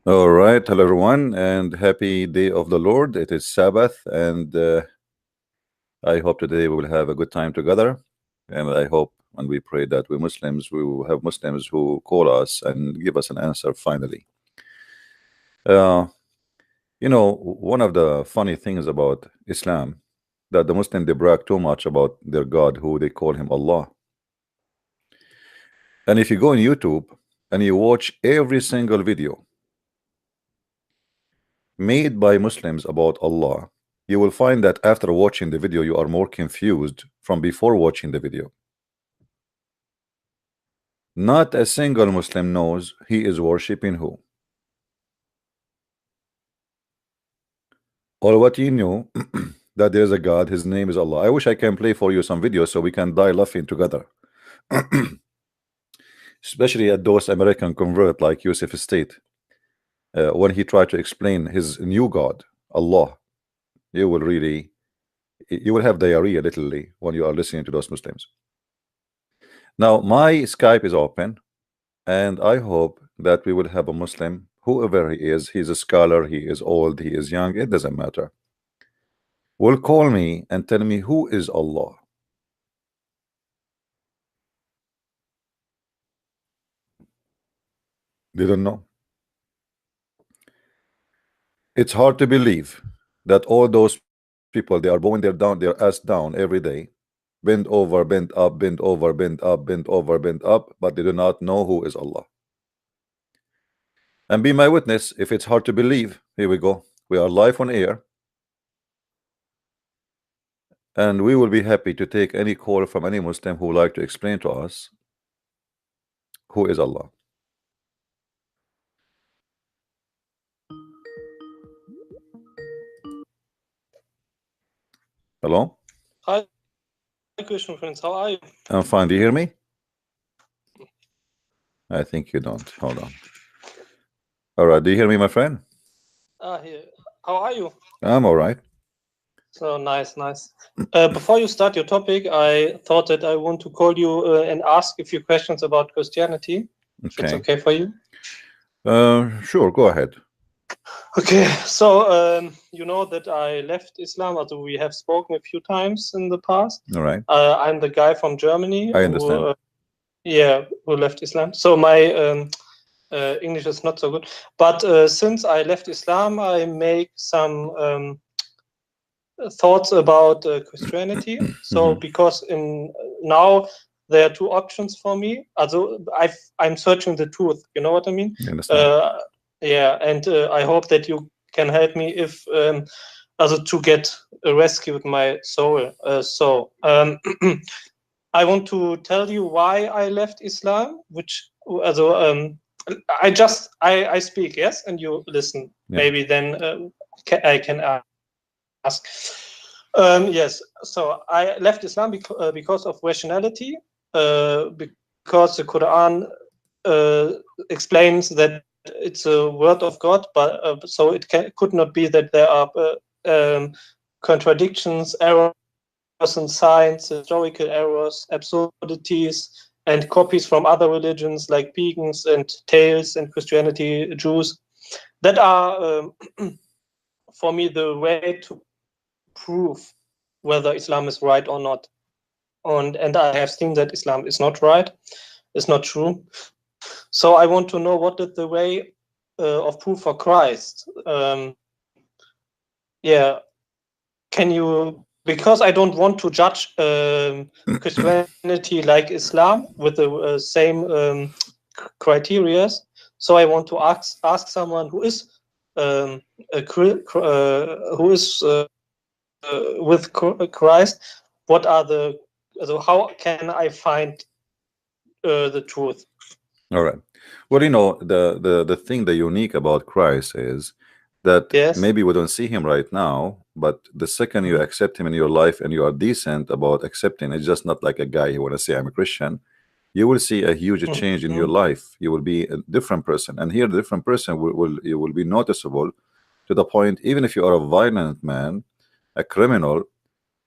All right, hello everyone, and happy day of the Lord. It is Sabbath, and I hope today we will have a good time together. And I hope and we pray that we Muslims, we will have Muslims who call us and give us an answer finally. Uh, one of the funny things about Islam that the Muslim they brag too much about their God, who they call him Allah. And if you go on YouTube and you watch every single video made by Muslims about Allah, you will find that after watching the video, you are more confused from before watching the video. Not a single Muslim knows he is worshipping who. All what you know that there is a God, his name is Allah. I wish I can play for you some videos so we can die laughing together. Especially at those American convert like Yusuf State. When he tried to explain his new God, Allah, you will have diarrhea literally when you are listening to those Muslims. Now my Skype is open, and I hope that we will have a Muslim, whoever he is, he's a scholar, he is old, he is young, it doesn't matter, will call me and tell me who is Allah. They don't know. It's hard to believe that all those people, they are bowing their ass down every day, bend over, bend up, bend over, bend up, bend over, bend up, but they do not know who is Allah. And be my witness if it's hard to believe. Here we go. We are live on air, and we will be happy to take any call from any Muslim who would like to explain to us who is Allah. Hello? Hi, Christian friends. How are you? I'm fine. Do you hear me? I think you don't. Hold on. All right. Do you hear me, my friend? Here. How are you? I'm all right. So nice. Before you start your topic, I thought that I want to call you and ask a few questions about Christianity. If it's okay for you? Sure. Go ahead. Okay. So you know that I left Islam. Also, we have spoken a few times in the past. All right. I'm the guy from Germany. I understand. Who left Islam. So my English is not so good. But since I left Islam, I make some thoughts about Christianity. So because now there are two options for me. Also, I'm searching the truth. You know what I mean? I understand. And I hope that you can help me if also to get rescued my soul. I want to tell you why I left Islam, which also I speak, yes, and you listen. Yeah. Maybe then I can ask. Yes, so I left Islam because of rationality, because the Quran explains that it's a word of God, but so it could not be that there are contradictions, errors in science, historical errors, absurdities, and copies from other religions like pagans and tales and Christianity, Jews, that are for me the way to prove whether Islam is right or not. And I have seen that Islam is not right, it's not true. So I want to know what is the way of proof for Christ. Can you, because I don't want to judge Christianity like Islam with the same criteria. So I want to ask someone who is with Christ, what are so how can I find the truth? All right. Well, the thing, the unique about Christ is that maybe we don't see him right now, but the second you accept him in your life and you are decent about accepting, it's just not like a guy who want to say I'm a Christian, you will see a huge change in your life. You will be a different person, and here the different person will be noticeable to the point, even if you are a violent man, a criminal,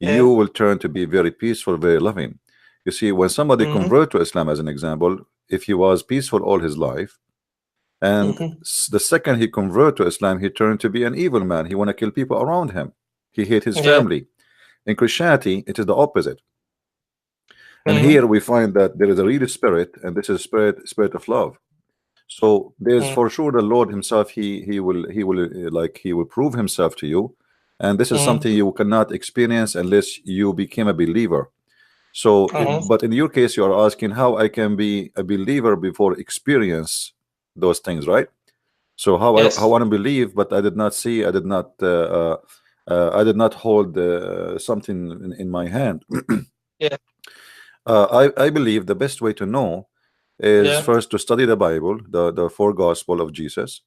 you will turn to be very peaceful, very loving. You see, when somebody convert to Islam, as an example, if he was peaceful all his life, And the second he converted to Islam, he turned to be an evil man. He want to kill people around him. He hate his family. In Christianity, it is the opposite. And here we find that there is a real spirit, and this is spirit of love. So there's for sure the Lord himself, he will prove himself to you, and this is something you cannot experience unless you became a believer. So but in your case, you are asking how I can be a believer before experience those things, right? So how I want to believe, but I did not see, I did not hold something in my hand. I believe the best way to know is first to study the Bible, the four gospel of Jesus,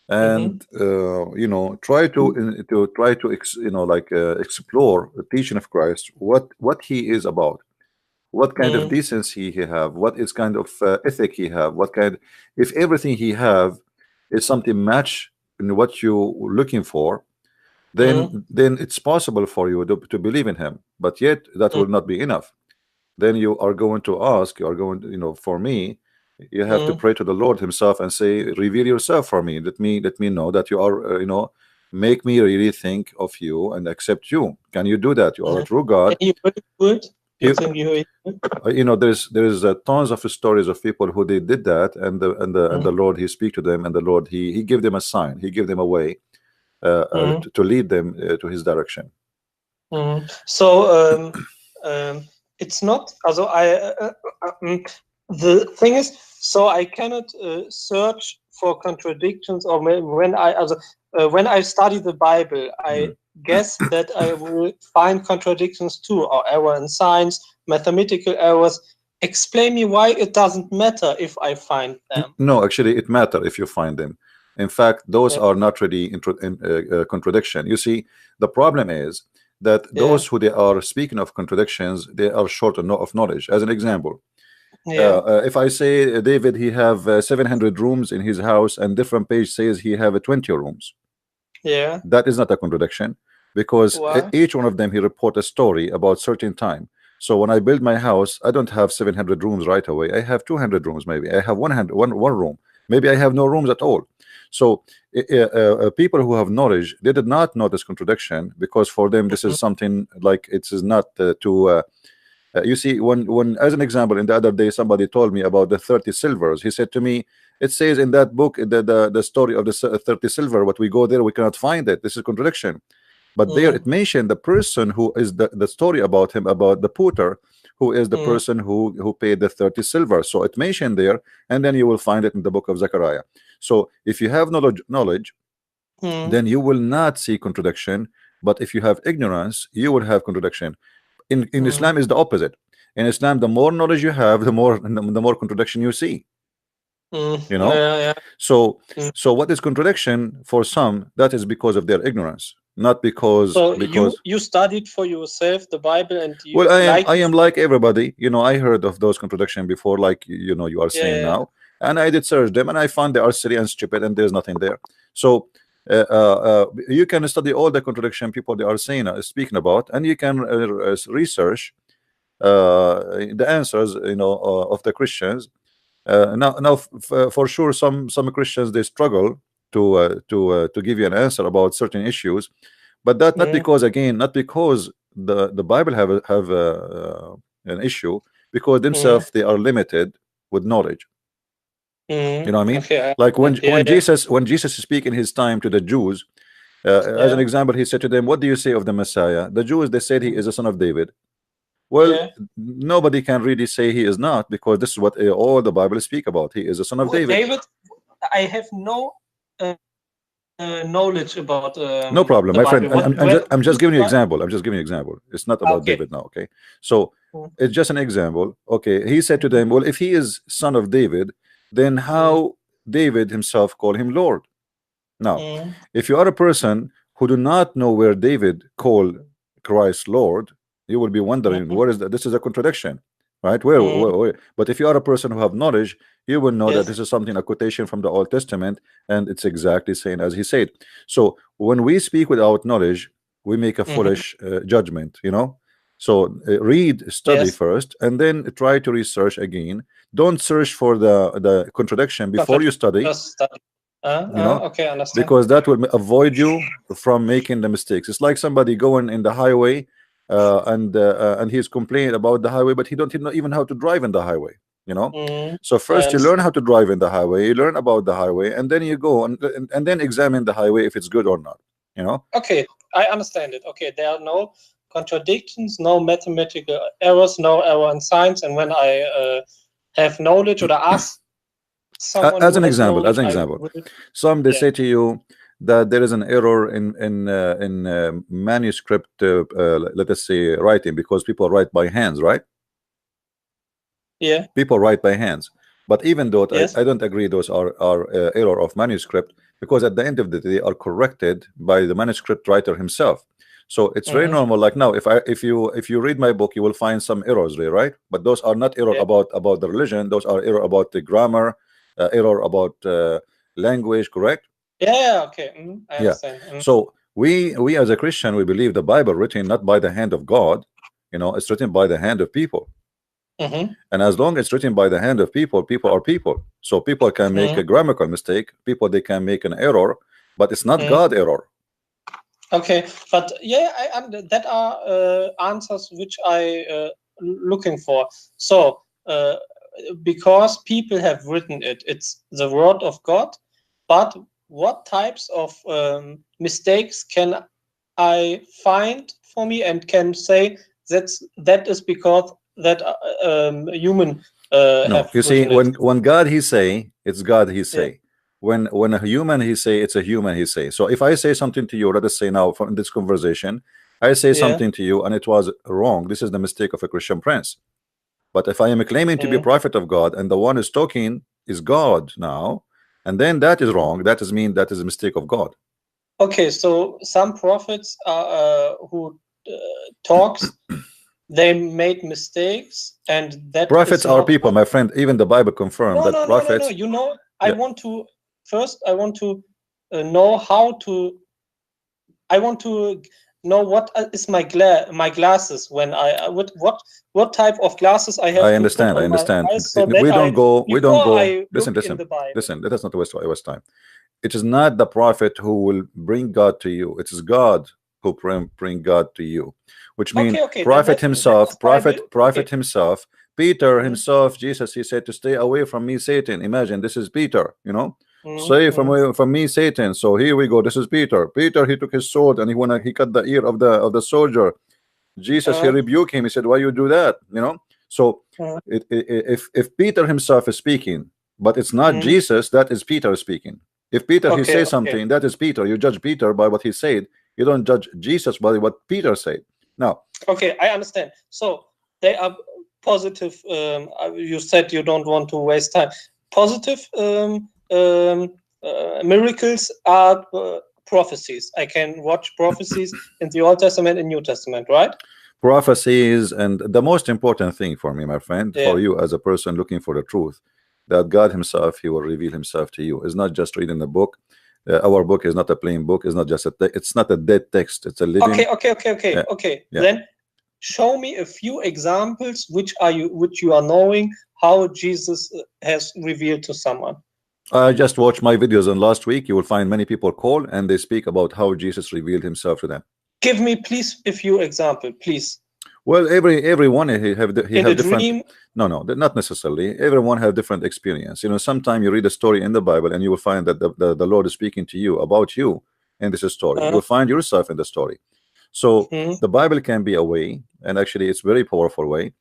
and you know, try to explore the teaching of Christ, what he is about, what kind of decency he have, what is kind of ethic he have, what kind, if everything he have is something match in what you looking for, then it's possible for you to believe in him. But yet that will not be enough. Then you are going to ask, you are going to, you know, for me, you have to pray to the Lord himself and say, reveal yourself for me. Let me know that you are, you know, make me really think of you and accept you. Can you do that? You are a true God. You know, there's tons of stories of people who they did that, and the Lord, he speak to them, and the Lord, he gave them a sign, he gave them a way to lead them to his direction. So it's not, also the thing is, so I cannot search for contradictions, or when I study the Bible, I guess that I will find contradictions too, or error in science, mathematical errors. Explain me why it doesn't matter if I find them. No, actually it matters if you find them. In fact, those are not really contradiction. You see, the problem is that those who they are speaking of contradictions, they are short of knowledge. As an example, if I say David, he have 700 rooms in his house, and different page says he have 20 rooms, that is not a contradiction, because each one of them, he report a story about certain time. So when I build my house, I don't have 700 rooms right away. I have 200 rooms, maybe I have one room, maybe I have no rooms at all. So people who have knowledge, they did not know this contradiction, because for them this is something like, it is not you see, when as an example, in the other day somebody told me about the 30 silvers. He said to me, it says in that book, the story of the 30 silver, but we go there, we cannot find it. This is contradiction. But there it mentioned the person who is the story about him, about the potter, who is the person who paid the 30 silver. So it mentioned there, and then you will find it in the book of Zechariah. So if you have knowledge, then you will not see contradiction. But if you have ignorance, you will have contradiction. In Islam is the opposite. In Islam, the more knowledge you have, the more contradiction you see. You know, so what is contradiction for some? That is because of their ignorance, not because. So you studied for yourself the Bible, and you, well, I am like everybody. You know, I heard of those contradictions before, like you know you are saying now, and I did search them, and I found they are silly and stupid, and there's nothing there. So you can study all the contradiction people they are saying, speaking about, and you can research the answers, you know, of the Christians. Now, for sure, some Christians, they struggle to give you an answer about certain issues, but that not because, again, not because the Bible have an issue, because themselves they are limited with knowledge. You know what I mean? Okay. Like when Jesus speak in his time to the Jews, as an example, he said to them, "What do you say of the Messiah?" The Jews, they said he is a son of David. Well, nobody can really say he is not, because this is what all the Bible speak about. He is a son of David. I have no knowledge about. No problem, my friend. I'm just giving you example. I'm just giving you example. It's not about David now. Okay, so it's just an example. Okay, he said to them, "Well, if he is son of David, then how David himself call him Lord?" Now, if you are a person who do not know where David called Christ Lord, you will be wondering, where is that? This is a contradiction, right? Where? But if you are a person who have knowledge, you will know that this is something, a quotation from the Old Testament, and it's exactly saying as he said. So when we speak without knowledge, we make a foolish judgment, you know. So read, study first, and then try to research again. Don't search for the contradiction before you study. Just study. Okay, understand. Because that will avoid you from making the mistakes. It's like somebody going in the highway and he's complaining about the highway, but he don't know even how to drive in the highway. So first you learn how to drive in the highway, you learn about the highway, and then you go and then examine the highway if it's good or not. Okay, I understand it. Okay, there are no contradictions, no mathematical errors, no error in science, and when I have knowledge or ask someone as an example, some they say to you that there is an error in manuscript, let us say writing, because people write by hands, right? Yeah, people write by hands. But even though I don't agree those are error of manuscript, because at the end of the day they are corrected by the manuscript writer himself. So it's very normal. Like now, if you read my book, you will find some errors there, right? But those are not error about the religion. Those are error about the grammar, error about language, correct? Yeah, okay. I understand. So we as a Christian, we believe the Bible written not by the hand of God, it's written by the hand of people. And as long as it's written by the hand of people, people are people. So people can make a grammatical mistake, they can make an error, but it's not God error. Okay, but that are answers which I looking for. So because people have written it, it's the word of God, but what types of mistakes can I find for me and can say that is because that human no, you see, when God he say, it's God he say. When a human he say, it's a human he say. So if I say something to you, let us say now from this conversation, I say something to you and it was wrong, this is the mistake of a Christian prince. But if I am claiming to be a prophet of God and the one is talking is God now, and then that is wrong, that is mean that is a mistake of God. Okay, so some prophets are who talks they made mistakes, and that prophets are people, my friend. Even the Bible confirmed that prophets. No. I want to know how to. I want to know what is my glasses when I what type of glasses I have. I understand. So we don't go. Listen. Let us not waste time. It is not the prophet who will bring God to you. It is God who bring God to you. Which means prophet himself, himself, Peter himself, Jesus, he said to stay away from me, Satan. Imagine this is Peter, stay from me, Satan. So here we go. This is Peter. Peter, he took his sword and he cut the ear of the soldier. Jesus, he rebuked him. He said, why you do that? So if Peter himself is speaking, but it's not Jesus, that is Peter speaking. If Peter he says something, that is Peter. You judge Peter by what he said. You don't judge Jesus by what Peter said. Now, okay, I understand. So they are positive. You said you don't want to waste time. Positive miracles are prophecies. I can watch prophecies in the Old Testament and New Testament, right? Prophecies, and the most important thing for me, my friend, for you as a person looking for the truth, that God himself, he will reveal himself to you. It's not just reading the book. Our book is not a plain book. It's not just it's not a dead text. It's a living. Okay. Then show me a few examples which you are knowing how Jesus has revealed to someone. I just watched my videos, and last week you will find many people call and they speak about how Jesus revealed himself to them. Give me please a few examples, please. Well, everyone have different. Dream? No, not necessarily. Everyone have different experience. Sometimes you read a story in the Bible and you will find that the Lord is speaking to you about you in this story. You will find yourself in the story. So the Bible can be a way, and actually it's very powerful way.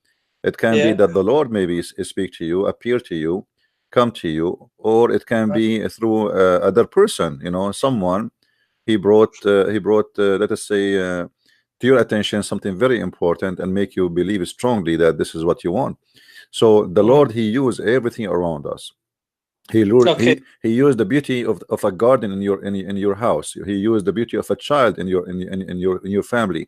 It can be that the Lord maybe speak to you, appear to you, come to you, or it can be through other person. Someone he brought let us say to your attention something very important and make you believe strongly that this is what you want. So the Lord, he used everything around us. He used the beauty of a garden in your house. He used the beauty of a child in your family.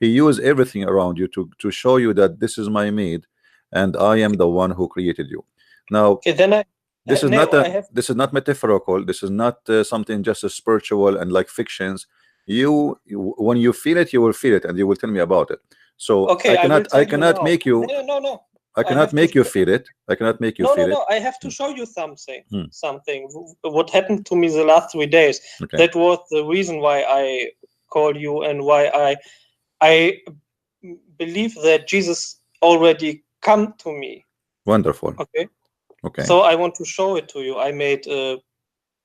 He used everything around you to show you that this is my made and I am the one who created you. Now this is not metaphorical. This is not something just a spiritual and like fictions. When you feel it, you will feel it, and you will tell me about it. So okay, I cannot make you. No. I cannot make you feel it. I cannot make you feel it. No. I have to show you something. What happened to me the last 3 days. Okay. That was the reason why I call you and why I believe that Jesus already come to me. Wonderful. Okay. Okay. So I want to show it to you. I made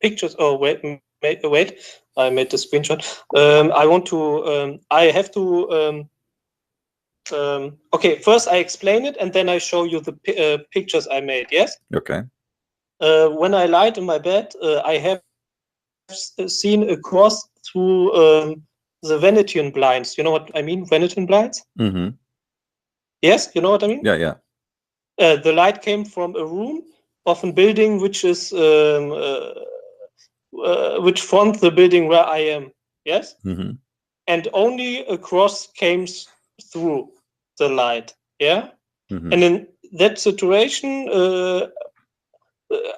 pictures. Oh wait. I made the screenshot. I want to. I have to. Okay. First, I explain it, and then I show you the pictures I made. Yes. Okay. When I lied in my bed, I have seen a cross through the Venetian blinds. You know what I mean? Venetian blinds. Mm-hmm. Yes, you know what I mean. Yeah. The light came from a room of a building which is which fronts the building where I am. Yes. Mm-hmm. And only a cross came through the light. Yeah. Mm-hmm. And in that situation,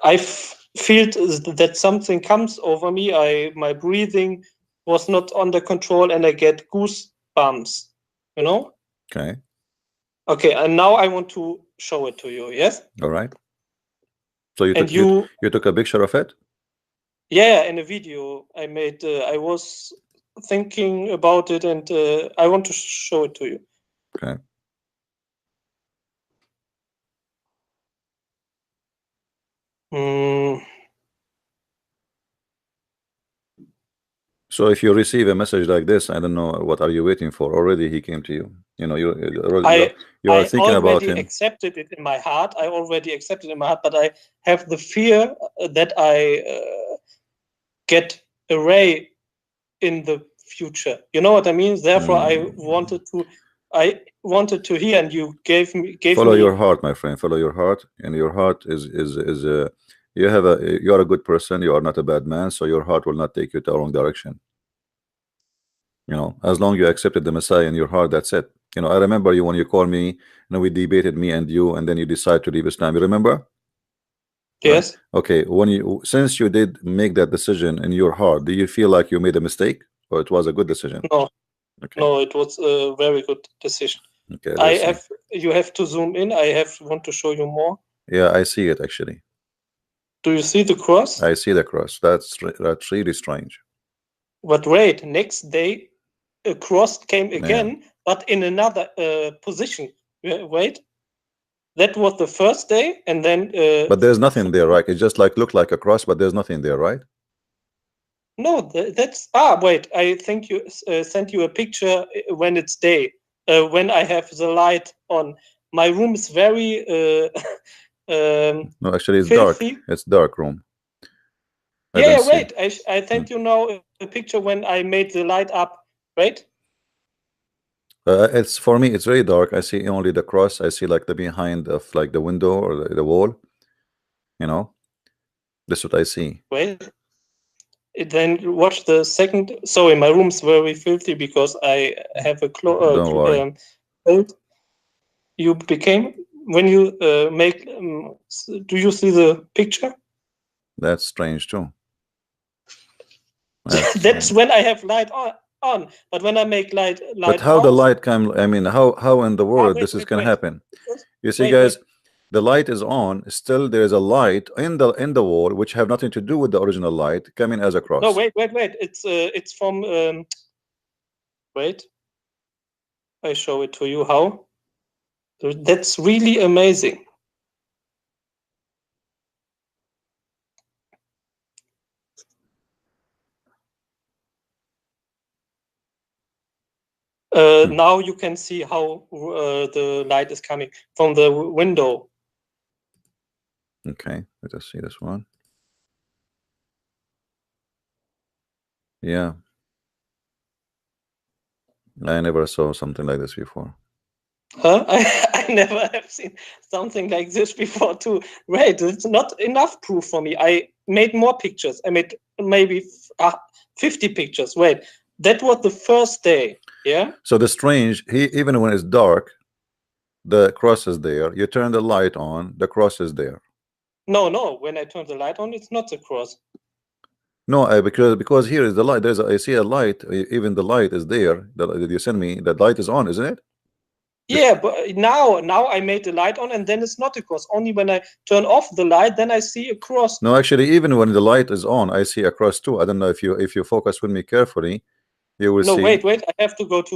I felt that something comes over me. My breathing was not under control, and I get goosebumps. You know. Okay. Okay, and now I want to show it to you. Yes. All right. So you took a picture of it? Yeah, in a video I made. I was thinking about it, and I want to show it to you. Okay. So if you receive a message like this, I don't know, what are you waiting for? Already he came to you. You know, you are thinking about him. I already accepted it in my heart. But I have the fear that I get away in the future. You know what I mean? Therefore, I wanted to hear, and you gave me. Follow your heart, my friend. Follow your heart, and your heart is you are a good person. You are not a bad man, so your heart will not take you to the wrong direction. You know, as long as you accepted the Messiah in your heart, that's it. You know, I remember you when you called me. You know, we debated, me and you, and then you decide to leave Islam. You remember? Yes. Right. Okay. Since you did make that decision in your heart, do you feel like you made a mistake, or it was a good decision? No. Okay. No, it was a very good decision. Okay. You have to zoom in. Want to show you more. Yeah, I see it actually. Do you see the cross? I see the cross. That's really strange. But wait, next day a cross came again, but in another position. Wait, that was the first day, and then. But there's nothing there, right? It just looked like a cross, but there's nothing there, right? No, that's wait. I think you sent you a picture when it's day. When I have the light on, my room is very. No, actually, it's filthy. dark. It's dark room. Wait. I sent you now a picture when I made the light up. Right. It's for me. It's very dark. I see only the cross. I see like the behind of like the window or the wall. You know, that's what I see. Wait. Then watch the second. Sorry, my room's very filthy because I have a Don't worry. cold. You became when you make. Do you see the picture? That's strange too. That's when I have light on. But when I make light but how off, the light come? I mean, how in the world this is gonna happen? You see, guys, the light is on. Still, there is a light in the wall which have nothing to do with the original light coming as a cross. No, wait. It's from. Wait. I show it to you how. That's really amazing. Now you can see how the light is coming from the window. Okay, let us see this one. Yeah, I never saw something like this before. Huh? I never have seen something like this before too. Wait, it's not enough proof for me. I made more pictures. I made maybe 50 pictures. Wait, that was the first day. Yeah. So the strange, even when it's dark, the cross is there. You turn the light on, the cross is there. No. When I turn the light on, it's not the cross. No, because here is the light. I see a light. Even the light is there. That you send me. That light is on, isn't it? Yeah, but now I made the light on, and then it's not a cross. Only when I turn off the light, then I see a cross. No, actually, even when the light is on, I see a cross too. I don't know if you focus with me carefully, you will see. No, wait. I have to go to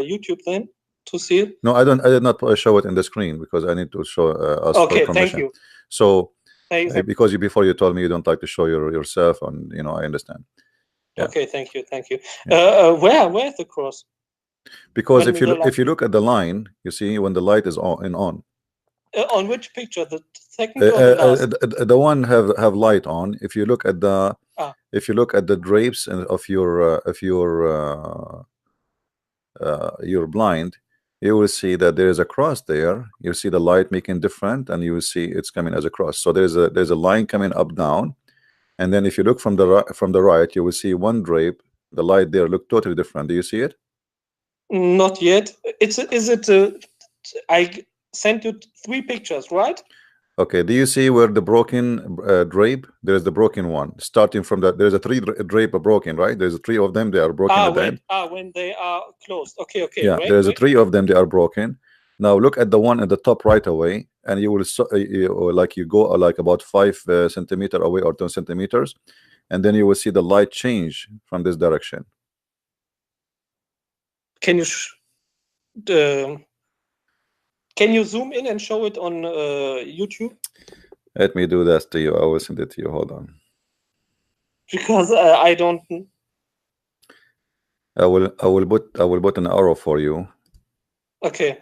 YouTube then to see it. No, I did not show it in the screen because I need to show us for permission. Thank you. So because before you told me you don't like to show yourself, and I understand. Yeah. Okay, thank you. Yeah. Where's the cross? Because if you look at the line, you see when the light is on. On which picture? The second or the last? The one have light on. If you look at the drapes of your blind, you will see that there is a cross there. You see the light making different, and you will see it's coming as a cross. So there's a line coming up down, and then if you look from the right, you will see one drape. The light there look totally different. Do you see it? Not yet. I sent you 3 pictures, right? Okay. Do you see where the broken drape? There's the broken one. Starting from that, there's a 3 drape broken, right? There's 3 of them. They are broken at the end. When they are closed. Okay. Yeah. There's 3 of them. They are broken. Now look at the one at the top right away, and you will you go like about 5 centimeters away or 10 centimeters, and then you will see the light change from this direction. Can you zoom in and show it on YouTube? Let me do that to you. I will send it to you. Hold on. Because I don't. I will put an arrow for you. Okay.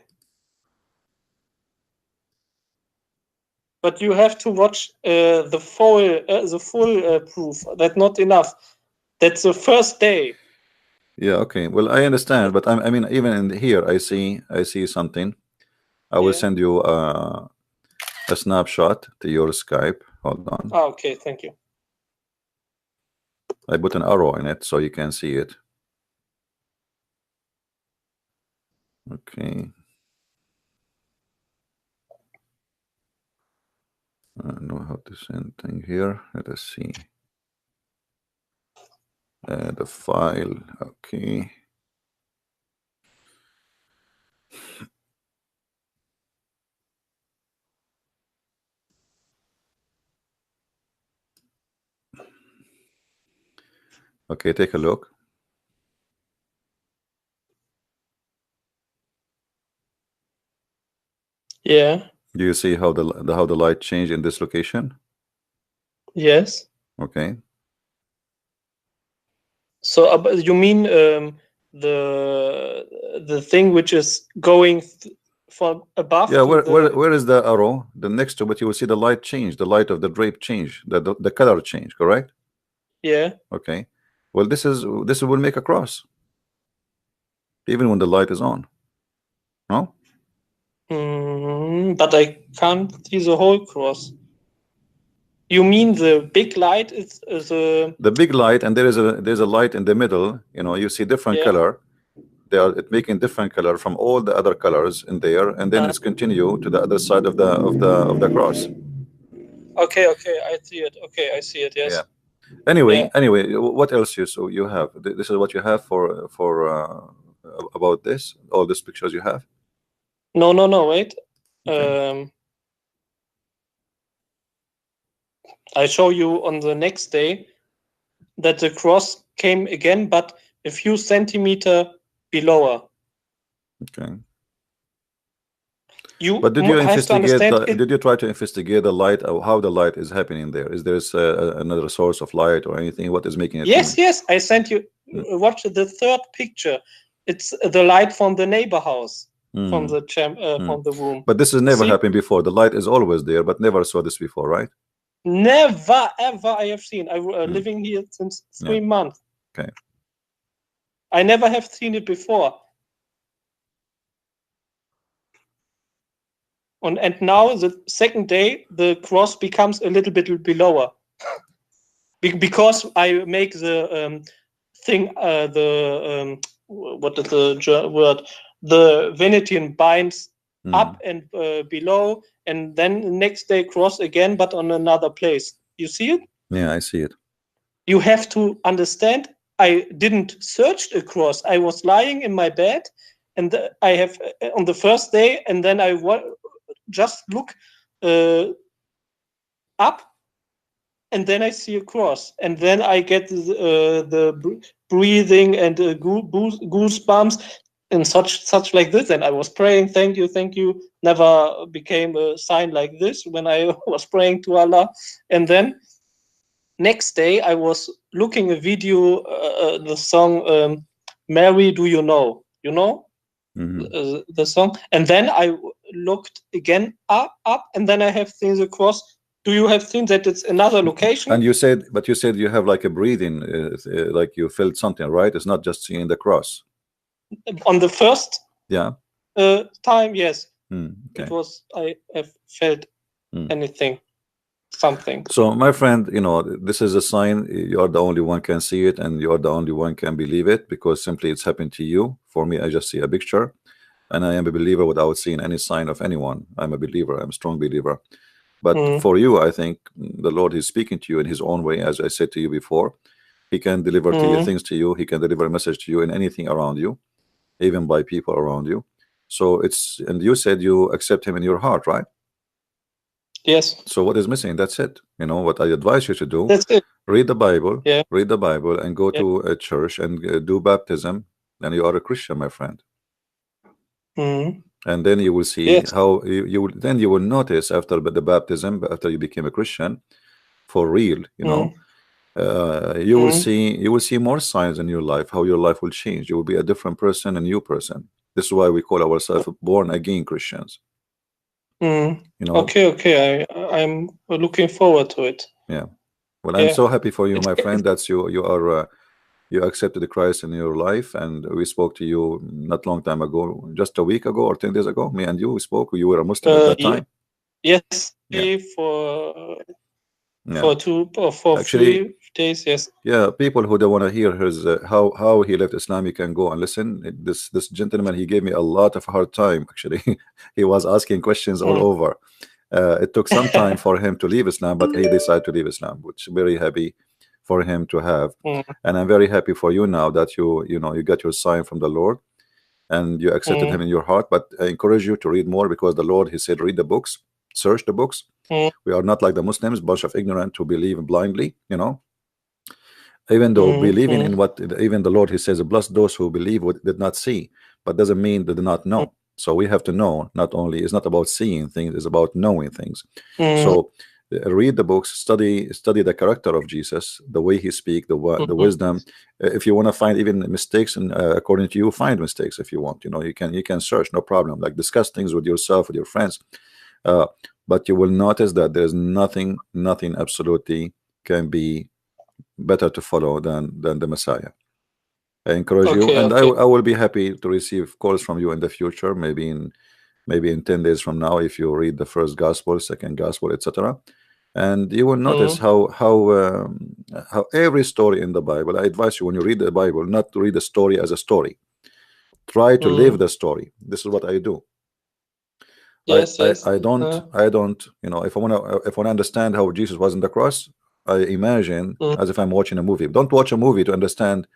But you have to watch the full proof. That's not enough. That's the first day. Yeah. Okay. Well, I understand, but I mean, even in here, I see something. I will send you a snapshot to your Skype. Hold on. Oh, okay. Thank you. I put an arrow in it so you can see it. Okay. I don't know how to send thing here. Let us see. The file. Okay. Okay, take a look. Yeah. Do you see how the light changed in this location? Yes. Okay. So you mean the thing which is going from above? Yeah. Where is the arrow? The next to it, you will see the light change. The light of the drape change. The color change. Correct? Yeah. Okay. Well, this will make a cross, even when the light is on. No. But I can't see the whole cross. You mean the big light is the big light, and there's a light in the middle. You see different color. It's making different color from all the other colors in there, and then it's continue to the other side of the cross. Okay, I see it. Okay, I see it. Yes. Yeah. Anyway, what else you have? This is what you have for about this. All these pictures you have. No. Wait. Okay. I show you on the next day that the cross came again, but a few centimeters below. Okay. But did you investigate? Did you try to investigate the light? How the light is happening there? Is there another source of light or anything? What is making it? Yes. I sent you. Watch the 3rd picture. It's the light from the neighbor house, from the from the room. But this has never happened before. The light is always there, but never saw this before, right? Never ever I have seen. I'm living here since 3 months. Okay. I never have seen it before. And now the 2nd day, the cross becomes a little bit below, because I make the thing. What is the word? The Venetian binds up and below, and then the next day cross again, but on another place. You see it? Yeah, I see it. You have to understand. I didn't search a cross. I was lying in my bed, and I have on the first day, and then I just look up, and then I see a cross, and then I get the breathing and goosebumps and such like this. And I was praying, thank you. Never became a sign like this when I was praying to Allah. And then next day I was looking a video, the song Mary, Do You Know? You know the song? And then I looked again up, and then I have seen the cross. Do you have seen that it's another location? And you said you have like a breathing, like you felt something, right? It's not just seeing the cross. On the first time, yes. Okay. It was, I have felt anything, something. So my friend, you know, this is a sign. You are the only one can see it, and you are the only one can believe it, because simply it's happened to you. For me, I just see a picture, and I am a believer without seeing any sign of anyone. I'm a believer. I'm a strong believer. But for you, I think the Lord is speaking to you in his own way. As I said to you before, he can deliver to you things to you. He can deliver a message to you in anything around you, even by people around you. So it's, and you said you accept him in your heart, right? Yes. So what is missing? That's it. You know what I advise you to do? That's it. Read the Bible. Yeah. Read the Bible and go to a church and do baptism. Then you are a Christian, my friend. And then you will see how you will notice after the baptism, after you became a Christian for real, you know, you will see more signs in your life, how your life will change. You will be a different person, a new person. This is why we call ourselves born again Christians. You know. Okay. I'm looking forward to it. Yeah. Well, I'm so happy for you, my friend. That's you accepted the Christ in your life, and we spoke to you not long time ago, just a week ago or 10 days ago. Me and you, we spoke. You were a Muslim at that time. Yes. For 2 or 3 days. Yes. Yeah. People who don't want to hear his how he left Islam, you can go and listen. This gentleman, he gave me a lot of hard time. Actually, he was asking questions all over. It took some time for him to leave Islam, but he decided to leave Islam, which I'm very happy for him to have. And I'm very happy for you now that you got your sign from the Lord and you accepted him in your heart. But I encourage you to read more, because the Lord, he said, read the books, search the books. We are not like the Muslims, bunch of ignorant who believe blindly, you know, even though believing in what even the Lord, he says, bless those who believe what did not see, but doesn't mean they did not know. So we have to know. Not only, it's not about seeing things, it's about knowing things. So read the books, study the character of Jesus, the way he speaks, the wisdom. If you want to find even mistakes, and according to you, find mistakes if you want. You know, you can search, no problem. Like discuss things with yourself, with your friends. But you will notice that there's nothing absolutely can be better to follow than the Messiah. I encourage you, and I will be happy to receive calls from you in the future, maybe in 10 days from now, if you read the first gospel, second gospel, etc. And you will notice how every story in the Bible, I advise you, when you read the Bible, not to read the story as a story. Try to live the story. This is what I do. I don't, you know, if I want to understand how Jesus was on the cross, I imagine as if I'm watching a movie. Don't watch a movie to understand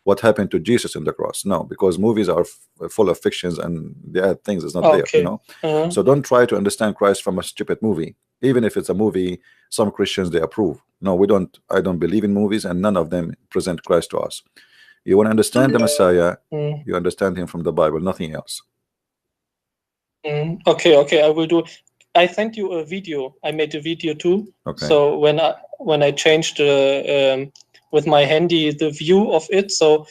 what happened to Jesus in the cross. No, because movies are full of fictions and the other things is not there, you know. So don't try to understand Christ from a stupid movie, even if it's a movie some Christians they approve. No, we don't. I don't believe in movies, and none of them present Christ to us. You want to understand the Messiah, you understand him from the Bible, nothing else. Okay, I will do. I sent you a video. I made a video too. So when I changed with my handy the view of it, so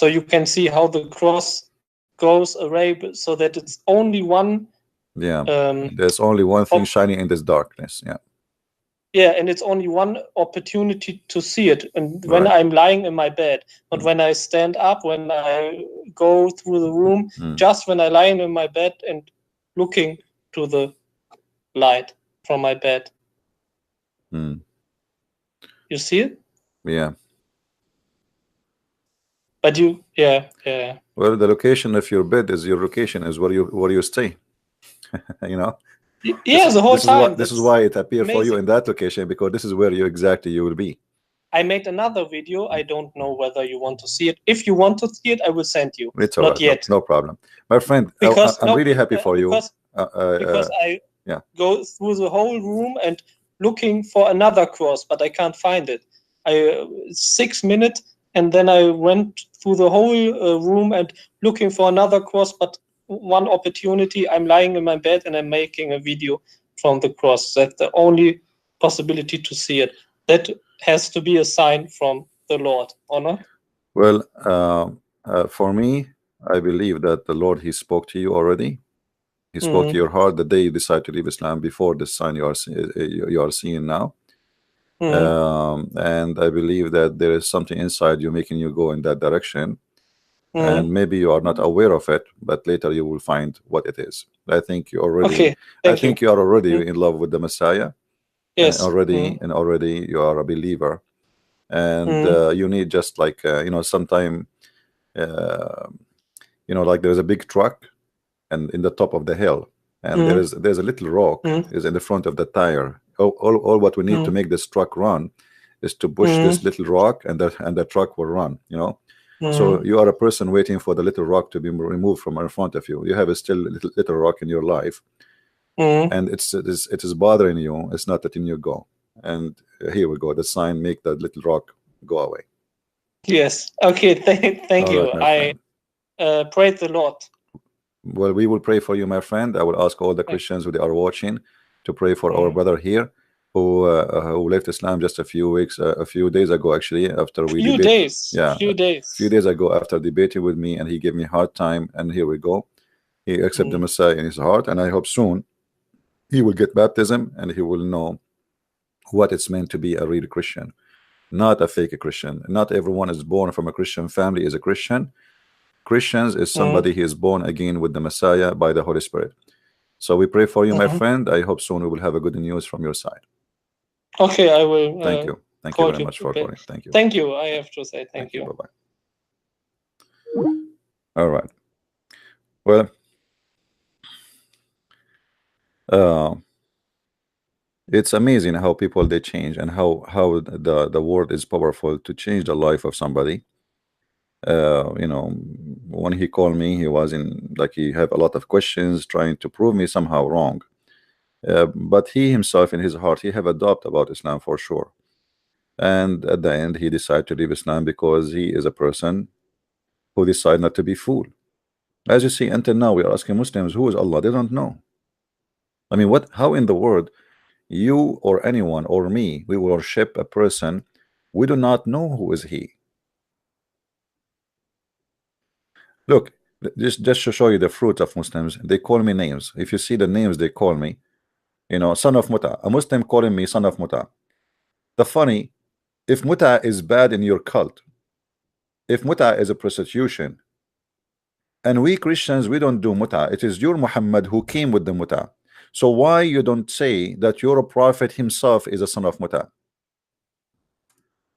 you can see how the cross goes away, so that it's only one. There's only one thing shining in this darkness. And it's only one opportunity to see it, and when I'm lying in my bed, not when I stand up, when I go through the room, just when I lie in my bed and looking to the light from my bed. You see it? Yeah. But you, well, the location of your bed is your location, is where you stay. You know. The whole time. This is why it appeared for you in that location, because this is where you will be. I made another video. I don't know whether you want to see it. If you want to see it, I will send you. It's all Not right. yet. No problem. My friend, Because I'm really happy for you. Because I go through the whole room and looking for another cross, but I can't find it. 6 minutes, and then I went through the whole room and looking for another cross, but one opportunity, I'm lying in my bed and I'm making a video from the cross. That's the only possibility to see it. That has to be a sign from the Lord, or not? Well, for me, I believe that the Lord, he spoke to you already. He spoke to your heart the day you decide to leave Islam, before the sign you are seeing now. And I believe that there is something inside you making you go in that direction. And maybe you are not aware of it, but later you will find what it is. I think you already. I think you are already in love with the Messiah. Yes. And already you are a believer. And you need just like sometime like there's a big truck, and in the top of the hill, and there's a little rock is in the front of the tire. All what we need to make this truck run is to push this little rock, and the truck will run. So you are a person waiting for the little rock to be removed from in front of you. You have a still little rock in your life, and it is bothering you. It's not letting you go. And here we go. The sign make that little rock go away. Yes. Okay. Thank you. I praise the Lord. Well, we will pray for you, my friend. I will ask all the Christians who are watching to pray for our brother here, who left Islam just a few days ago, actually, after we debated. Few days ago, after debating with me, and he gave me a hard time. And here we go. He accepted the Messiah in his heart, and I hope soon he will get baptism and he will know what it's meant to be a real Christian, not a fake Christian. Not everyone is born from a Christian family is a Christian. Christians is somebody who is born again with the Messiah by the Holy Spirit. So we pray for you, my friend. I hope soon we will have a good news from your side. Okay, I will. Thank you. Thank you very much for calling. Thank you. Thank you. I have to say thank you. Bye-bye. All right. Well, it's amazing how people they change, and how the word is powerful to change the life of somebody. When he called me, he was in like he had a lot of questions trying to prove me somehow wrong. But he himself in his heart, he have a doubt about Islam for sure. And at the end, he decided to leave Islam because he is a person who decided not to be fooled. As you see, until now, we are asking Muslims, who is Allah? They don't know. I mean, how in the world you or anyone or me, we worship a person we do not know who is he? Look, just to show you the fruit of Muslims, they call me names. If you see the names they call me, son of Muta. A Muslim calling me son of Muta. The funny, if Muta is bad in your cult, if Muta is a prostitution, and we Christians, we don't do Muta, it is your Muhammad who came with the Muta. So why you don't say that your prophet himself is a son of Muta?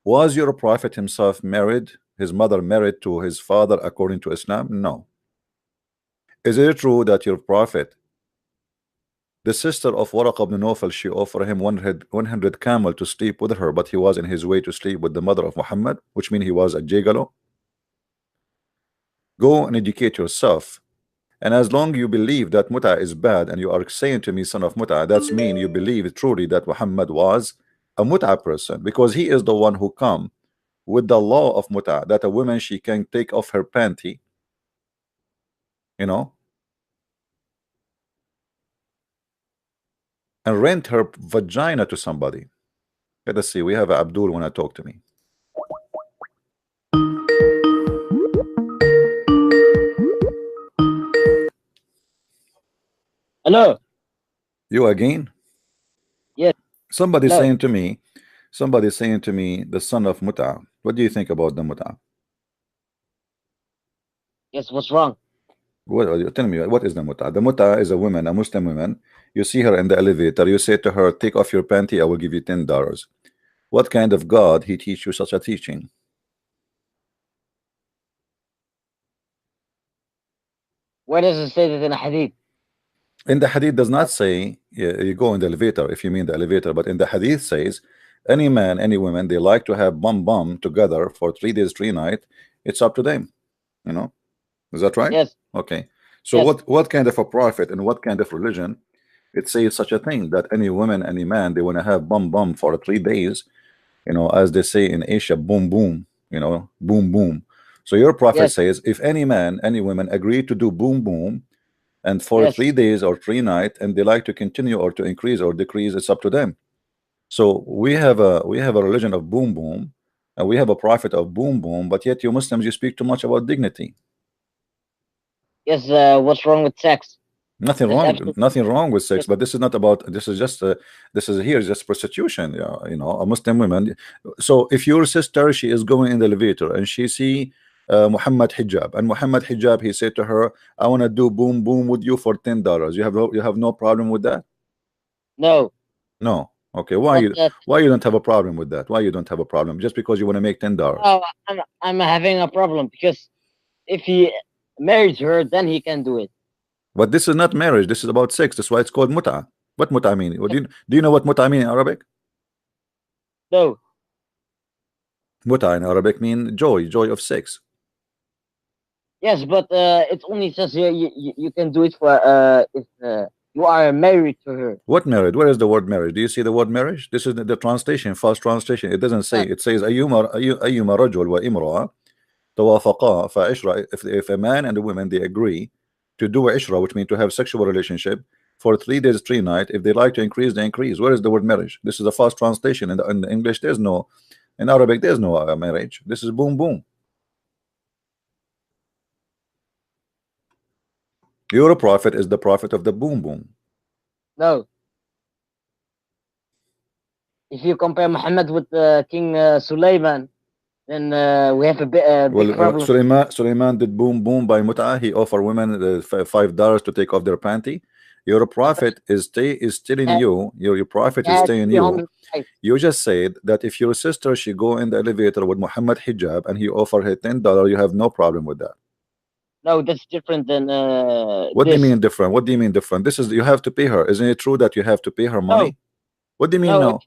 Was your prophet himself married, his mother married to his father according to Islam? No. Is it true that your prophet, the sister of Waraq ibn Nawfal, she offered him 100 camel to sleep with her, but he was in his way to sleep with the mother of Muhammad, which means he was a gigolo? Go and educate yourself. And as long you believe that Muta is bad, and you are saying to me son of Muta, that's mean you believe truly that Muhammad was a Muta person, because he is the one who come with the law of Muta, that a woman, she can take off her panty, and rent her vagina to somebody. Let us see, we have Abdul want to talk to me. Hello. You again? Yes. Somebody saying to me, the son of Muta. What do you think about the Muta? Yes, what's wrong? Tell me, what is the Muta? The Muta is a woman, a Muslim woman. You see her in the elevator, you say to her, take off your panty, I will give you $10. What kind of God he teach you such a teaching? Where does it say that in a hadith? In the hadith does not say you go in the elevator, if you mean the elevator, but in the hadith says Any man, any woman, they like to have bum together for 3 days, 3 nights. It's up to them. You know, is that right? Yes. Okay. So Yes. what kind of a prophet and what kind of religion it says such a thing that any woman, any man, they want to have bum for 3 days, you know, as they say in Asia, boom, you know, boom. So your prophet Yes. says if any man, any woman agree to do boom and for Yes. 3 days or 3 nights and they like to continue or to increase or decrease, it's up to them. So we have a religion of boom and we have a prophet of boom, but yet you Muslims, you speak too much about dignity. Yes. What's wrong with sex? Nothing There's wrong, absolutely nothing wrong with sex, yes. but this is not about. This is just. This is here just prostitution. Yeah, you know, a Muslim woman. So if your sister, she is going in the elevator and she see Muhammad hijab, and Muhammad hijab, he said to her, "I want to do boom with you for $10." You have no problem with that? No. No. Okay. Why But you don't have a problem with that? Why you don't have a problem? Just because you want to make $10? oh, I'm having a problem because if he marries her, then he can do it. But this is not marriage. This is about sex. That's why it's called muta. What muta mean? What do you know what muta mean in Arabic? No. Muta in Arabic mean joy of sex. Yes, but it only says here you can do it for if you are married to her. What marriage? Where is the word marriage? Do you see the word marriage? This is the translation, fast translation. It doesn't say. It says أيما رجل وامرأة توافقا فعشرة. If a man and a woman they agree to do ishra, which means to have sexual relationship for 3 days, 3 nights. If they like to increase, they increase. Where is the word marriage? This is a fast translation. In the English, there's no. In Arabic, there's no marriage. This is boom. Your prophet is the prophet of the boom. No. If you compare Muhammad with King Sulaiman, then we have a big problem. Sulaiman did boom by mut'ah. He offered women $5 to take off their panty. Your prophet is telling you, your prophet is telling you. You just said that if your sister she go in the elevator with Muhammad hijab and he offer her $10, you have no problem with that. No, that's different than what do you mean different? What do you mean different? This is you have to pay her. Isn't it true that you have to pay her money? No. What do you mean no?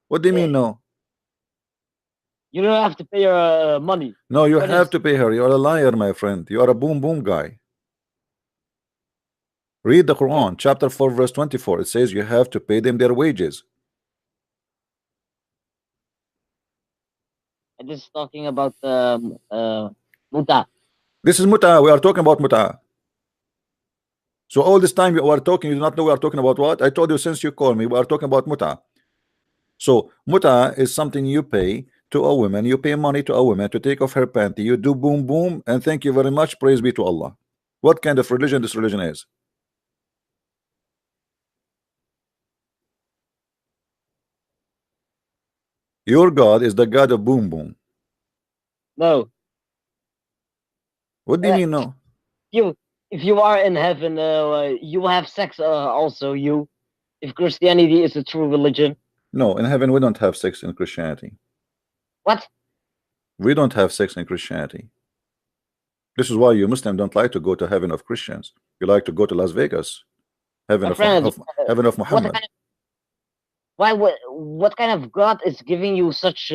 What do you mean no? You don't have to pay her money. No, you have to pay her. You are a liar, my friend. You are a boom guy. Read the Quran, chapter 4, verse 24. It says you have to pay them their wages. This is talking about muta. This is muta. We are talking about muta. So all this time you are talking, you do not know we are talking about what? I told you since you called me, we are talking about muta. So muta is something you pay to a woman. You pay money to a woman to take off her panty. You do boom, and thank you very much. Praise be to Allah. What kind of religion this religion is? Your God is the God of boom. No. What do you mean no? If you are in heaven, you have sex also. If Christianity is a true religion. No, in heaven we don't have sex in Christianity. What? We don't have sex in Christianity. This is why you Muslims don't like to go to heaven of Christians. You like to go to Las Vegas, heaven of Muhammad. What kind of God is giving you such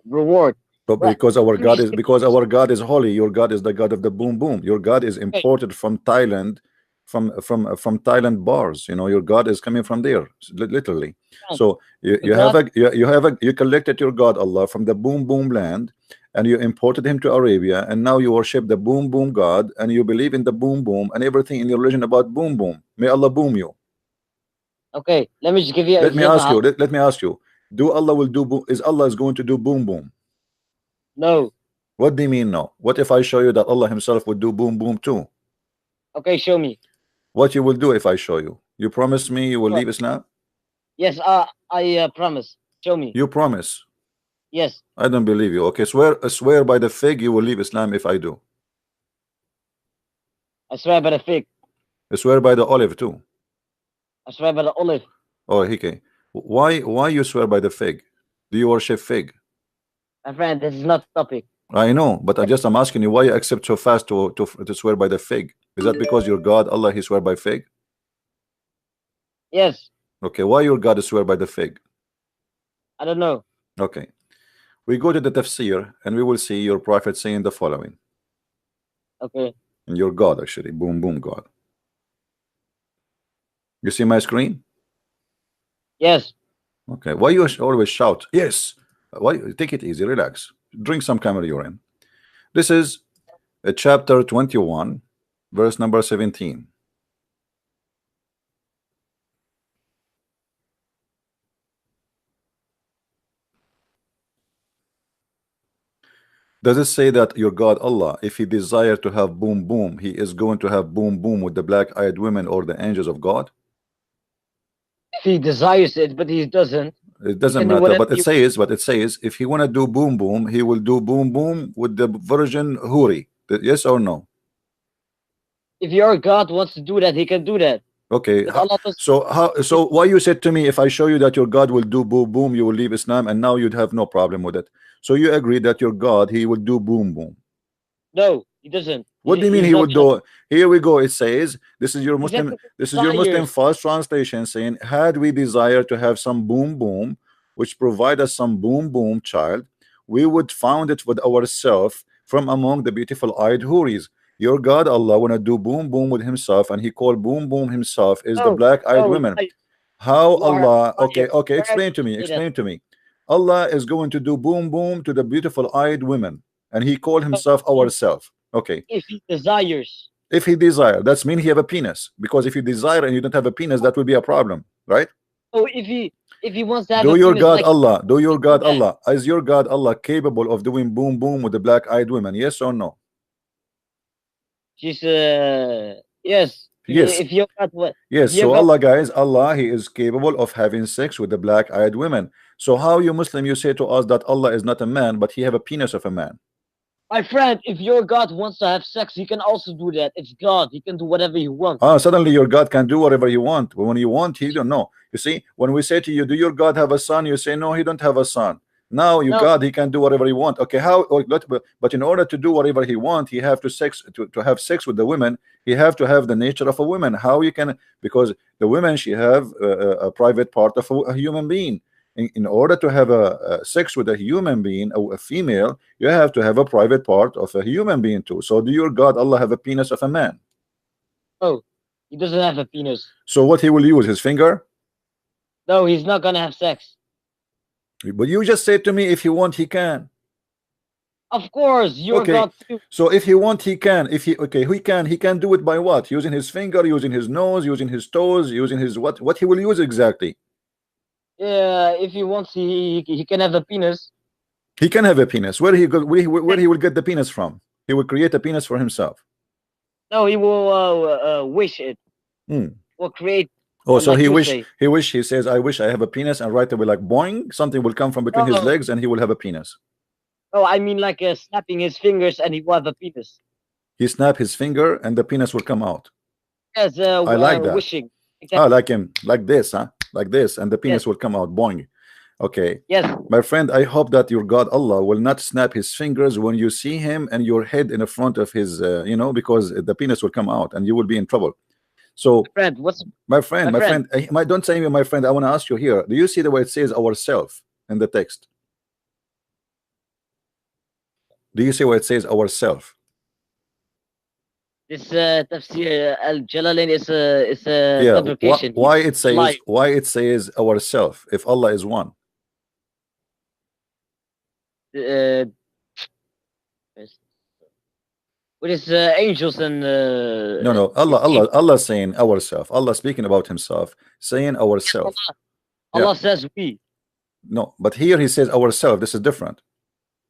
reward? Because our God is holy. Your God is the God of the boom. Your God is imported from Thailand, from Thailand bars. You know, your God is coming from there, literally. So you collected your God Allah from the boom land, and you imported him to Arabia, and now you worship the boom God, and you believe in the boom and everything in your religion about boom. May Allah boom you. Okay, let me just give you. Let me ask you. Do Allah will do boom? Is Allah going to do boom? No. What do you mean no? What if I show you that Allah himself would do boom too? Okay, show me. What you will do if I show you? You promise me you will leave Islam? Yes, I promise. Show me. You promise? Yes. I don't believe you. Okay, swear by the fig you will leave Islam if I do. I swear by the fig. I swear by the olive too. I swear by the olive. Oh, okay. Why you swear by the fig? Do you worship fig? My friend, this is not the topic. I know, but I'm asking you why you accept so fast to swear by the fig. Is that because your God Allah he swear by fig? Yes. Okay, why your God is swear by the fig? I don't know. Okay. We go to the tafsir and we will see your prophet saying the following. Okay. And your God, actually. Boom, boom, God. You see my screen? Yes. Okay. Why you always shout? Yes. Why? Take it easy. Relax. Drink some camel urine. This is chapter 21, verse number 17. Does it say that your God Allah, if he desire to have boom boom, he is going to have boom boom with the black-eyed women or the angels of God? If he desires it, but he doesn't. It doesn't matter, but it says if he want to do boom boom, he will do boom boom with the virgin Huri. Yes or no? If your God wants to do that, he can do that. Okay. So why you said to me, if I show you that your God will do boom boom, you will leave Islam, and now you'd have no problem with it. So you agree that your God, he will do boom boom? No, he doesn't. What do you mean he would do? Here we go. It says this is your Muslim. This is your Muslim false translation saying, had we desire to have some boom boom, which provide us some boom boom child, we would found it with ourselves from among the beautiful eyed Huris. Your God Allah wanna do boom boom with himself, and he called boom boom himself is the black-eyed women. How Allah? Okay, explain to me. Explain to me. Allah is going to do boom boom to the beautiful eyed women, and he called himself ourself. Okay. If he desires. If he desire, that's mean he have a penis. Because if you desire and you don't have a penis, that will be a problem, right? Oh, if he wants to have do a your penis, God like, Allah, do your God Allah, is your God Allah capable of doing boom boom with the black-eyed women? Yes or no? She's yes. Yes. If you got what? Yes. So Allah, guys, Allah, he is capable of having sex with the black-eyed women. So how you Muslim, you say to us that Allah is not a man, but he have a penis of a man? My friend, if your God wants to have sex, he can also do that. It's God. He can do whatever he wants. Suddenly your God can do whatever you want. When you want, he don't know. You see, when we say to you, do your God have a son? You say, no, he don't have a son. Now your God, he can do whatever he want. Okay, how? But in order to do whatever he want, he have to have sex with the women. He have to have the nature of a woman. How you can? Because the women, she have a private part of a human being. In order to have a sex with a human being or a female, you have to have a private part of a human being too. So do your God Allah have a penis of a man? Oh, he doesn't have a penis. So what he will use, his finger? No, he's not gonna have sex. But you just said to me, if he want, he can. Of course, your God too. So if he want, he can. If he he can do it by what? Using his finger, using his nose, using his toes, using his what? What he will use exactly? Yeah, if he wants, he can have a penis. He can have a penis. Where he will get the penis from? He will create a penis for himself. No, he will wish it. Or create. Oh, so he says, I wish I have a penis, and right away, like boing, something will come from between his legs, and he will have a penis. Oh, I mean like snapping his fingers, and he will have a penis. He snap his finger, and the penis will come out. Yes, I like that. Wishing. Exactly. Like him, like this, huh? Like this, and the penis will come out, boing. Okay. Yes. My friend, I hope that your God Allah will not snap his fingers when you see him and your head in the front of his, because the penis will come out and you will be in trouble. So, my friend, don't say me, my friend. I want to ask you here. Do you see the way it says ourself in the text? Do you see where it says ourself? This tafsir al-Jalalain is a complication. Why it says ourself if Allah is one? What is angels and no Allah saying ourself. Allah speaking about himself, saying ourself. Allah says we. No, but here he says ourself. This is different.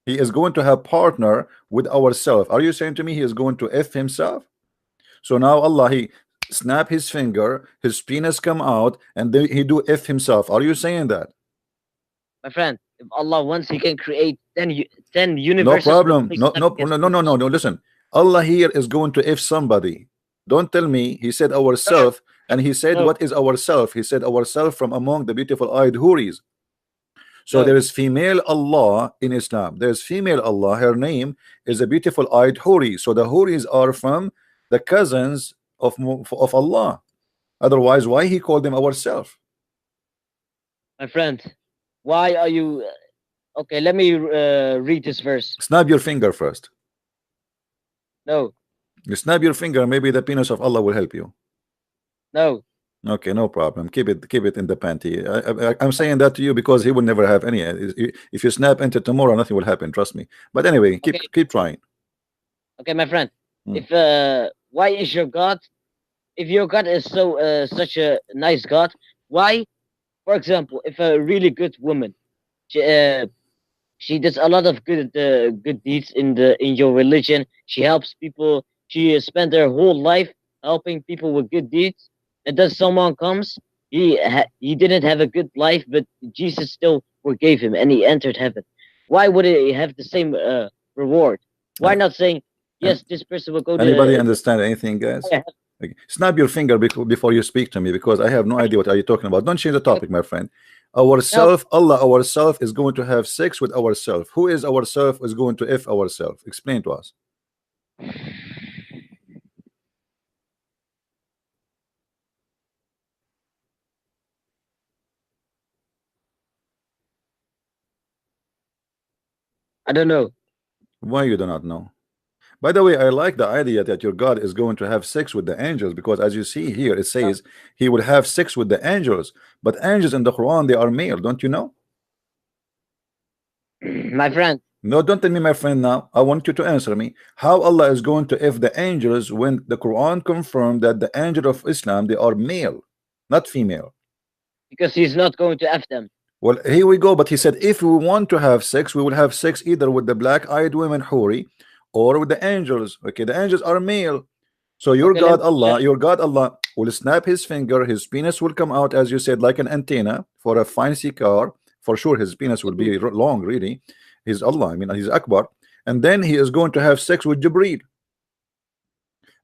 He is going to have partner with ourself. Are you saying to me he is going to F himself? So now Allah, he snap his finger, his penis come out, and then he do F himself. Are you saying that? My friend, if Allah wants, he can create 10 universes. No problem. No. Listen, Allah here is going to F somebody. Don't tell me he said ourself, and he said what is ourself? He said ourself from among the beautiful eyed Huris. So there is female Allah in Islam. There is female Allah. Her name is a beautiful eyed Huri. So the Huris are from the cousins of Allah. Otherwise, why he called them ourself? My friend, Why are you? Okay, let me read this verse. Snap your finger first. No. You snap your finger, maybe the penis of Allah will help you. No. Okay, no problem. Keep it in the panty. I'm saying that to you because he will never have any. If you snap into tomorrow, nothing will happen. Trust me. But anyway, keep trying. Okay, my friend. If why is your God? If your God is so such a nice God, why? For example, if a really good woman, she does a lot of good deeds in your religion. She helps people. She spent her whole life helping people with good deeds. And then someone comes. He didn't have a good life, but Jesus still forgave him, and he entered heaven. Why would he have the same reward? Why not saying yes? This person will go. Anybody understand anything, guys? Okay. Snap your finger before you speak to me, because I have no idea what are you talking about. Don't change the topic, my friend. Ourself, Allah, ourself is going to have sex with ourself. Who is ourself is going to F ourself? Explain to us. I don't know. Why you do not know? By the way, I like the idea that your God is going to have sex with the angels, because as you see here, it says he will have sex with the angels. But angels in the Quran, they are male, don't you know? My friend. No, don't tell me my friend now. I want you to answer me. How Allah is going to F the angels when the Quran confirmed that the angel of Islam, they are male, not female? Because he's not going to F them. Well, here we go. But he said, if we want to have sex, we will have sex either with the black-eyed women, Huri, or with the angels. Okay, the angels are male. So your God Allah will snap his finger, his penis will come out, as you said, like an antenna for a fancy car. For sure his penis will be long, really. He's Allah, I mean, he's Akbar. And then he is going to have sex with Jibreel.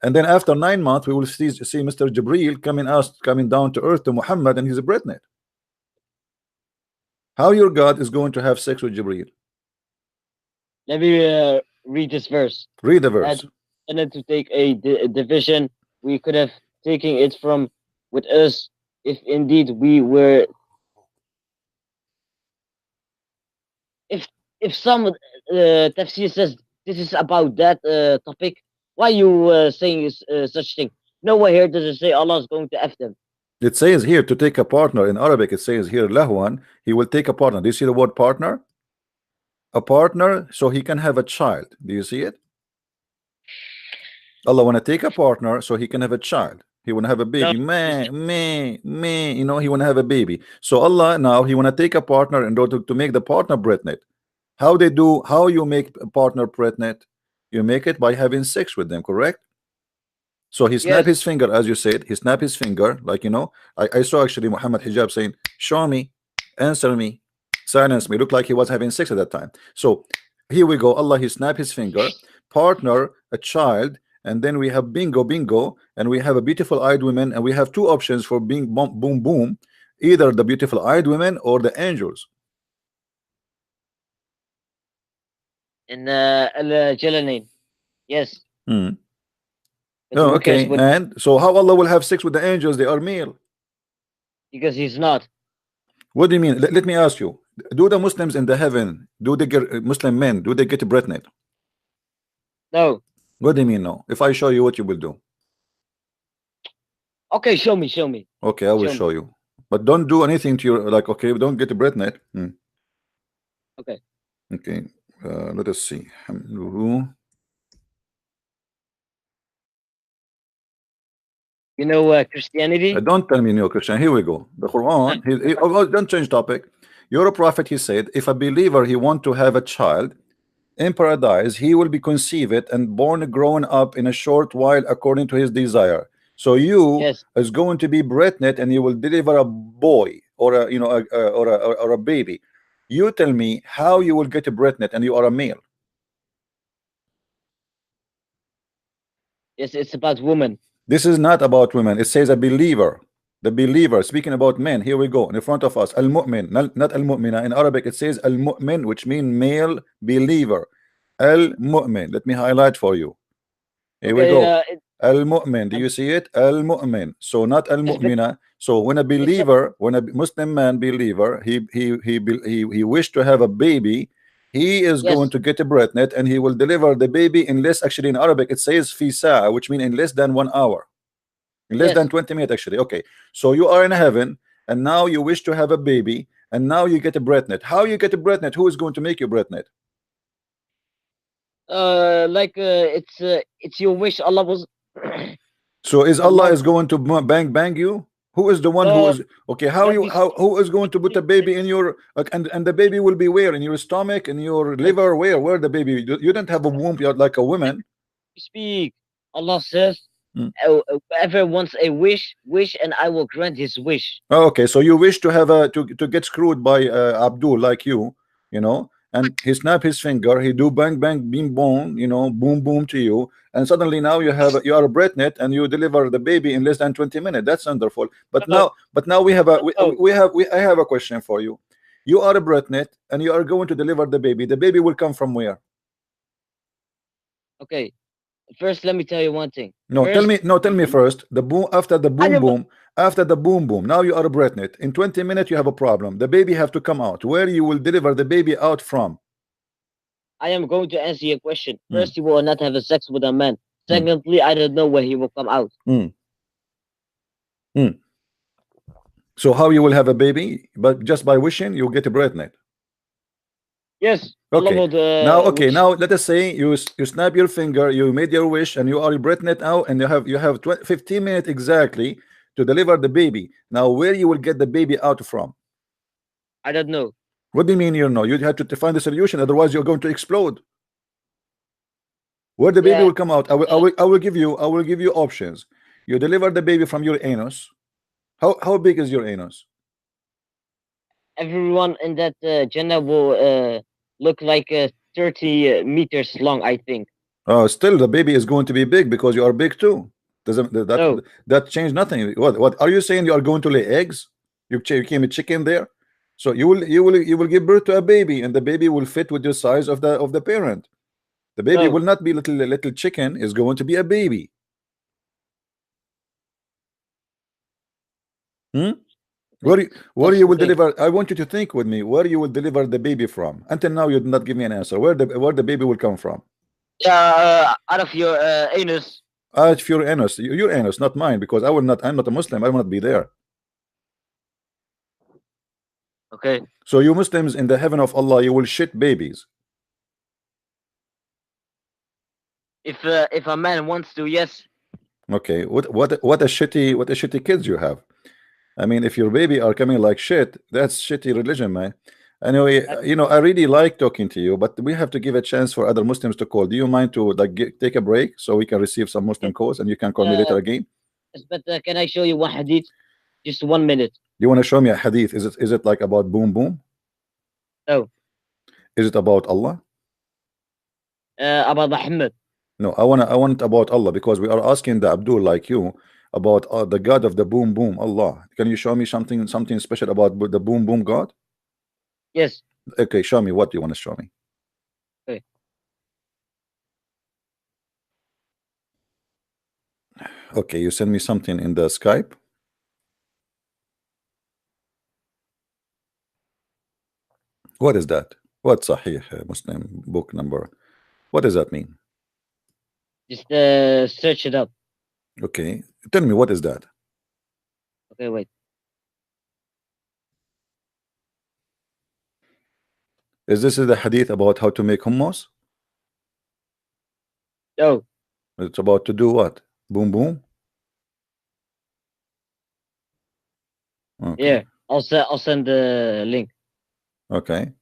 And then after 9 months, we will see Mr. Jibreel coming down to earth to Muhammad, and he's a Britney. How your God is going to have sex with Jibreel? Let me read this verse. Read the verse. And then to take a division, we could have taken it from with us if indeed we were. If some tafsir says this is about that topic, why you saying such thing? Nowhere here does it say Allah is going to F them. It says here to take a partner. In Arabic it says here lahwan, he will take a partner. Do you see the word partner? A partner, so he can have a child. Do you see it? Allah want to take a partner so he can have a child. He want to have a baby. Me, you know, he want to have a baby. So Allah now he want to take a partner in order to make the partner pregnant. How you make a partner pregnant? You make it by having sex with them, correct? So he snapped his finger, as you said. He snapped his finger, like, you know, I saw actually Muhammad Hijab saying, show me, answer me, silence me. Looked like he was having sex at that time. So here we go. Allah, he snapped his finger, partner, a child, and then we have bingo, and we have a beautiful eyed woman, and we have two options for being boom boom, either the beautiful eyed women or the angels. In Al-Jalalain. Yes. Oh, okay. And so how Allah will have sex with the angels? They are male. Because he's not. What do you mean? Let me ask you. Do the Muslims in the heaven, do they get Muslim men, do they get pregnant? No. What do you mean no? If I show you, what you will do? Okay, show me. Okay, I will show you. But don't do anything to your, like, okay, don't get pregnant. Okay. Okay. Let us see. You know Christianity? Don't tell me no Christian. Here we go. The Quran. Don't change topic. You're a prophet. He said, if a believer he want to have a child in paradise, he will be conceived and born, grown up in a short while according to his desire. So you is going to be pregnant, and you will deliver a boy or a or a baby. You tell me how you will get pregnant and you are a male. Yes, it's about women. This is not about women. It says a believer. The believer, speaking about men. Here we go in front of us. Al-mu'min, not al-mu'mina. In Arabic it says al-mu'min, which means male believer. Al-mu'min. Let me highlight for you. Here we go. Al-mu'min. Do you see it? Al-mu'min. So not al-mu'mina. So when a believer, when a Muslim man believer, he wished to have a baby, he is going to get a breastnet and he will deliver the baby in less, actually in Arabic it says fi sa'a, which means in less than 1 hour, in less than 20 minutes actually. Okay, so you are in heaven and now you wish to have a baby and now you get a breastnet. How you get a breastnet? Who is going to make you breastnet? It's your wish. Allah was. So is Allah is going to bang you? Who is the one who is okay? Who is going to put a baby in your and the baby will be where? In your stomach, in your liver, where the baby? You don't have a womb, you're like a woman. Speak. Allah says, whoever wants a wish, and I will grant his wish. Okay, so you wish to have to get screwed by Abdul like you know, and he snap his finger, he do bang bang beam boom, you know, boom boom to you, and suddenly now you are a breastnet and you deliver the baby in less than 20 minutes. That's wonderful. But now we have I have a question for you. You are a breastnet and you are going to deliver the baby. The baby will come from where? Okay, first let me tell you one thing. Tell me first. The boom after the boom boom. Now you are a breastnet. In 20 minutes you have a problem. The baby have to come out. Where you will deliver the baby out from? I am going to answer your question. First, you will not have a sex with a man. Secondly, I don't know where he will come out. So how you will have a baby? But just by wishing, you get a breastnet. Yes. Okay. Now let us say you snap your finger, you made your wish, and you are a breastnet out, and you have 15 minutes exactly to deliver the baby. Now where you will get the baby out from? I don't know. What do you mean you know? You have to find the solution, otherwise you're going to explode. Where the baby will come out? I will give you options. You deliver the baby from your anus. How big is your anus? Everyone in that Jannah will look like 30 meters long, I think. Oh, still the baby is going to be big because you are big too. Doesn't that change nothing? What are you saying? You are going to lay eggs? You came a chicken there? So you will give birth to a baby, and the baby will fit with the size of the parent. The baby will not be little chicken. Is going to be a baby. Where you will deliver? I want you to think with me. Where you will deliver the baby from? Until now, you did not give me an answer. Where the baby will come from? Out of your anus. Out of your anus. Your anus, not mine, because I'm not a Muslim. I will not be there. Okay. So you Muslims in the heaven of Allah, you will shit babies. If a man wants to, yes. Okay. What a shitty kids you have. I mean, if your baby are coming like shit, that's shitty religion, man. Anyway, you know, I really like talking to you, but we have to give a chance for other Muslims to call. Do you mind to take a break so we can receive some Muslim calls and you can call me later again? Yes, but can I show you one hadith? Just 1 minute. You want to show me a hadith? Is it like about boom boom? No. Is it about Allah? About Muhammad. No, I want about Allah, because we are asking the Abdul like you about the God of the boom boom, Allah. Can you show me something special about the boom boom God? Yes. Okay, show me. What do you want to show me? Okay. Okay, you send me something in the Skype. What is that? What Sahih Muslim book number? What does that mean? Just search it up. Okay, tell me, what is that? Okay, wait. Is this the hadith about how to make hummus? No. It's about to do what? Boom boom? Okay. Yeah, I'll send the link. Okay.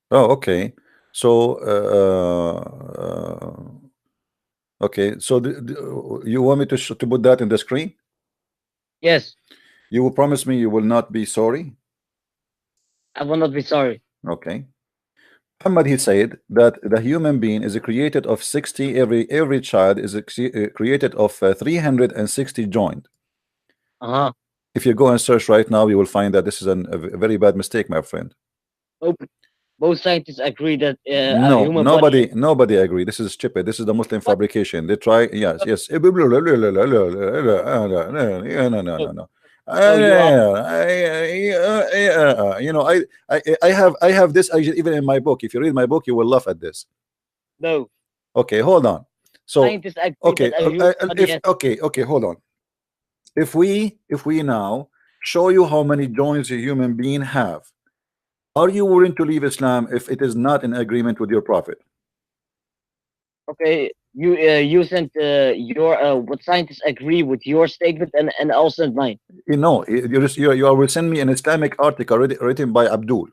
Oh, okay. So okay, so you want me to put that in the screen? Yes. You will promise me you will not be sorry? I will not be sorry. Okay. Muhammad, he said that the human being is created of 60, every child is created of 360 joint. If you go and search right now, you will find that this is a very bad mistake, my friend. Nope. Most scientists agree that a No, human nobody, body. nobody agree. This is stupid. This is the Muslim fabrication. They try. Yes, yes. No, no, no, no. No, you are. You know, I have this even in my book. If you read my book, you will laugh at this. No. Okay, hold on. So Scientists agree okay, that a human body has. okay, hold on. If we now show you how many joints a human being have, are you willing to leave Islam if it is not in agreement with your prophet? Okay, you sent your what scientists agree with your statement, and I'll send mine. You know, you will send me an Islamic article written by Abdul.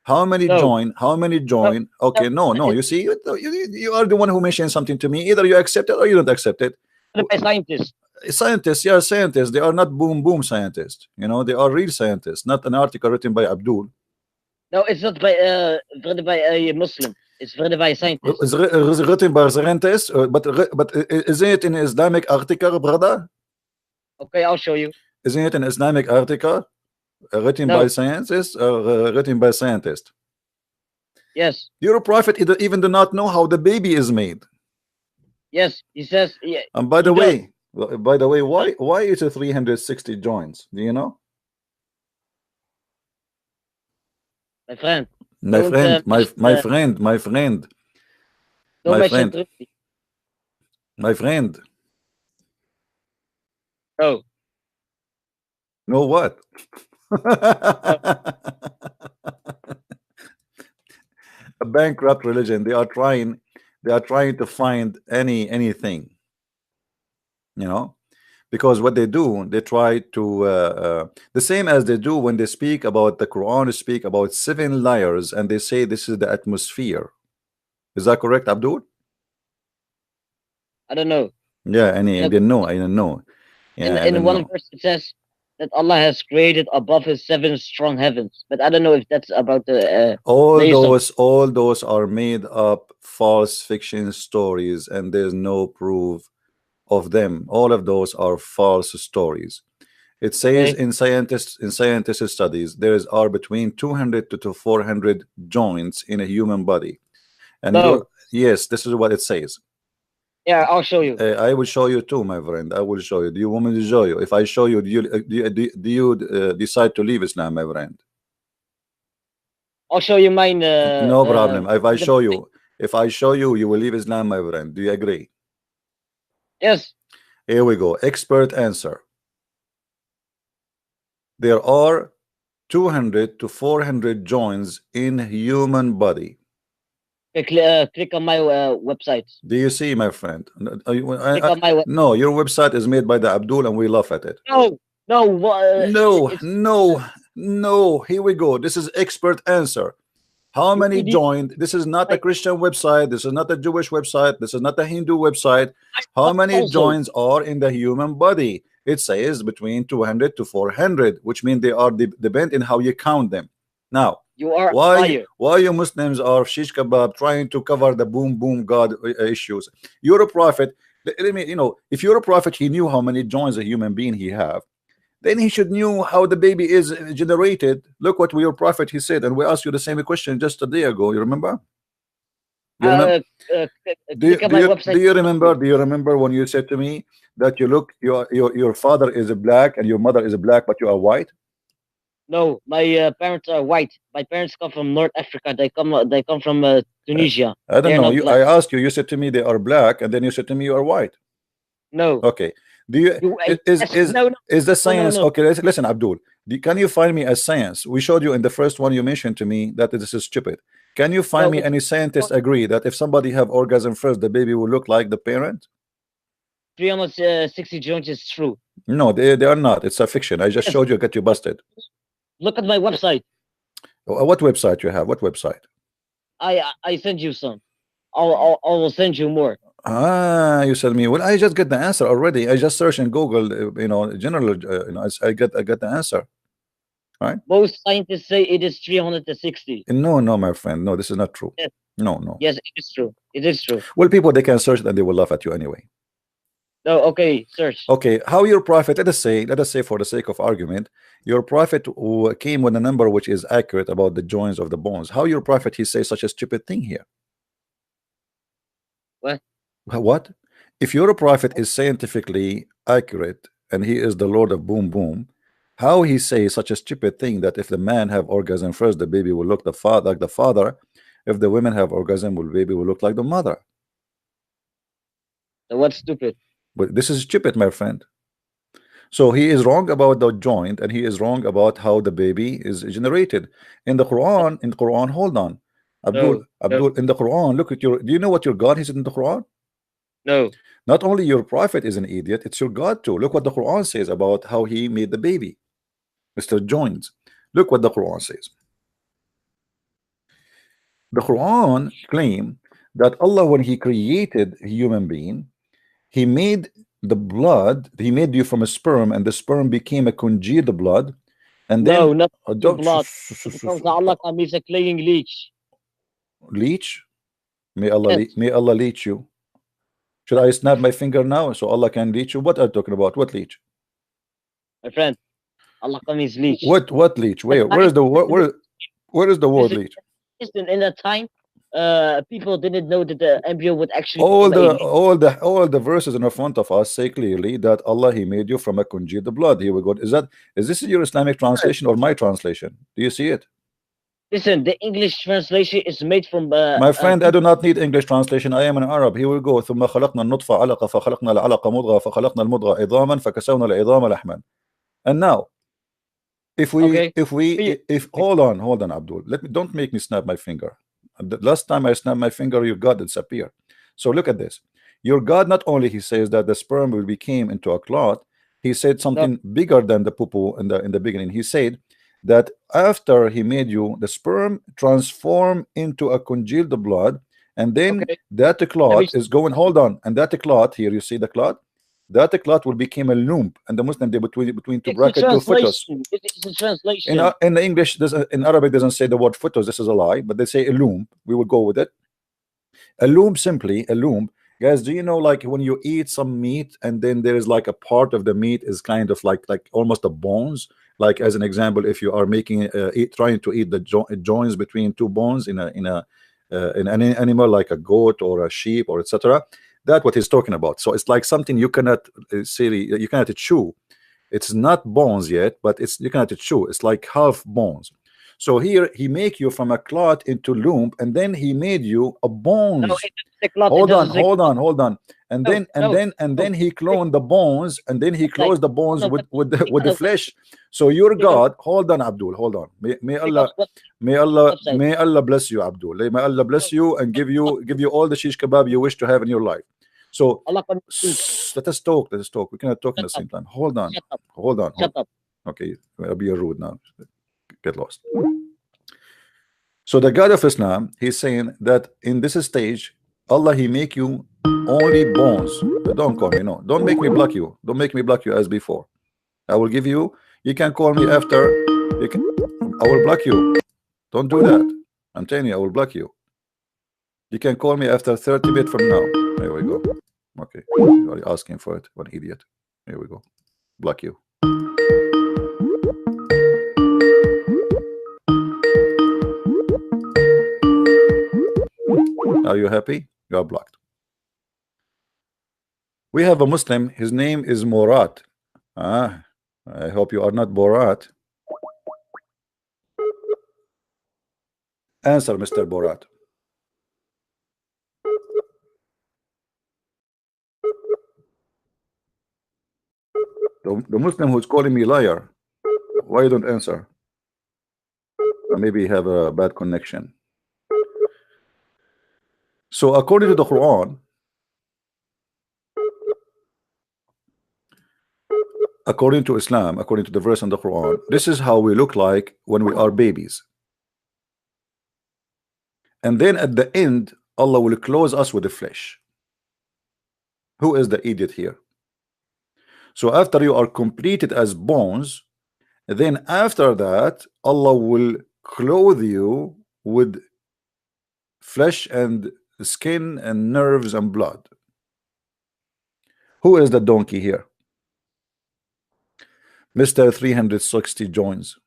How many No. join? How many join? Okay, no. You see, you are the one who mentioned something to me. Either you accept it or you don't accept it. By scientists. Scientists, yeah, scientists. They are not boom boom scientists. You know, they are real scientists, not an article written by Abdul. No, it's not by written by a Muslim. It's written by a scientist. It's written by scientists, but isn't it an Islamic article, brother? Okay, I'll show you. Isn't it an Islamic article written No. by scientists? Written by scientists. Yes. Your prophet even do not know how the baby is made. Yes, he says. Yeah, And by the way, why is it 360 joints? Do you know? my friend. My Don't, friend, my uh, friend, my friend, Don't my mention friend, Turkey. my friend. No. Know what? A bankrupt religion. They are trying to find anything, you know, because what they do, they try to the same as they do when they speak about the Quran, speak about 7 layers, and they say this is the atmosphere. Is that correct, Abdul? I don't know. Yeah, I didn't know. Yeah, In one verse it says that Allah has created above his 7 strong heavens, but I don't know if that's about the all those are made up false fiction stories, and there's no proof of them. All of those are false stories. It says in scientist studies there are between 200 to 400 joints in a human body, and yes, this is what it says. Yeah, I'll show you. I will show you too, my friend. I will show you. Do you want me to show you? If I show you, do you decide to leave Islam, my friend? I'll show you mine. No problem. If I show you, you will leave Islam, my friend. Do you agree? Yes. Here we go. Expert answer. There are 200 to 400 joints in human body. Click on my website. Do you see, my friend? Click on my no, your website is made by the Abdul, and we laugh at it. No. Here we go. This is expert answer. How many joined? This is not a Christian website. This is not a Jewish website. This is not a Hindu website. How many joints are in the human body? It says between 200 to 400, which means they are depend on how you count them. Now, you are why you Muslims are shish kebab trying to cover the boom boom God issues? You're a prophet. Let me, if you're a prophet, he knew how many joints a human being he have. Then he should knew how the baby is generated. Look what your prophet he said, and we asked you the same question just a day ago. You remember? Do you remember when you said to me that your father is a black and your mother is a black, but you are white? No, my parents are white. My parents come from North Africa. They come from Tunisia. I don't know. I asked you. You said to me they are black, and then you said to me you are white. No. Okay. Do you is the science? No. Okay, listen, Abdul. Can you find me a science? We showed you in the first one you mentioned to me that this is stupid. Can you find me any scientists agree that if somebody have orgasm first, the baby will look like the parent? 360 joints is true. No, they are not. It's a fiction. I just showed you. Get you busted. Look at my website. What website you have? What website? I send you some. I will send you more. You sent me. Well, I just get the answer already. I just search in Google. General. I get the answer. Right. Most scientists say it is 360. No, my friend. No, this is not true. Yes. No. Yes, it is true. It is true. Well, people, they can search it and they will laugh at you anyway. No, okay, search. Okay, how your prophet, let us say for the sake of argument, your prophet who came with a number which is accurate about the joints of the bones. How your prophet he says such a stupid thing here? What? What? If your prophet is scientifically accurate and he is the Lord of boom boom, how he says such a stupid thing that if the man have orgasm first, the baby will look like the father. If the women have orgasm, the baby will look like the mother. So what's stupid? But this is stupid, my friend. So he is wrong about the joint, and he is wrong about how the baby is generated. In the Quran, hold on. Abdul, No. in the Quran, look at your, do you know what your God is in the Quran? No. Not only your prophet is an idiot, it's your God too. Look what the Quran says about how he made the baby. Mr. Joins. Look what the Quran says. The Quran claim that Allah, when he created a human being, he made the blood, he made you from a sperm, and the sperm became a congealed blood, and then No, not don't blood. Because Allah is a cleaning leech. Leech? May Allah Yes. may Allah leech you. Should I snap my finger now so Allah can leech you? What are you talking about? What leech? My friend, Allah is leech. What leech? Where is the where is the word leech? Listen, in that time, people didn't know that the embryo would actually all the verses in front of us say clearly that Allah he made you from a congealed blood. Here we go. Is this your Islamic translation or my translation? Do you see it? Listen, the English translation is made from my friend, I do not need English translation. I am an Arab. Here we go. ثم خلقنا النطفة علقة فخلقنا العلقة مضغة فخلقنا المضغة عظاما فكسونا العظام لحما. And now, if hold on, Abdul. Don't make me snap my finger. The last time I snapped my finger, your God disappeared. So look at this. Your God, not only he says that the sperm will become into a clot, he said something bigger than the poo in the beginning. He said that after he made you, the sperm transform into a congealed blood, and then that clot is going. Hold on, and that clot here, you see the clot. That clot will become a lump, and the Muslim they between two brackets two fetus. It's a translation. In the English, in Arabic doesn't say the word fetus. This is a lie, but they say a lump. We will go with it. A lump, simply a lump. Guys, do you know, like when you eat some meat and then there is like a part of the meat is kind of like almost a bones. Like as an example, if you are making trying to eat the joints between two bones in an animal like a goat or a sheep or etc. That's what he's talking about. So it's like something you cannot you cannot chew. It's not bones yet, but you cannot chew. It's like half bones. So here he make you from a clot into lump, and then he made you a bones. No, hold on. And then he cloned the bones, and then he closed the bones with the flesh. So your God, hold on, Abdul, hold on. May Allah bless you, Abdul. May Allah bless you and give you all the shish kebab you wish to have in your life. So let us talk. We cannot talk at the same time. Hold on. Shut up. Okay, I'll be rude now. Get lost. So the God of Islam, he's saying that in this stage, Allah he make you only bones. Don't call me, no. Don't make me block you. Don't make me block you as before. I will give you. You can call me after. I will block you. Don't do that. I'm telling you, I will block you. You can call me after 30 minutes from now. There we go. Okay, you are asking for it. What idiot. Here we go. Block you. Are you happy? You are blocked. We have a Muslim. His name is Murat. I hope you are not Borat. Answer, Mr. Borat. The Muslim who's calling me liar, why you don't answer? Or maybe you have a bad connection. So according to the Quran, according to Islam, according to the verse in the Quran, this is how we look like when we are babies. And then at the end, Allah will close us with the flesh. Who is the idiot here? So after you are completed as bones, then after that, Allah will clothe you with flesh and skin and nerves and blood. Who is the donkey here? Mr. 360 joins.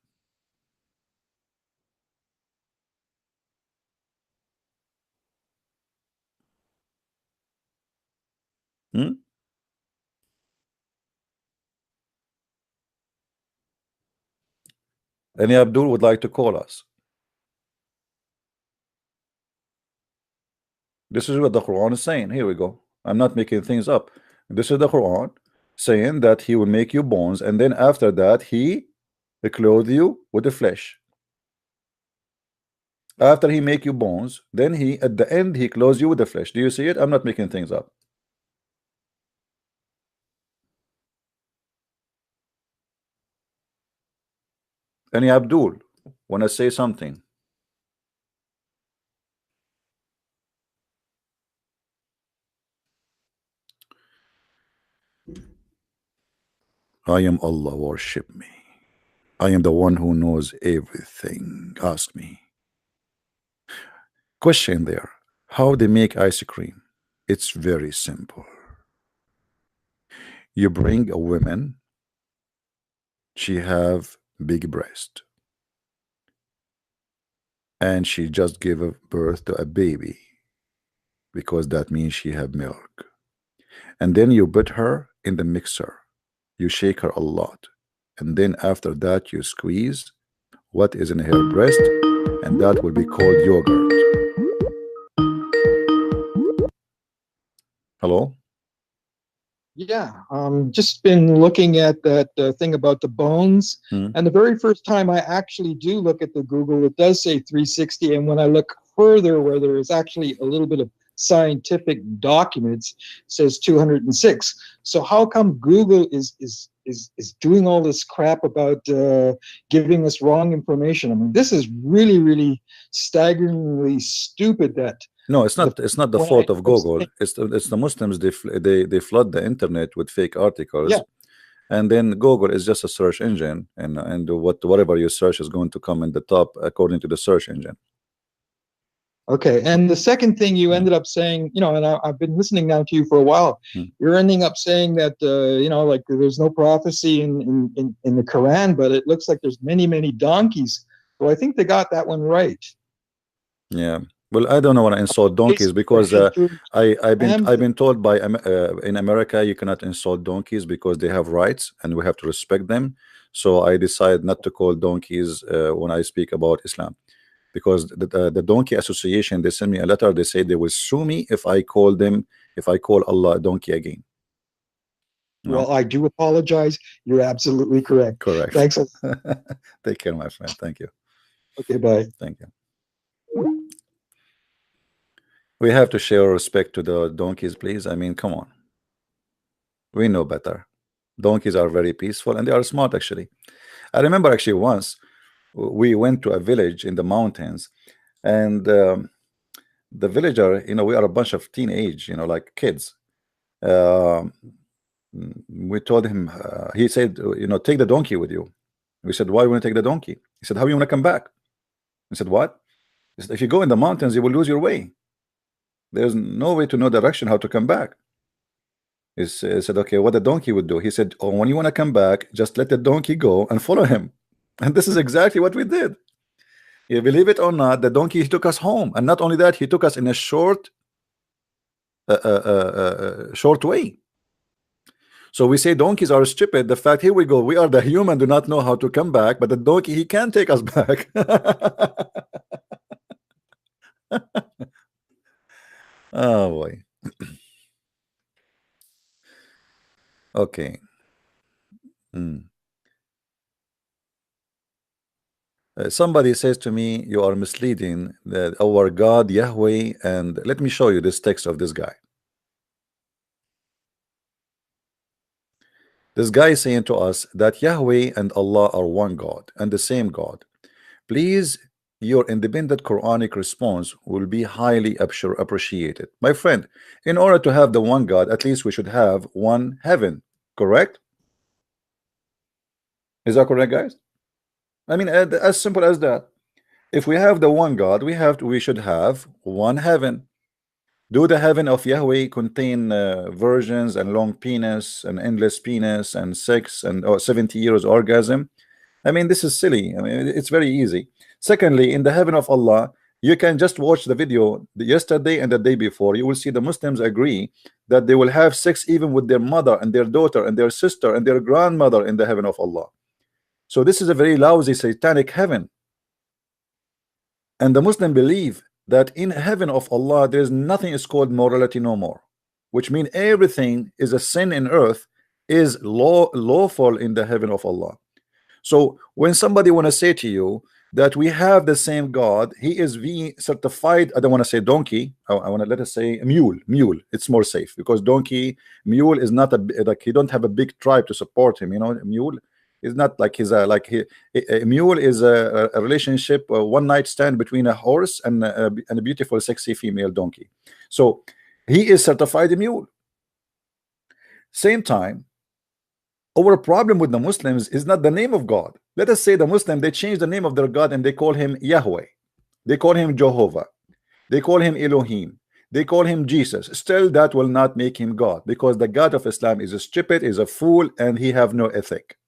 Any Abdul would like to call us? This is what the Quran is saying. Here we go. I'm not making things up. This is the Quran saying that he will make you bones, and then after that he will clothe you with the flesh. After he make you bones, then he at the end he clothes you with the flesh. Do you see it? I'm not making things up. Any Abdul want to say something? I am Allah, worship me. I am the one who knows everything. Ask me. Question there. How they make ice cream? It's very simple. You bring a woman, she have big breast, and she just gave birth to a baby, because that means she have milk. And then you put her in the mixer, you shake her a lot, and then after that you squeeze what is in her breast, and that will be called yogurt. Hello? Yeah, just been looking at that thing about the bones, and the very first time I actually do look at the Google, it does say 360, and when I look further, where there is actually a little bit of scientific documents, it says 206. So how come Google is doing all this crap about giving us wrong information? I mean, this is really, really staggeringly stupid. That no, it's not. It's not the fault of Google. It's the Muslims. They flood the internet with fake articles, yeah. And then Google is just a search engine, and whatever you search is going to come in the top according to the search engine. Okay, and the second thing you ended up saying, and I've been listening now to you for a while. You're ending up saying that like there's no prophecy in the Quran, but it looks like there's many donkeys. So I think they got that one right. Yeah. Well, I don't know when I insult donkeys, because I've been told by in America you cannot insult donkeys because they have rights and we have to respect them. So I decided not to call donkeys when I speak about Islam, because the Donkey Association, they sent me a letter. They say they will sue me if I call Allah a donkey again. No? Well, I do apologize. You're absolutely correct. Correct. Thanks. Take care, my friend. Thank you. Okay, bye. Thank you. We have to show respect to the donkeys, please. I mean, come on. We know better. Donkeys are very peaceful and they are smart, actually. I remember actually once we went to a village in the mountains, and the villager, we are a bunch of teenage, like kids. We told him, he said, take the donkey with you. We said, why you want to take the donkey? He said, how you want to come back? I said, what? He said, if you go in the mountains, you will lose your way. There's no way to know direction, how to come back. He said, okay, what the donkey would do? He said, oh, when you want to come back, just let the donkey go and follow him. And this is exactly what we did. You believe it or not, the donkey took us home. And not only that, he took us in a short way. So we say donkeys are stupid. The fact, here we go, we are the human, do not know how to come back, but the donkey, he can take us back. Oh boy. Okay. Somebody says to me, you are misleading that our God Yahweh, and let me show you this text of this guy. This guy is saying to us that Yahweh and Allah are one God and the same God. Please, your independent Quranic response will be highly appreciated. My friend, in order to have the one God, at least we should have one heaven, correct? Is that correct, guys? I mean, as simple as that. If we have the one God, we should have one heaven. Do the heaven of Yahweh contain virgins and long penis and endless penis and sex and 70 years orgasm? I mean, this is silly. I mean, it's very easy. Secondly, in the heaven of Allah, you can just watch the video yesterday and the day before. You will see the Muslims agree that they will have sex even with their mother and their daughter and their sister and their grandmother in the heaven of Allah. So this is a very lousy satanic heaven. And the Muslim believe that in heaven of Allah there is nothing is called morality no more, which means everything is a sin in earth is lawful in the heaven of Allah. So when somebody want to say to you that we have the same God, he is the certified, I don't want to say donkey, I want to let us say mule. It's more safe because donkey, mule is not like he don't have a big tribe to support him, you know. Mule is not like a mule is a relationship, a one night stand between a horse and a beautiful sexy female donkey. So he is certified a mule. Same time, our problem with the Muslims is not the name of God. Let us say the Muslim, they change the name of their God and they call him Yahweh, they call him Jehovah, they call him Elohim, they call him Jesus. Still that will not make him God, because the God of Islam is a stupid, is a fool, and he have no ethic.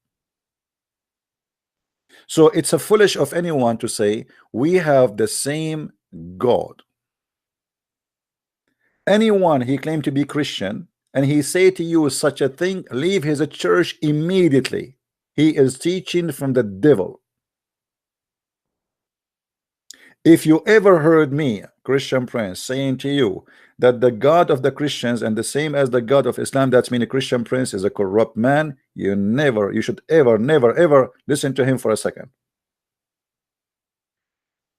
So it's a foolish of anyone to say we have the same God. Anyone he claimed to be Christian and he say to you such a thing, leave his church immediately. He is teaching from the devil. If you ever heard me, Christian Prince, saying to you that the God of the Christians and the same as the God of Islam, that's mean a Christian Prince is a corrupt man, you should never listen to him for a second.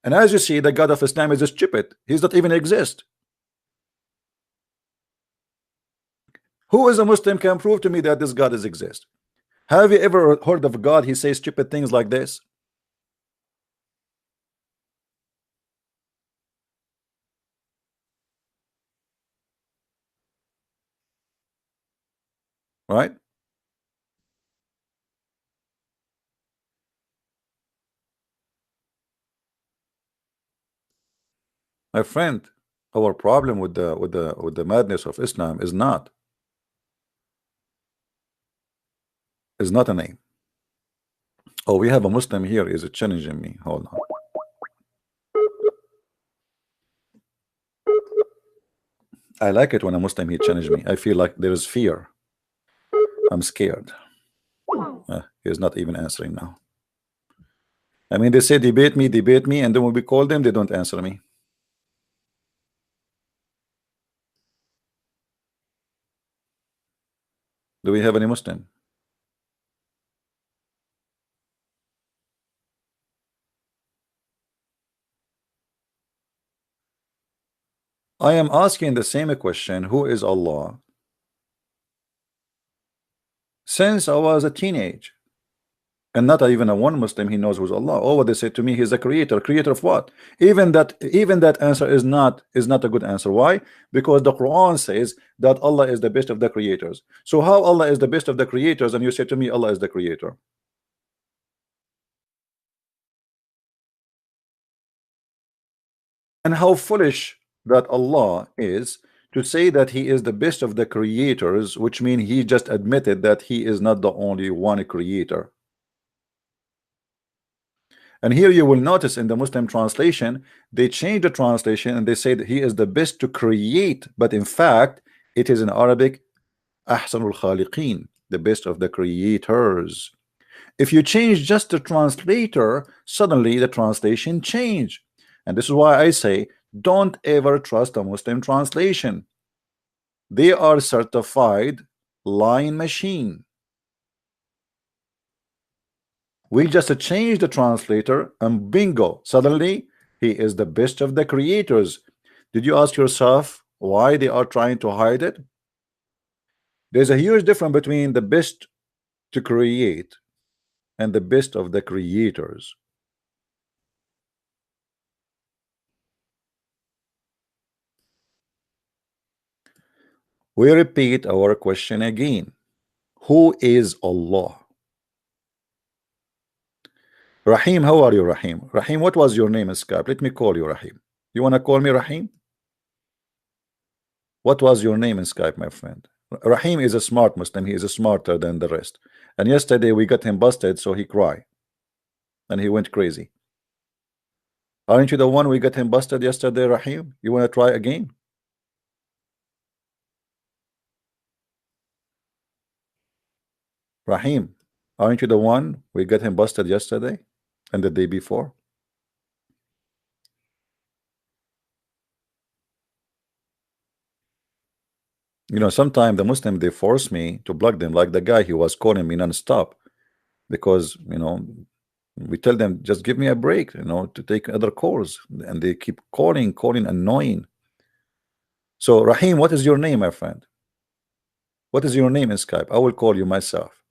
And as you see, the God of Islam is stupid. He's not even exist. Who is a Muslim can prove to me that this God is exist? Have you ever heard of God? He says stupid things like this. Right? My friend, our problem with the madness of Islam is not a name. Oh, we have a Muslim here is challenging me. Hold on. I like it when a Muslim here challenge me. I feel like there is fear. I'm scared. He's not even answering now. I mean, they say debate me, and then when we call them, they don't answer me. Do we have any Muslim? I am asking the same question, who is Allah? Since I was a teenage. And not even a one Muslim he knows who's Allah. Oh, what they say to me, he's a creator. Creator of what? Even that answer is not a good answer. Why? Because the Quran says that Allah is the best of the creators. So how Allah is the best of the creators and you say to me Allah is the creator? And how foolish that Allah is to say that he is the best of the creators, which means he just admitted that he is not the only one creator. And here you will notice in the Muslim translation, they change the translation and they say that he is the best to create, but in fact, it is in Arabic, Ahsanul Khaliqeen, the best of the creators. If you change just the translator, suddenly the translation change. And this is why I say, don't ever trust a Muslim translation. They are certified lying machine. We just change the translator and bingo, suddenly he is the best of the creators. Did you ask yourself why they are trying to hide it? There's a huge difference between the best to create and the best of the creators. We repeat our question again. Who is Allah? Rahim, how are you, Rahim? Rahim, what was your name in Skype? Let me call you Rahim. You want to call me Rahim? What was your name in Skype, my friend? Rahim is a smart Muslim. He is smarter than the rest. And yesterday we got him busted, so he cried. And he went crazy. Aren't you the one we got him busted yesterday, Rahim? You want to try again? Rahim, aren't you the one we got him busted yesterday and the day before? You know, sometimes the Muslim, they force me to block them, like the guy who was calling me non-stop, because, you know, we tell them, just give me a break, you know, to take other calls, and they keep calling, annoying. So Rahim, what is your name, my friend? What is your name in Skype? I will call you myself.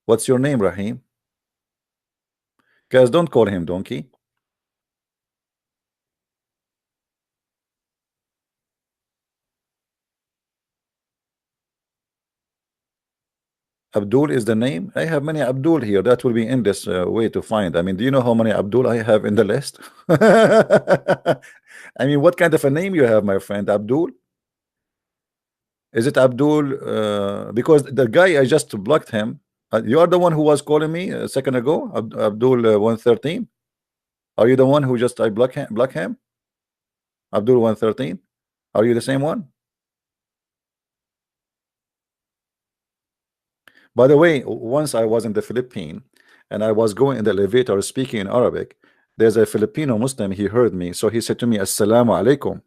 What's your name, Rahim? Guys, don't call him donkey. Abdul is the name. I have many Abdul here. That will be endless way to find. I mean, do you know how many Abdul I have in the list? I mean, what kind of a name you have, my friend? Abdul? Is it Abdul? Because the guy, I just blocked him. You are the one who was calling me a second ago, Abdul 113. Are you the one who just I block him? Abdul 113. Are you the same one? By the way, once I was in the Philippines and I was going in the elevator speaking in Arabic. There's a Filipino Muslim. He heard me, so he said to me, "Assalamu alaikum,"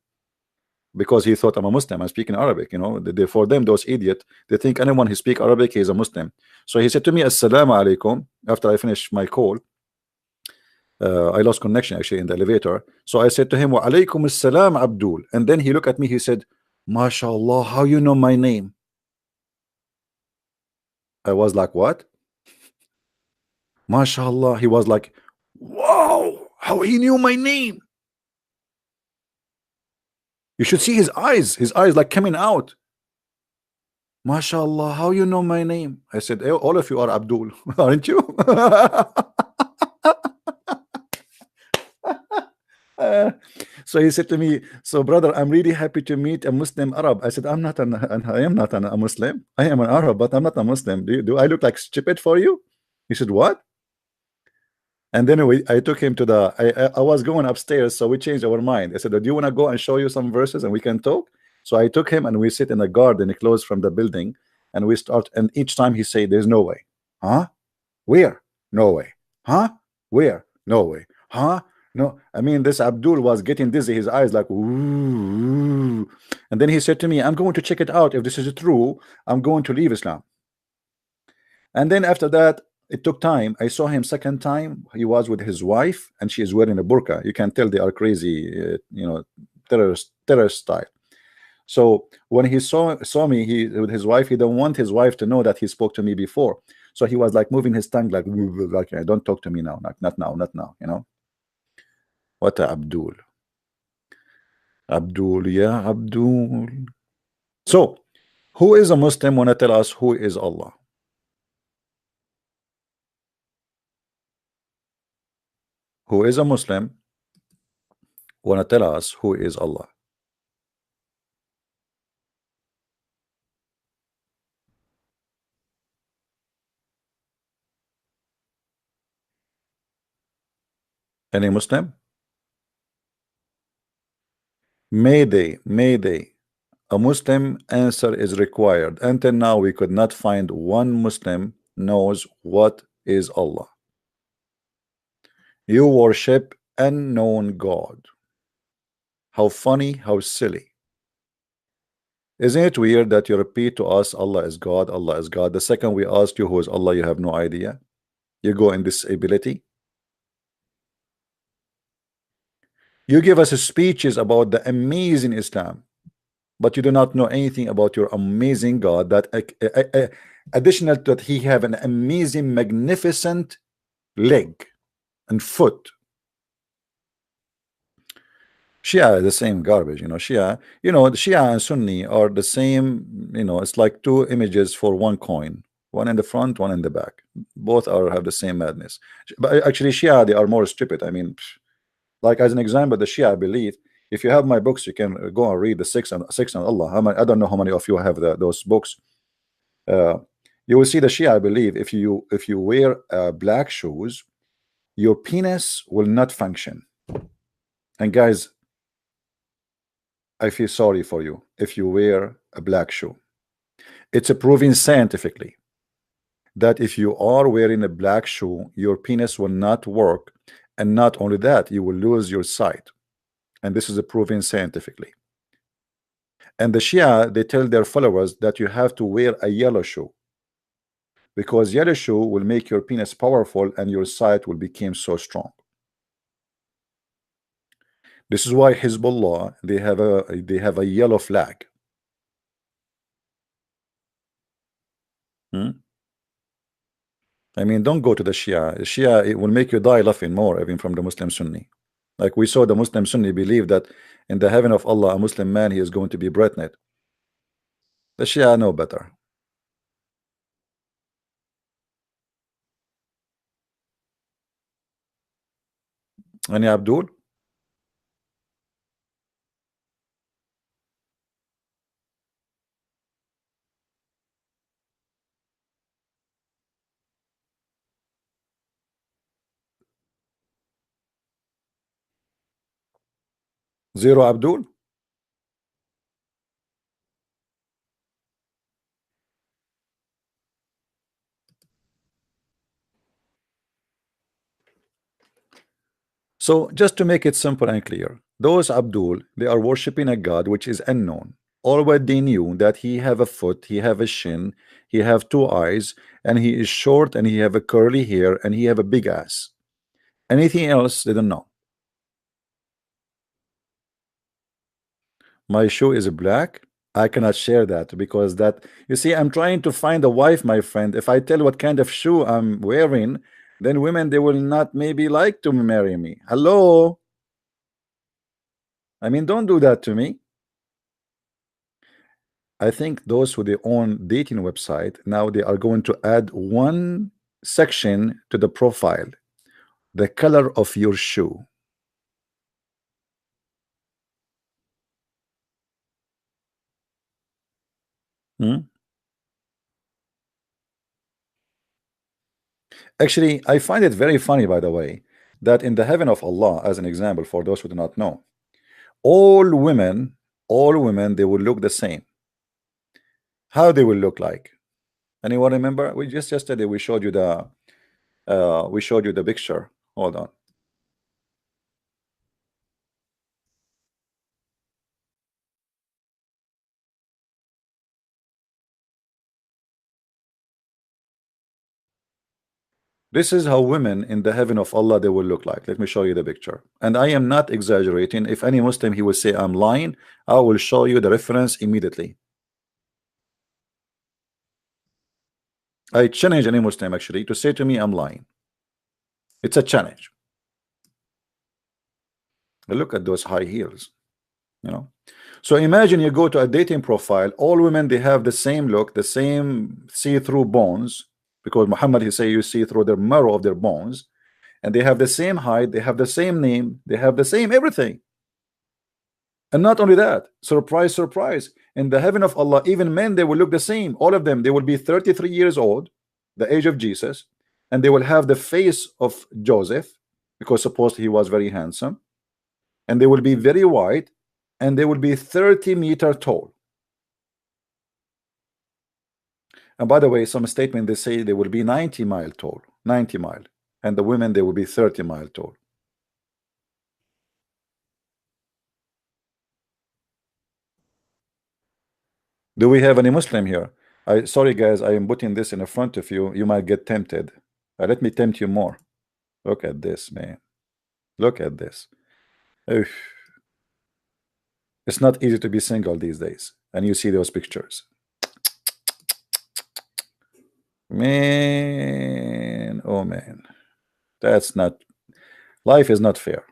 because he thought I'm a Muslim. I'm speaking Arabic. You know, for them, those idiots, they think anyone who speaks Arabic is a Muslim. So he said to me, "Assalamu alaikum." After I finished my call, I lost connection actually in the elevator. So I said to him, "Wa alaikum assalam, Abdul." And then he looked at me. He said, "MashaAllah, how you know my name?" I was like, "What?" MashaAllah. He was like, "Wow, how he knew my name." You should see his eyes like coming out. MashaAllah, how you know my name? I said, all of you are Abdul, aren't you? So he said to me, "So brother, I'm really happy to meet a Muslim Arab." I said, I am not a Muslim. I am an Arab, but I'm not a Muslim. Do I look like stupid for you? He said, "What?" And then I took him to I was going upstairs, so we changed our mind. I said, "Do you want to go and show you some verses and we can talk?" So I took him and we sit in a garden close from the building, and we start, and each time he said, "There's no way." Huh? Where? No way. Huh? Where? No way. Huh? No. I mean, this Abdul was getting dizzy, his eyes like, ooh. And then he said to me, "I'm going to check it out. If this is true, I'm going to leave Islam." And then after that, it took time. I saw him second time. He was with his wife, and she is wearing a burqa. You can tell they are crazy, terrorist style. So when he saw me, with his wife, he don't want his wife to know that he spoke to me before. So he was like moving his tongue like, "Don't talk to me now, not now, you know." What a Abdul. Abdul, yeah, Abdul. So, who is a Muslim? Want to tell us who is Allah? Who is a Muslim? Want to tell us who is Allah? Any Muslim? Mayday. A Muslim answer is required. Until now, we could not find one Muslim knows what is Allah. You worship unknown God. How funny, how silly. Isn't it weird that you repeat to us, Allah is God, Allah is God. The second we ask you who is Allah, you have no idea. You go in disability. You give us speeches about the amazing Islam, but you do not know anything about your amazing God. That additional to that, he have an amazing, magnificent leg and foot. Shia is the same garbage, Shia, the Shia and Sunni are the same, it's like two images for one coin. one in the front, one in the back. Both have the same madness. But actually, Shia, they are more stupid. I mean, like as an example, the Shia believe, if you have my books, you can go and read the six and Allah. I don't know how many of you have those books. You will see the Shia believe if you wear black shoes, your penis will not function. And guys, I feel sorry for you if you wear a black shoe. It's proven scientifically that if you are wearing a black shoe, your penis will not work, and not only that, you will lose your sight. And this is proven scientifically. And the Shia, they tell their followers that you have to wear a yellow shoe, because yellow shoe will make your penis powerful and your sight will become so strong. This is why Hezbollah, they have a yellow flag. I mean, don't go to the Shia. Shia, it will make you die laughing more, even from the Muslim Sunni. Like we saw the Muslim Sunni believe that in the heaven of Allah, a Muslim man, he is going to be pregnant. The Shia know better. Any Abdul? Zero Abdul? So just to make it simple and clear, those Abdul, they are worshiping a God which is unknown. All what they knew that he have a foot, he have a shin, he have two eyes, and he is short, and he have a curly hair, and he have a big ass. Anything else they don't know. My shoe is black. I cannot share that because that, you see, I'm trying to find a wife, my friend. If I tell what kind of shoe I'm wearing, then women, they will not maybe like to marry me. Hello? I mean, don't do that to me. I think those who they own dating website, now they are going to add one section to the profile, the color of your shoe. Actually, I find it very funny, by the way, that in the heaven of Allah, as an example, for those who do not know, all women, they will look the same. How they will look like? Anyone remember? We just yesterday we showed you the picture. Hold on. This is how women in the heaven of Allah they will look like. Let me show you the picture. And I am not exaggerating. If any Muslim he will say I'm lying, I will show you the reference immediately. I challenge any Muslim actually to say to me I'm lying. It's a challenge. Look at those high heels, you know. So imagine you go to a dating profile, all women they have the same look, the same see-through bones, because Muhammad he say you see through the marrow of their bones, and they have the same height, they have the same name, they have the same everything. And not only that, surprise, surprise, in the heaven of Allah, even men they will look the same. All of them, they will be 33 years old, the age of Jesus, and they will have the face of Joseph, because supposedly he was very handsome, and they will be very white, and they will be 30 meters tall. And by the way, some statement they say they will be 90 miles tall, 90 miles, and the women they will be 30 miles tall. Do we have any Muslim here? Sorry guys, I am putting this in front of you. You might get tempted. Let me tempt you more. Look at this, man. Look at this. Oof. It's not easy to be single these days, and you see those pictures. Man, oh man, that's not, life is not fair.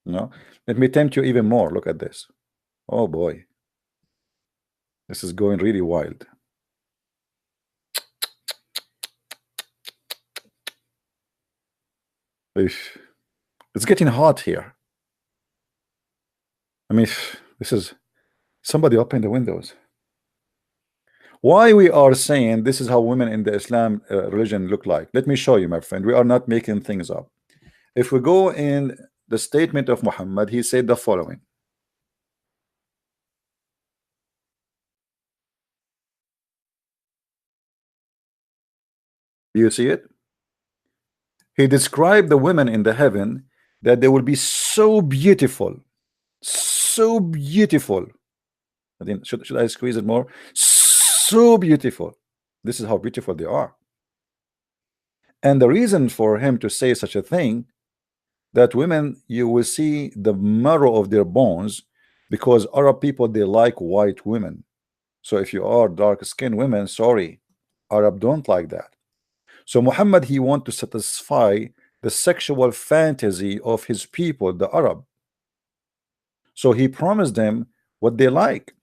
No, let me tempt you even more. Look at this. Oh boy, this is going really wild. It's getting hot here. I mean, this is somebody open the windows. Why we are saying this is how women in the Islam religion look like? Let me show you, my friend. We are not making things up. If we go in the statement of Muhammad, he said the following. Do you see it? He described the women in the heaven that they will be so beautiful, so beautiful. I think should I squeeze it more? So beautiful. This is how beautiful they are. And the reason for him to say such a thing, that women, you will see the marrow of their bones, because Arab people, they like white women. So if you are dark-skinned women, sorry, Arab don't like that. So Muhammad, he want to satisfy the sexual fantasy of his people, the Arab. So he promised them what they like.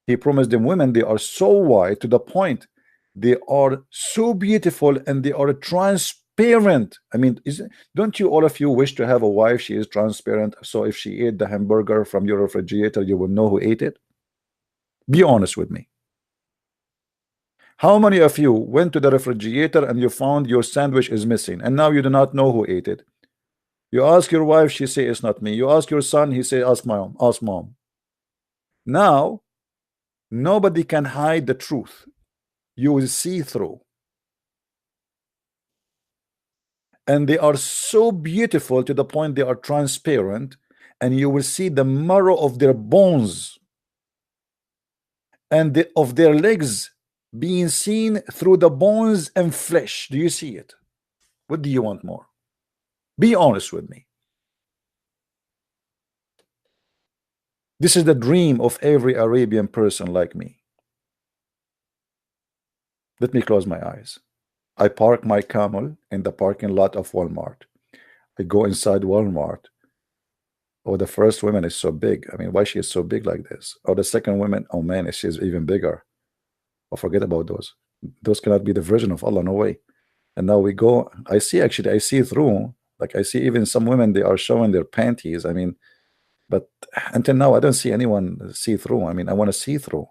He promised them women, they are so white to the point they are so beautiful and they are transparent. I mean, don't you, all of you, wish to have a wife she is transparent, so if she ate the hamburger from your refrigerator, you will know who ate it? Be honest with me. How many of you went to the refrigerator and you found your sandwich is missing and now you do not know who ate it? You ask your wife, she say it's not me. You ask your son, he say ask mom, ask mom. Now nobody can hide the truth. You will see through. And they are so beautiful to the point they are transparent, and you will see the marrow of their bones and of their legs being seen through the bones and flesh. Do you see it? What do you want more? Be honest with me. This is the dream of every Arabian person like me. Let me close my eyes. I park my camel in the parking lot of Walmart. I go inside Walmart. Oh, the first woman is so big. I mean, why she is so big like this? Or the second woman, oh man, she's even bigger. Oh, forget about those. Those cannot be the version of Allah, no way. And now we go, I see through. Like I see even some women, they are showing their panties. I mean, but until now, I don't see anyone see through. I mean, I want to see through.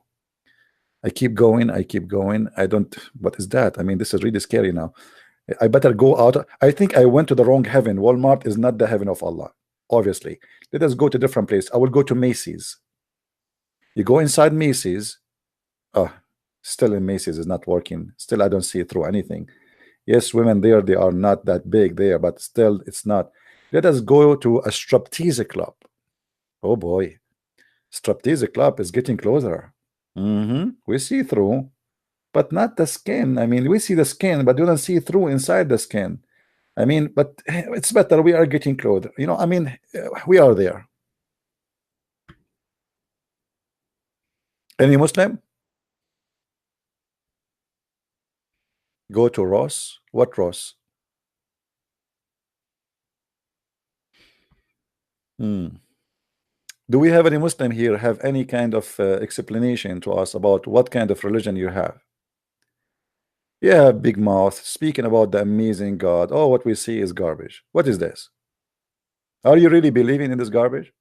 I keep going. I don't, what is that? I mean, this is really scary now. I better go out. I think I went to the wrong heaven. Walmart is not the heaven of Allah, obviously. Let us go to a different place. I will go to Macy's. You go inside Macy's. Oh, still in Macy's is not working. Still, I don't see through anything. Yes, women there, they are not that big there, but still, it's not. Let us go to a striptease club. Oh boy, striptease club is getting closer. We see through, but not the skin. I mean, we see the skin, but we don't see through inside the skin. I mean, but it's better. We are getting closer. You know, I mean, we are there. Any Muslim? Go to Ross. What Ross? Do we have any Muslim here have any kind of explanation to us about what kind of religion you have? Yeah, big mouth, speaking about the amazing God. Oh, what we see is garbage. What is this? Are you really believing in this garbage?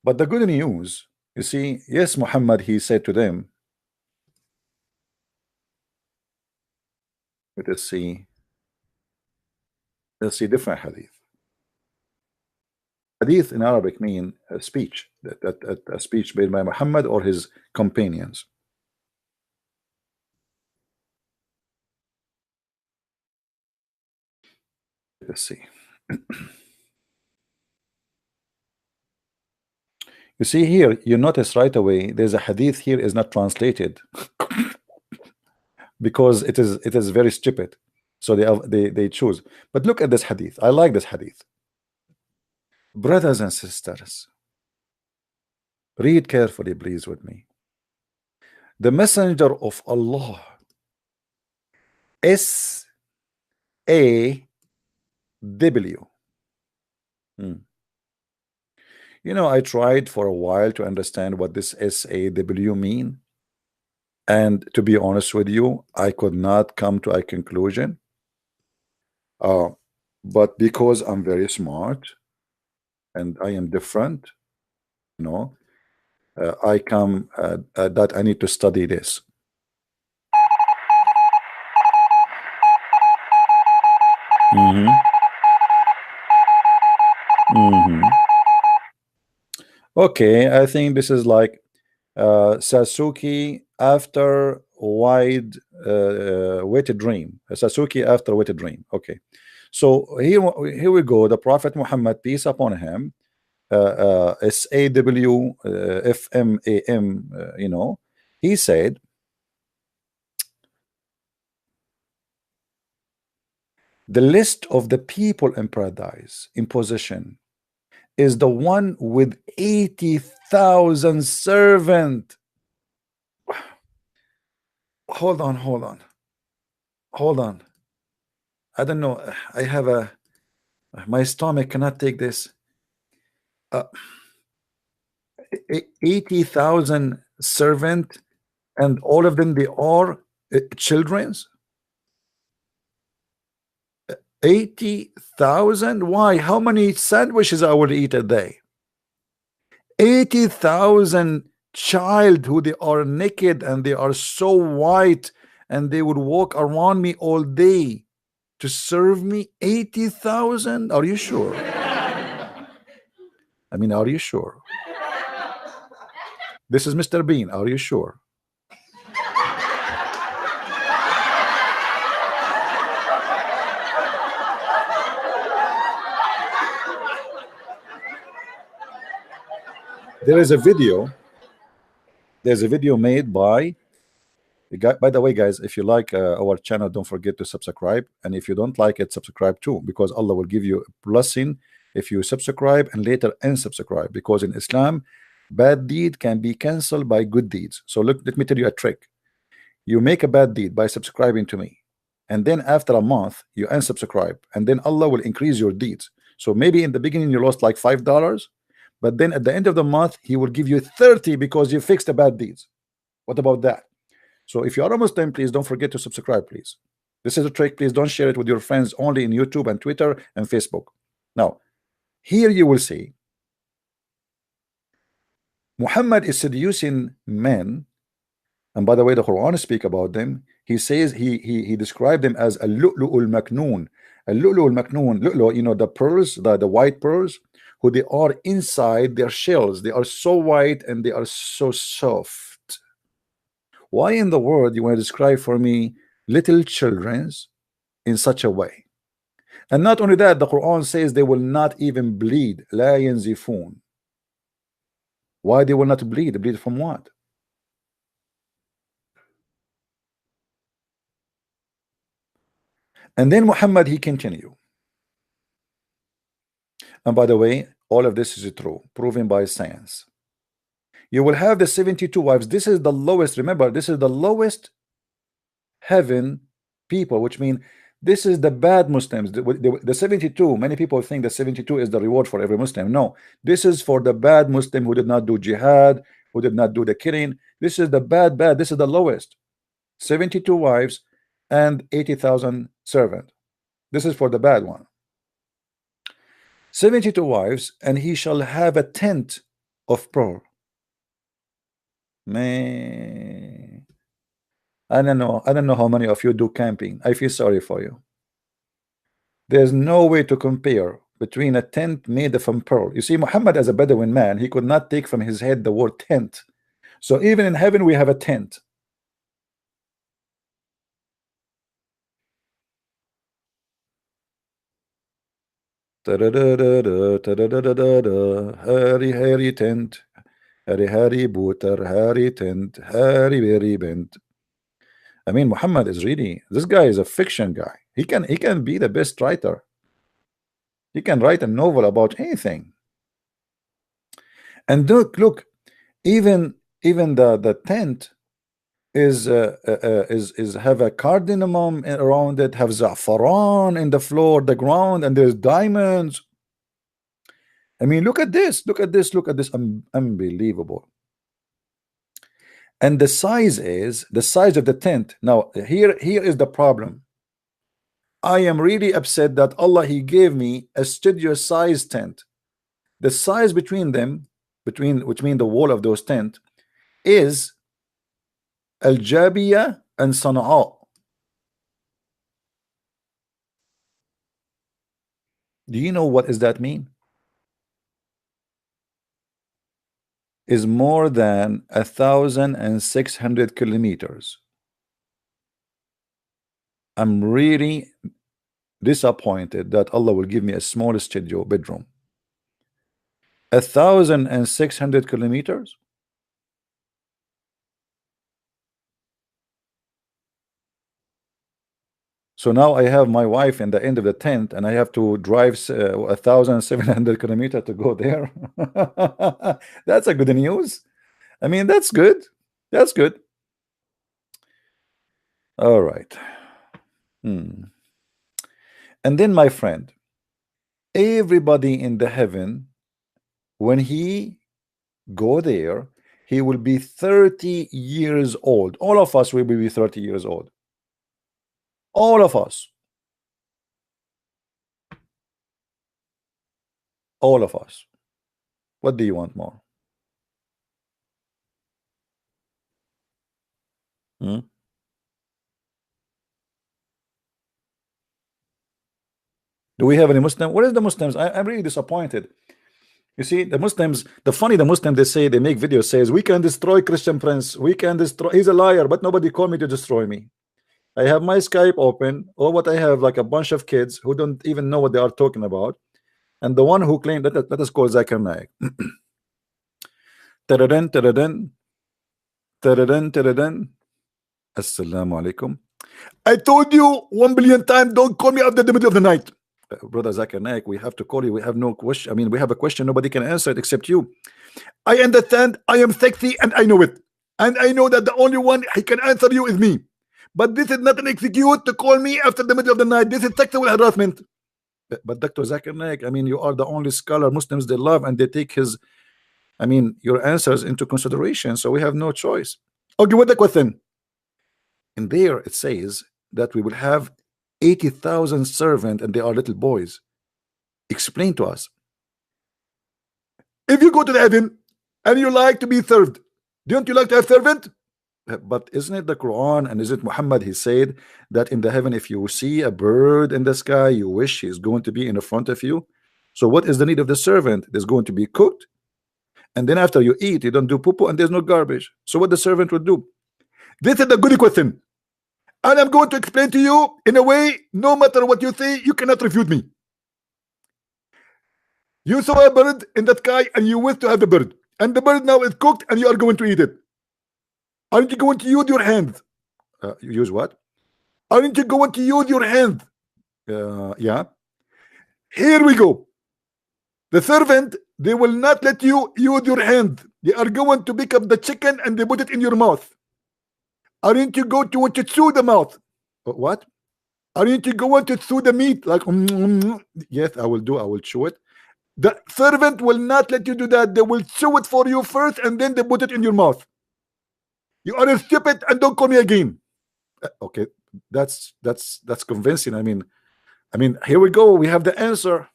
But the good news, you see, yes, Muhammad, he said to them, let's see different hadith. Hadith in Arabic mean a speech, a speech made by Muhammad or his companions. Let's see. You see here, you notice right away there's a hadith here is not translated because it is very stupid. So they choose. But look at this hadith. I like this hadith. Brothers and sisters, read carefully, please, with me. The messenger of Allah, SAW, You know, I tried for a while to understand what this SAW mean, and to be honest with you, I could not come to a conclusion. But because I'm very smart and I am different, you know, I come that I need to study this. Okay, I think this is like Sasuke after wide wet dream. Sasuke after wet dream. Okay, so here we go. The Prophet Muhammad, peace upon him, SAW FMAM, you know, he said, the list of the people in paradise in position is the one with 80,000 servant. Hold on. I don't know. I have my stomach cannot take this. 80,000 servant, and all of them, they are children's. 80,000. Why? How many sandwiches I will eat a day? 80,000 child who they are naked and they are so white and they would walk around me all day to serve me. 80,000. Are you sure? I mean, are you sure? This is Mr. Bean. Are you sure? There is a video. There's a video made by the guy. By the way, guys, if you like our channel, don't forget to subscribe. And if you don't like it, subscribe too, because Allah will give you a blessing if you subscribe and later unsubscribe. Because in Islam, bad deed can be cancelled by good deeds. So look, let me tell you a trick. You make a bad deed by subscribing to me, and then after a month you unsubscribe, and then Allah will increase your deeds. So maybe in the beginning you lost like $5, but then at the end of the month he will give you 30 because you fixed the bad deeds. What about that? So if you are a Muslim, please don't forget to subscribe, please. This is a trick. Please don't share it with your friends, only in YouTube and Twitter and Facebook. Now here you will see Muhammad is seducing men, and by the way, the Quran speak about them. He says he described them as a lu'lu'ul maknoon. A lu'lu'ul maknoon, lu'lu', you know, the pearls, the white pearls, who they are inside their shells. They are so white and they are so soft. Why in the world you want to describe for me little children's in such a way? And not only that, the Quran says they will not even bleed. La yanzifun. Why they will not bleed? Bleed from what? And then Muhammad, he continue. And by the way, all of this is true, proven by science. You will have the 72 wives. This is the lowest. Remember, this is the lowest heaven people, which means this is the bad Muslims. The 72, many people think the 72 is the reward for every Muslim. No, this is for the bad Muslim who did not do jihad, who did not do the killing. This is the bad. This is the lowest. 72 wives and 80,000 servants. This is for the bad one. 72 wives, and he shall have a tent of pearl. Man, I don't know how many of you do camping. I feel sorry for you. There's no way to compare between a tent made from pearl. You see, Muhammad, as a Bedouin man, he could not take from his head the word tent. So even in heaven we have a tent. Harry tent, Harry booter, Harry tent, Harry very bent. I mean, Muhammad is really, this guy is a fiction guy. He can be the best writer. He can write a novel about anything. And look, even the tent is have a cardamom around it, have za'faran in the floor, the ground, and there's diamonds. I mean, look at this, look at this, look at this. Unbelievable. And the size is the size of the tent. Now here is the problem. I am really upset that Allah, he gave me a studio size tent. The size between them, between the wall of those tent, is Al Jabiya and Sana'a. Do you know what does that mean? Is more than 1,600 kilometers. I'm really disappointed that Allah will give me a small studio bedroom. 1,600 kilometers. So now I have my wife in the end of the tent, and I have to drive 1,700 kilometers to go there. That's a good news. I mean, that's good. That's good. All right. And then, my friend, everybody in the heaven, when he go there, he will be 30 years old. All of us will be 30 years old. All of us. All of us. What do you want more? Do we have any Muslim? What is the Muslims? I'm really disappointed. You see, the Muslims, the Muslims, they say, they make videos, says, we can destroy Christian Prince. We can destroy, he's a liar, but nobody called me to destroy me. I have my Skype open, or what I have, like a bunch of kids who don't even know what they are talking about. And the one who claimed that, let us call Zakir Naik. Taradan, taradan, taradan, taradan. Assalamu alaikum. I told you 1 billion times, don't call me after the middle of the night. Brother Zakir Naik, we have to call you. We have no question. I mean, we have a question, nobody can answer it except you. I understand, I am sexy, and I know it. And I know that the only one who can answer you is me. But this is not an excuse to call me after the middle of the night. This is sexual harassment. But Dr. Zakir Naik, I mean, you are the only scholar Muslims they love, and they take his, I mean, your answers into consideration. So we have no choice. Okay, what the question? In there it says that we will have 80,000 servants, and they are little boys. Explain to us. If you go to the heaven and you like to be served, don't you like to have servant? But isn't it the Quran, and is it Muhammad, he said that in the heaven, if you see a bird in the sky, you wish he's going to be in the front of you. So what is the need of the servant? There's going to be cooked, and then after you eat, you don't do poo-poo, and there's no garbage. So what the servant would do? This is the good question, and I'm going to explain to you in a way, no matter what you say, you cannot refute me. You saw a bird in the sky, and you wish to have the bird, and the bird now is cooked, and you are going to eat it. Aren't you going to use your hands? Use what? Aren't you going to use your hands? Yeah. Here we go. The servant, they will not let you use your hands. They are going to pick up the chicken and they put it in your mouth. Aren't you going to want to chew the mouth? What? Aren't you going to chew the meat? Like, yes, I will do. I will chew it. The servant will not let you do that. They will chew it for you first, and then they put it in your mouth. You are stupid, and don't call me again. Okay, that's convincing. I mean, here we go. We have the answer.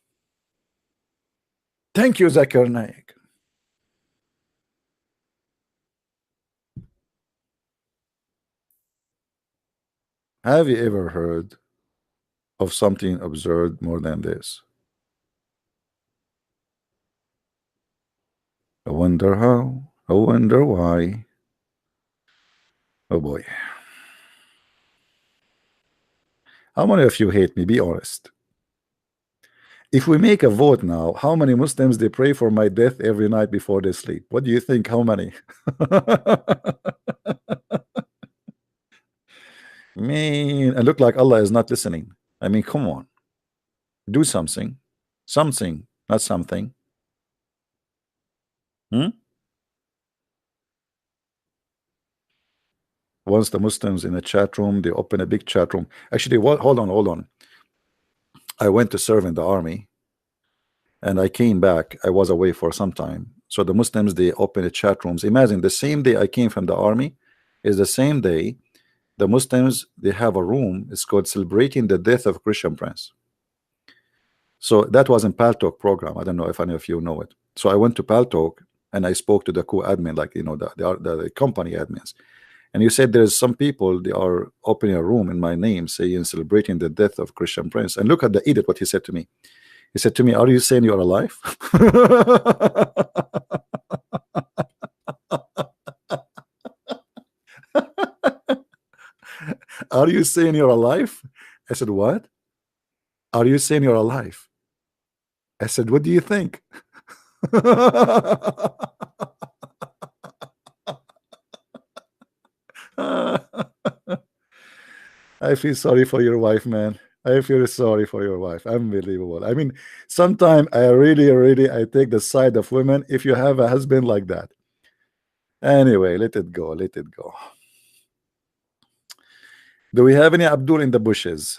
Thank you, Zakir Naik. Have you ever heard of something absurd more than this? I wonder how. I wonder why. Oh boy. How many of you hate me? Be honest. If we make a vote now, how many Muslims they pray for my death every night before they sleep? What do you think? How many? Man, it look like Allah is not listening. I mean, come on. Do something. Something, not something. Once the Muslims in a chat room, they open a big chat room. Actually, what? Hold on. I went to serve in the army, and I came back. I was away for some time. So the Muslims, they opened chat rooms. Imagine the same day I came from the army is the same day the Muslims, they have a room. It's called Celebrating the Death of Christian Prince. So that was in Paltalk program. I don't know if any of you know it. So I went to Paltalk and I spoke to the co-admin, like, you know, the company admins. And you said there's some people, they are opening a room in my name saying celebrating the death of Christian Prince. And look at the edit, what he said to me. He said to me, are you saying you're alive? Are you saying you're alive? I said, what? Are you saying you're alive? I said, what do you think? I feel sorry for your wife, man. I feel sorry for your wife. Unbelievable. I mean, sometimes I really I take the side of women if you have a husband like that. Anyway, let it go. Let it go. Do we have any Abdul in the bushes?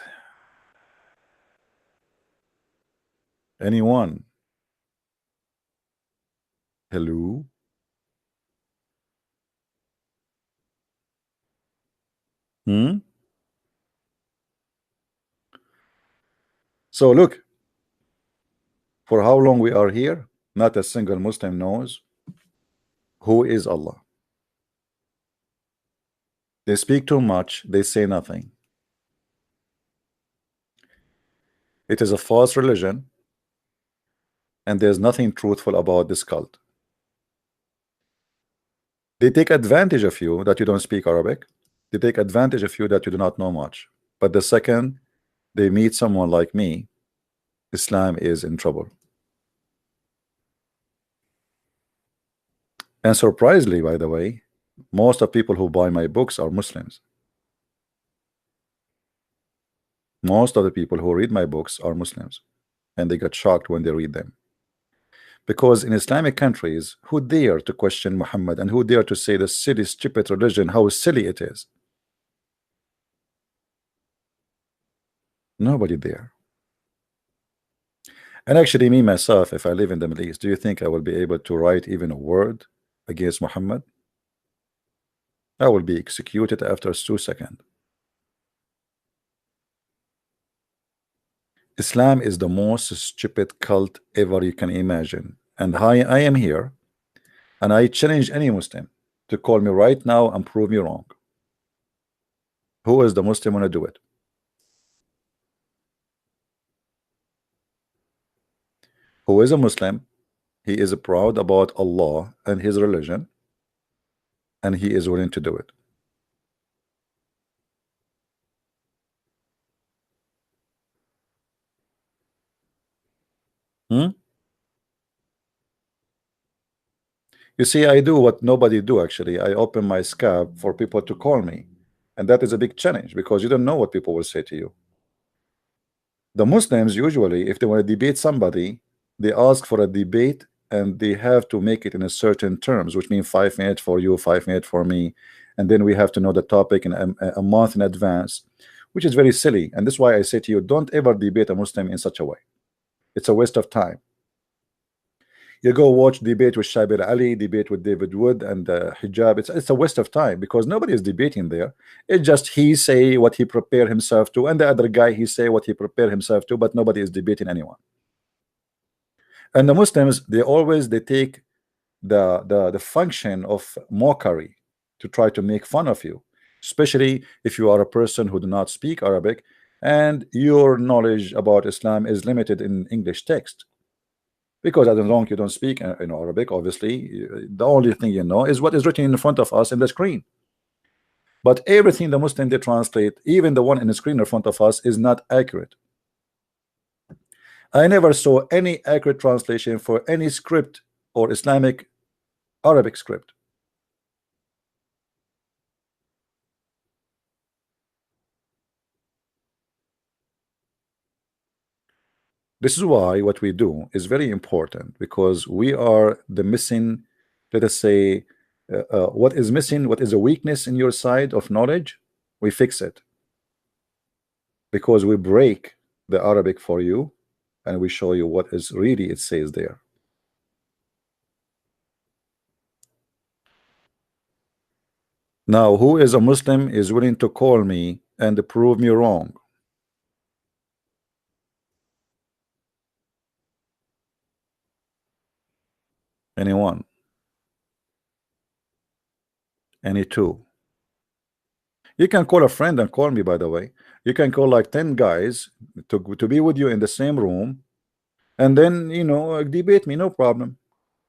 Anyone? Hello? So look, for how long we are here, not a single Muslim knows who is Allah. They speak too much, they say nothing. It is a false religion, and there's nothing truthful about this cult. They take advantage of you that you don't speak Arabic. They take advantage of you that you do not know much. But the second they meet someone like me, Islam is in trouble. And surprisingly, by the way, most of people who buy my books are Muslims. Most of the people who read my books are Muslims, and they get shocked when they read them. Because in Islamic countries, who dare to question Muhammad, and who dare to say the silly, stupid religion, how silly it is? Nobody there. And actually, me myself, if I live in the Middle East, do you think I will be able to write even a word against Muhammad? I will be executed after 2 seconds. Islam is the most stupid cult ever you can imagine. And I am here, and I challenge any Muslim to call me right now and prove me wrong. Who is the Muslim want to do it? Who is a Muslim? He is proud about Allah and his religion, and he is willing to do it. You see, I do what nobody do actually. I open my scab for people to call me, and that is a big challenge because you don't know what people will say to you. The Muslims usually, if they want to debate somebody, they ask for a debate and they have to make it in a certain terms, which means 5 minutes for you, 5 minutes for me, and then we have to know the topic in a month in advance, which is very silly. And that's why I say to you, don't ever debate a Muslim in such a way. It's a waste of time. You go watch debate with Shabir Ali, debate with David Wood and hijab. It's a waste of time because nobody is debating there. It's just he say what he prepared himself to, and the other guy he say what he prepared himself to, but nobody is debating anyone. And the Muslims, they take the function of mockery to try to make fun of you, especially if you are a person who do not speak Arabic and your knowledge about Islam is limited in English text. Because as long as you don't speak in Arabic, obviously, the only thing you know is what is written in front of us in the screen. But everything the Muslim they translate, even the one in the screen in front of us, is not accurate. I never saw any accurate translation for any script or Islamic Arabic script. This is why what we do is very important, because we are the missing, let us say, what is missing, what is a weakness in your side of knowledge, we fix it. Because we break the Arabic for you, and we show you what is really it says there. Now, who is a Muslim is willing to call me and prove me wrong? Anyone? Any two? You can call a friend and call me, by the way. You can call like 10 guys to be with you in the same room, and then, you know, debate me, no problem.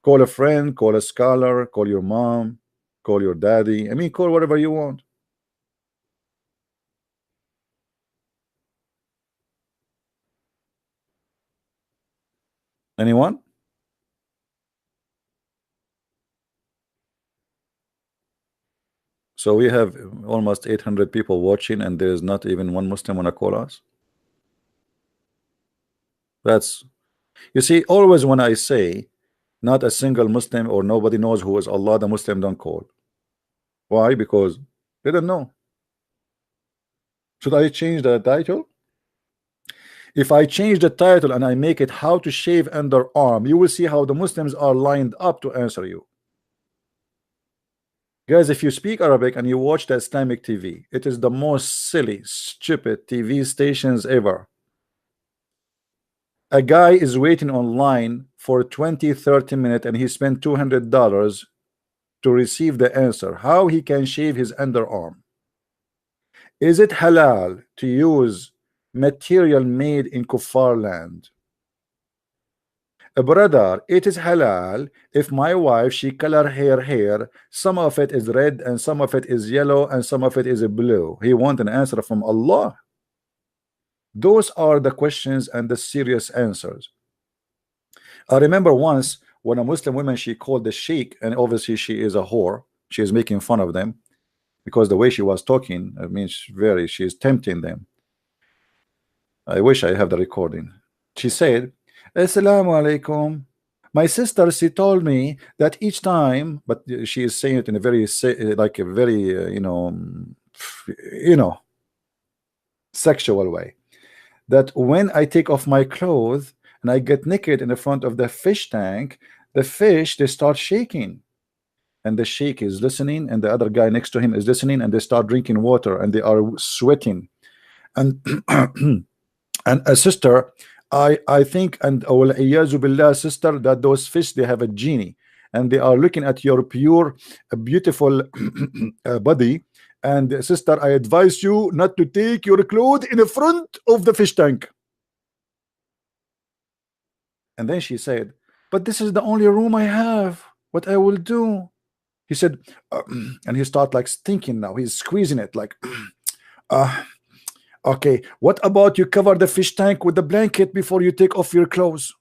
Call a friend, call a scholar, call your mom, call your daddy. I mean, call whatever you want. Anyone? So we have almost 800 people watching, and there's not even one Muslim wanna call us. That's, you see, always when I say not a single Muslim or nobody knows who is Allah, the Muslim don't call. Why? Because they don't know. Should I change the title? If I change the title and I make it how to shave underarm, you will see how the Muslims are lined up to answer you. Guys, if you speak Arabic and you watch the Islamic TV, it is the most silly, stupid TV stations ever. A guy is waiting online for 20-30 minutes and he spent $200 to receive the answer how he can shave his underarm. Is it halal to use material made in kuffar land? Brother, it is halal if my wife, she color her hair, some of it is red and some of it is yellow and some of it is blue. He want an answer from Allah. Those are the questions and the serious answers. I remember once when a Muslim woman, she called the sheikh, and obviously she is a whore, she is making fun of them because the way she was talking, I mean, she is tempting them. I wish I have the recording. She said, Assalamu alaikum. My sister, she told me that each time, but she is saying it in a very, like a very, you know, sexual way, that when I take off my clothes and I get naked in the front of the fish tank, the fish, they start shaking. And the sheikh is listening, and the other guy next to him is listening, and they start drinking water, and they are sweating. And and a sister, I think, and iyazu billah, sister, that those fish, they have a genie, and they are looking at your pure, beautiful body. And sister, I advise you not to take your clothes in the front of the fish tank. And then she said, but this is the only room I have. What I will do? He said, and he start like thinking now. He's squeezing it like, okay, what about you cover the fish tank with the blanket before you take off your clothes?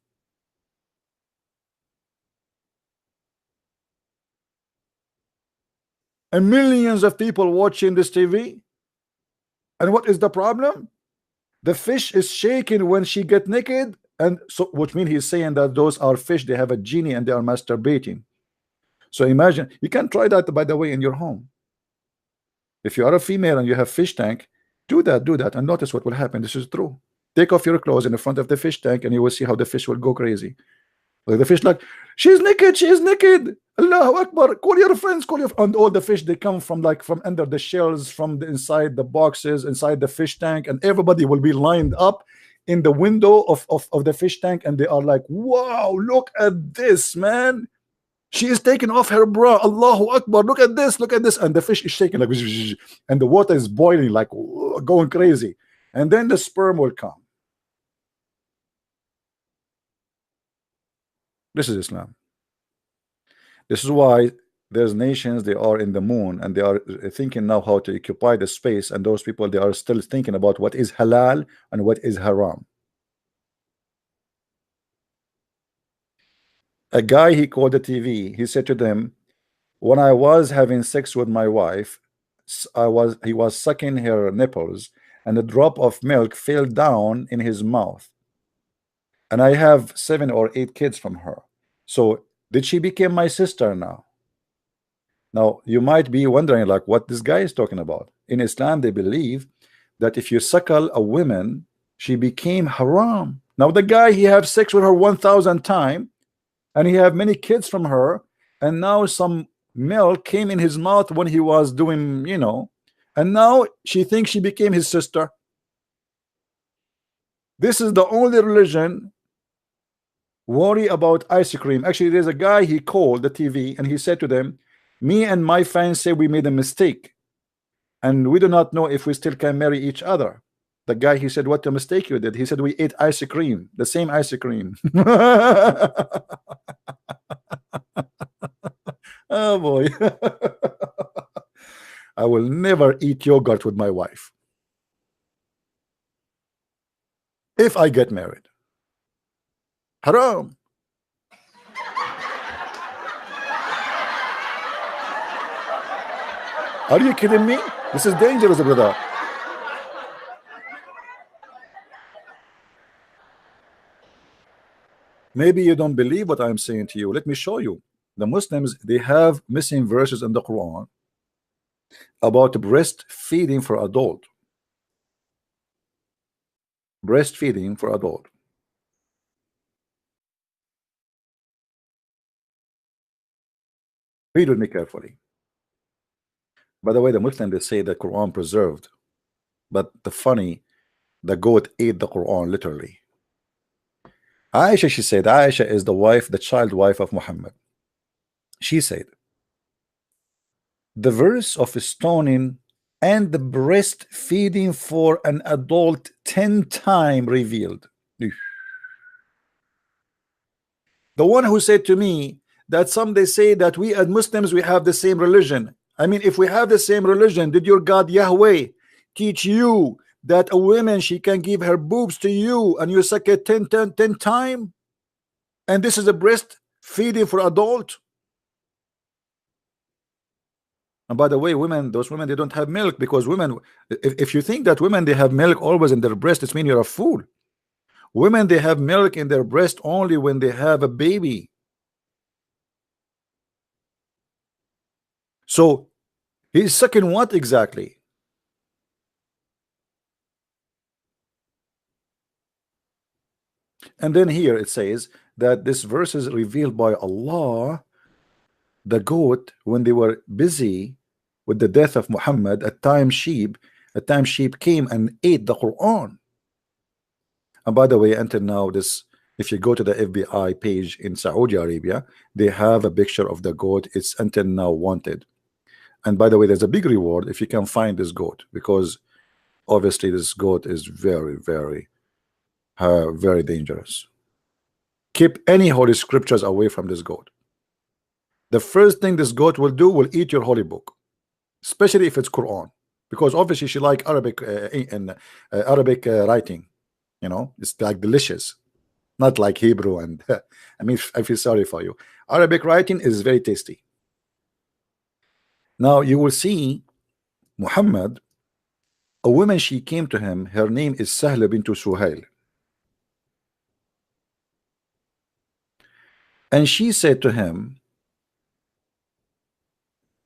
And millions of people watching this TV. And what is the problem? The fish is shaking when she get naked. And so, which means he's saying that those are fish, they have a genie and they are masturbating. So imagine, you can try that, by the way, in your home. If you are a female and you have fish tank, do that, and notice what will happen. This is true. Take off your clothes in the front of the fish tank, and you will see how the fish will go crazy. Like the fish, like, she's naked, she is naked. Allahu Akbar, call your friends, call your, and all the fish, they come from like from under the shells, from the inside the boxes, inside the fish tank, and everybody will be lined up in the window of the fish tank, and they are like, wow, look at this, man. She is taking off her bra. Allahu Akbar, look at this, and the fish is shaking like, and the water is boiling like going crazy, and then the sperm will come. This is Islam. This is why there's nations, they are in the moon, and they are thinking now how to occupy the space, and those people, they are still thinking about what is halal and what is haram. A guy, he called the TV, he said to them, when I was having sex with my wife, he was sucking her nipples, and a drop of milk fell down in his mouth, and I have 7 or 8 kids from her. So did she become my sister now? Now you might be wondering like what this guy is talking about. In Islam, they believe that if you suckle a woman, she became haram. Now the guy, he have sex with her 1,000 times, and he have many kids from her, and now some milk came in his mouth when he was doing, you know, and now she thinks she became his sister. This is the only religion worry about ice cream. Actually, there's a guy, he called the TV and he said to them, me and my fans say we made a mistake and we do not know if we still can marry each other. The guy, he said, what a mistake you did. He said, we ate ice cream, the same ice cream. Oh boy. I will never eat yogurt with my wife if I get married. Haram. Are you kidding me? This is dangerous, brother. Maybe you don't believe what I'm saying to you. Let me show you. The Muslims, they have missing verses in the Quran about breastfeeding for adult. Breastfeeding for adult. Read with me carefully. By the way, the Muslims, they say the Quran preserved, but the goat ate the Quran literally. Aisha, she said, Aisha is the wife, the child wife of Muhammad. She said, the verse of stoning and the breastfeeding for an adult 10 times revealed. The one who said to me that some they say that we as Muslims, we have the same religion. I mean, if we have the same religion, did your God Yahweh teach you that a woman, she can give her boobs to you and you suck it 10 times? And this is a breastfeeding for adult? And by the way, women, those women, they don't have milk, because women, if you think that women, they have milk always in their breast, it means you're a fool. Women, they have milk in their breast only when they have a baby. So he's sucking what exactly? And then here it says that this verse is revealed by Allah. The goat, when they were busy with the death of Muhammad, a time sheep came and ate the Quran. And by the way, until now, this, if you go to the FBI page in Saudi Arabia, they have a picture of the goat. It's until now wanted. And by the way, there's a big reward if you can find this goat, because obviously this goat is very, very dangerous. Keep any holy scriptures away from this goat. The first thing this goat will do will eat your holy book, especially if it's Quran, because obviously she like Arabic Arabic writing. You know, it's like delicious, not like Hebrew. And I mean, I feel sorry for you. Arabic writing is very tasty. Now you will see Muhammad, a woman, she came to him. Her name is Sahla bint Suhail. And she said to him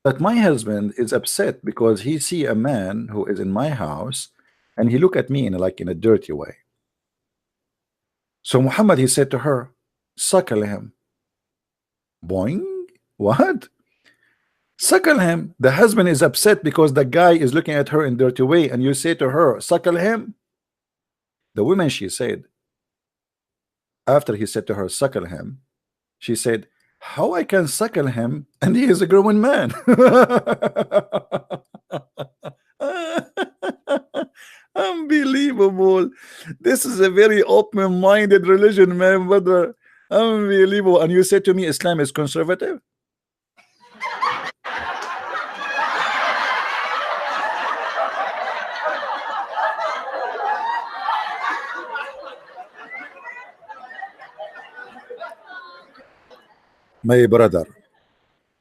that my husband is upset because he see a man who is in my house and he look at me in a dirty way. So Muhammad, he said to her, suckle him. Boing. What? Suckle him. The husband is upset because the guy is looking at her in a dirty way, and you say to her, suckle him. The woman, she said, after he said to her, suckle him, she said, how I can suckle him and he is a grown man? Unbelievable. This is a very open-minded religion, man, brother. Unbelievable. And you said to me Islam is conservative? My brother,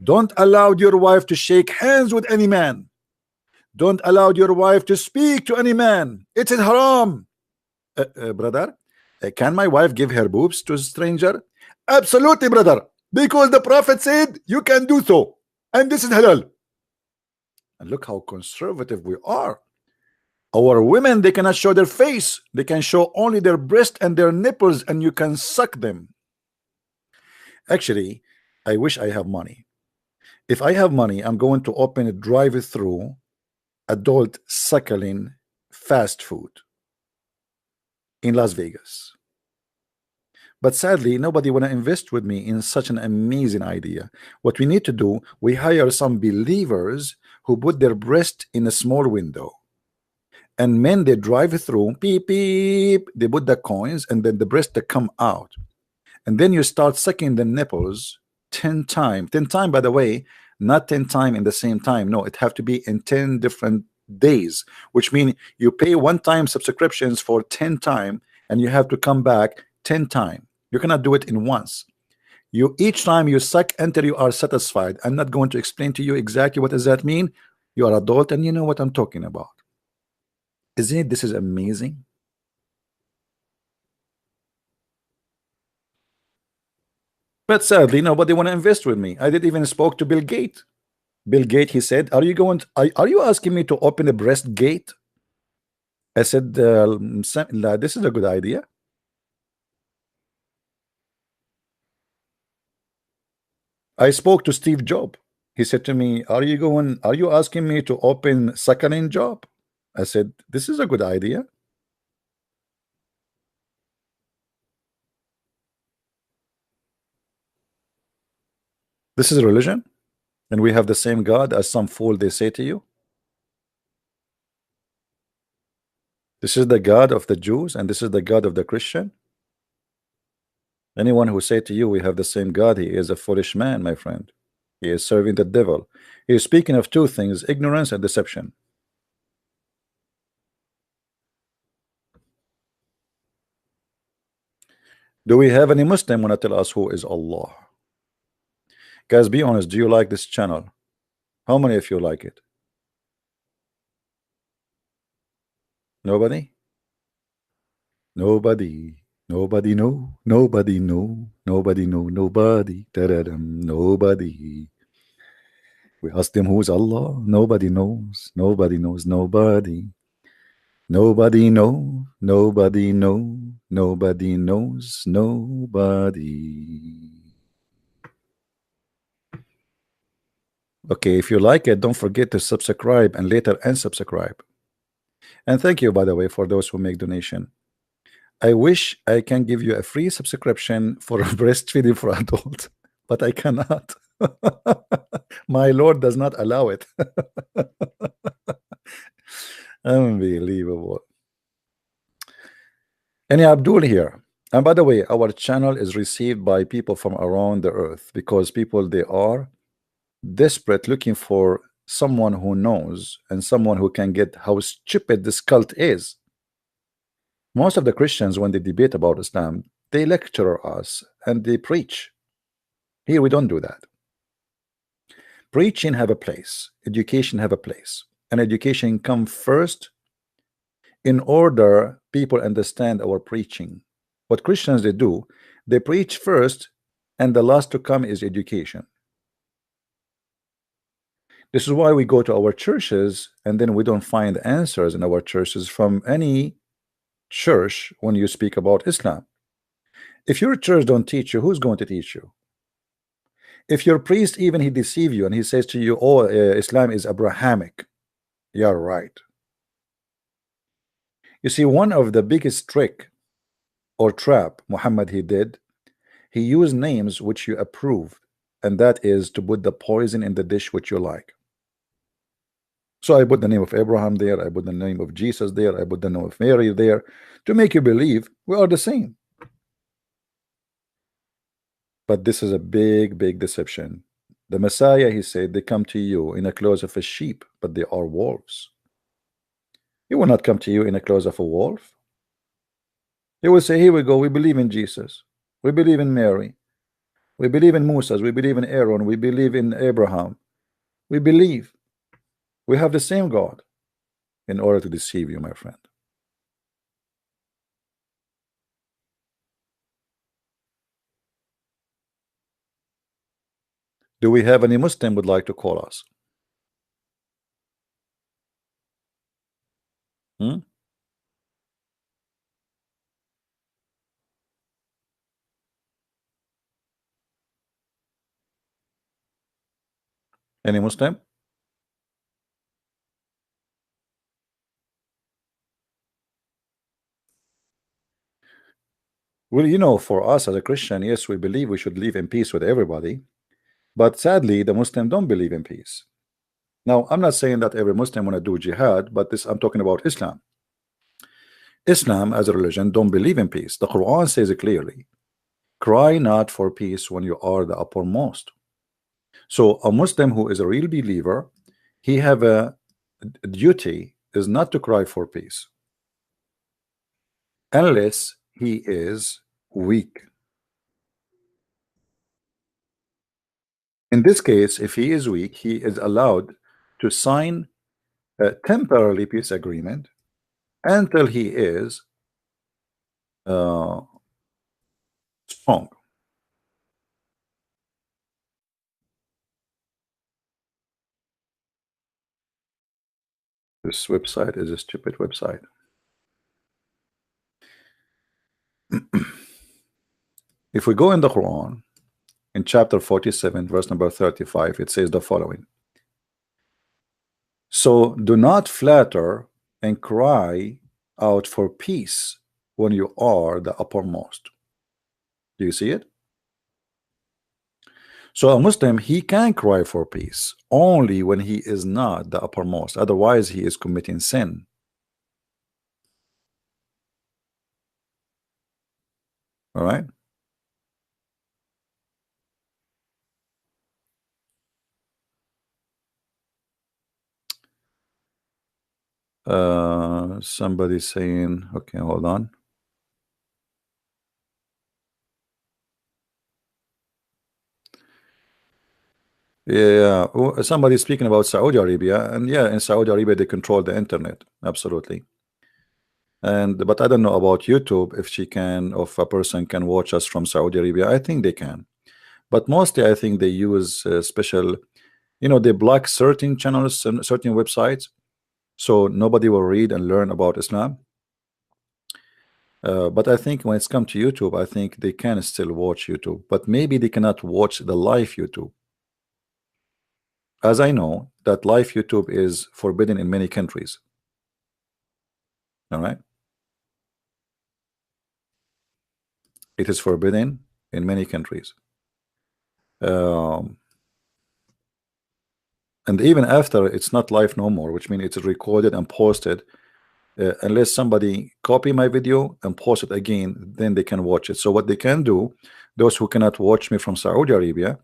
don't allow your wife to shake hands with any man. Don't allow your wife to speak to any man. It is haram. Brother, can my wife give her boobs to a stranger? Absolutely, brother, because the Prophet said you can do so, and this is halal. And look how conservative we are. Our women, they cannot show their face. They can show only their breast and their nipples, and you can suck them. Actually, I wish I have money. If I have money, I'm going to open a drive-through adult suckling fast food in Las Vegas. But sadly, nobody want to invest with me in such an amazing idea. What we need to do, we hire some believers who put their breast in a small window. And men, they drive through, beep, beep, they put the coins, and then the breast they come out. And then you start sucking the nipples 10 times. 10 times, by the way, not 10 times in the same time. No, it have to be in 10 different days, which means you pay one-time subscriptions for 10 times, and you have to come back 10 times. You cannot do it in once. You each time you suck until you are satisfied. I'm not going to explain to you exactly what does that mean. You are adult and you know what I'm talking about. Isn't it? This is amazing. But sadly, nobody want to invest with me. I did even spoke to Bill Gates. Bill Gates, he said, "Are you going? Are you asking me to open a breast gate?" I said, "This is a good idea." I spoke to Steve Jobs. He said to me, "Are you asking me to open suckling job?" I said, "This is a good idea." This is a religion, and we have the same God as some fool they say to you. This is the God of the Jews, and this is the God of the Christian. Anyone who say to you we have the same God, he is a foolish man, my friend. He is serving the devil. He is speaking of two things: ignorance and deception. Do we have any Muslim want to tell us who is Allah? Guys, be honest. Do you like this channel? How many of you like it? Nobody? Nobody. Nobody know. Nobody know. Nobody know. Nobody. Da-da-dum. Nobody. We ask them who's Allah. Nobody knows. Nobody knows. Nobody. Nobody know. Nobody know. Nobody knows. Nobody. Okay, if you like it, don't forget to subscribe and later unsubscribe. And thank you, by the way, for those who make donation. I wish I can give you a free subscription for breastfeeding for adults, but I cannot. My Lord does not allow it. Unbelievable. Any Abdul here. And by the way, our channel is received by people from around the earth, because people, they are desperate looking for someone who knows and someone who can get how stupid this cult is. Most of the Christians, when they debate about Islam, they lecture us and they preach. Here we don't do that. Preaching have a place, education have a place, and education come first in order people understand our preaching. What Christians they do, they preach first, and the last to come is education. This is why we go to our churches and then we don't find answers in our churches from any church when you speak about Islam. If your church don't teach you, who's going to teach you? If your priest even he deceive you and he says to you, "Oh, Islam is Abrahamic," you're right. You see, one of the biggest trick or trap Muhammad he did, he used names which you approved, and that is to put the poison in the dish which you like. So I put the name of Abraham there, I put the name of Jesus there, I put the name of Mary there, to make you believe we are the same. But this is a big deception. The Messiah, he said, they come to you in the clothes of a sheep, but they are wolves. He will not come to you in the clothes of a wolf. He will say, "Here we go, we believe in Jesus, we believe in Mary, we believe in Moses, we believe in Aaron, we believe in Abraham, we believe we have the same God," in order to deceive you, my friend. Do we have any Muslim would like to call us? Any Muslim? Well, you know, for us as a Christian, yes, we believe we should live in peace with everybody. But sadly, the Muslims don't believe in peace. Now, I'm not saying that every Muslim want to do jihad, but this I'm talking about Islam. Islam as a religion don't believe in peace. The Quran says it clearly. Cry not for peace when you are the uppermost. So a Muslim who is a real believer, he have a duty is not to cry for peace unless he is weak. In this case, if he is weak, he is allowed to sign a temporary peace agreement until he is strong. This website is a stupid website. If we go in the Quran, in chapter 47, verse number 35, it says the following. So do not flatter and cry out for peace when you are the uppermost. Do you see it? So a Muslim, he can cry for peace only when he is not the uppermost. Otherwise, he is committing sin. All right. Somebody saying, okay, hold on. Yeah, somebody speaking about Saudi Arabia, and yeah, in Saudi Arabia they control the internet, absolutely. And but I don't know about YouTube, if she can, if a person can watch us from Saudi Arabia. I think they can, but mostly I think they use special, you know, they block certain channels and certain websites, so nobody will read and learn about Islam. But I think when it's come to YouTube, I think they can still watch YouTube, but maybe they cannot watch the live YouTube. As I know that live YouTube is forbidden in many countries. All right. It is forbidden in many countries. And even after it's not live no more, which means it's recorded and posted, unless somebody copy my video and post it again, then they can watch it. So what they can do, those who cannot watch me from Saudi Arabia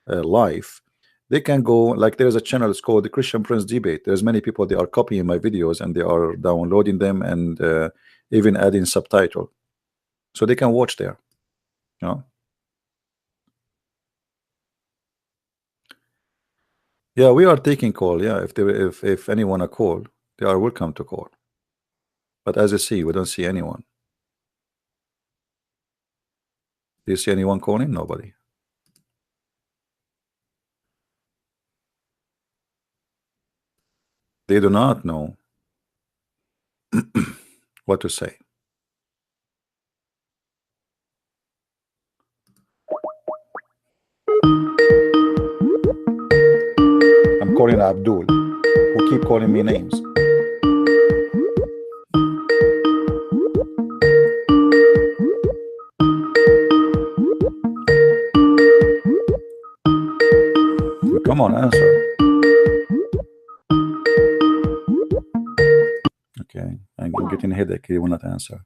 live, they can go, like there's a channel, it's called the Christian Prince Debate. There's many people, they are copying my videos and they are downloading them and even adding subtitle, so they can watch there. You know? Yeah, we are taking call. Yeah, if anyone a call, they are welcome to call. But as you see, we don't see anyone. Do you see anyone calling? Nobody. They do not know what to say. I'm calling Abdul, who keep calling me names. Come on, answer. Okay, I'm getting a headache. He will not answer.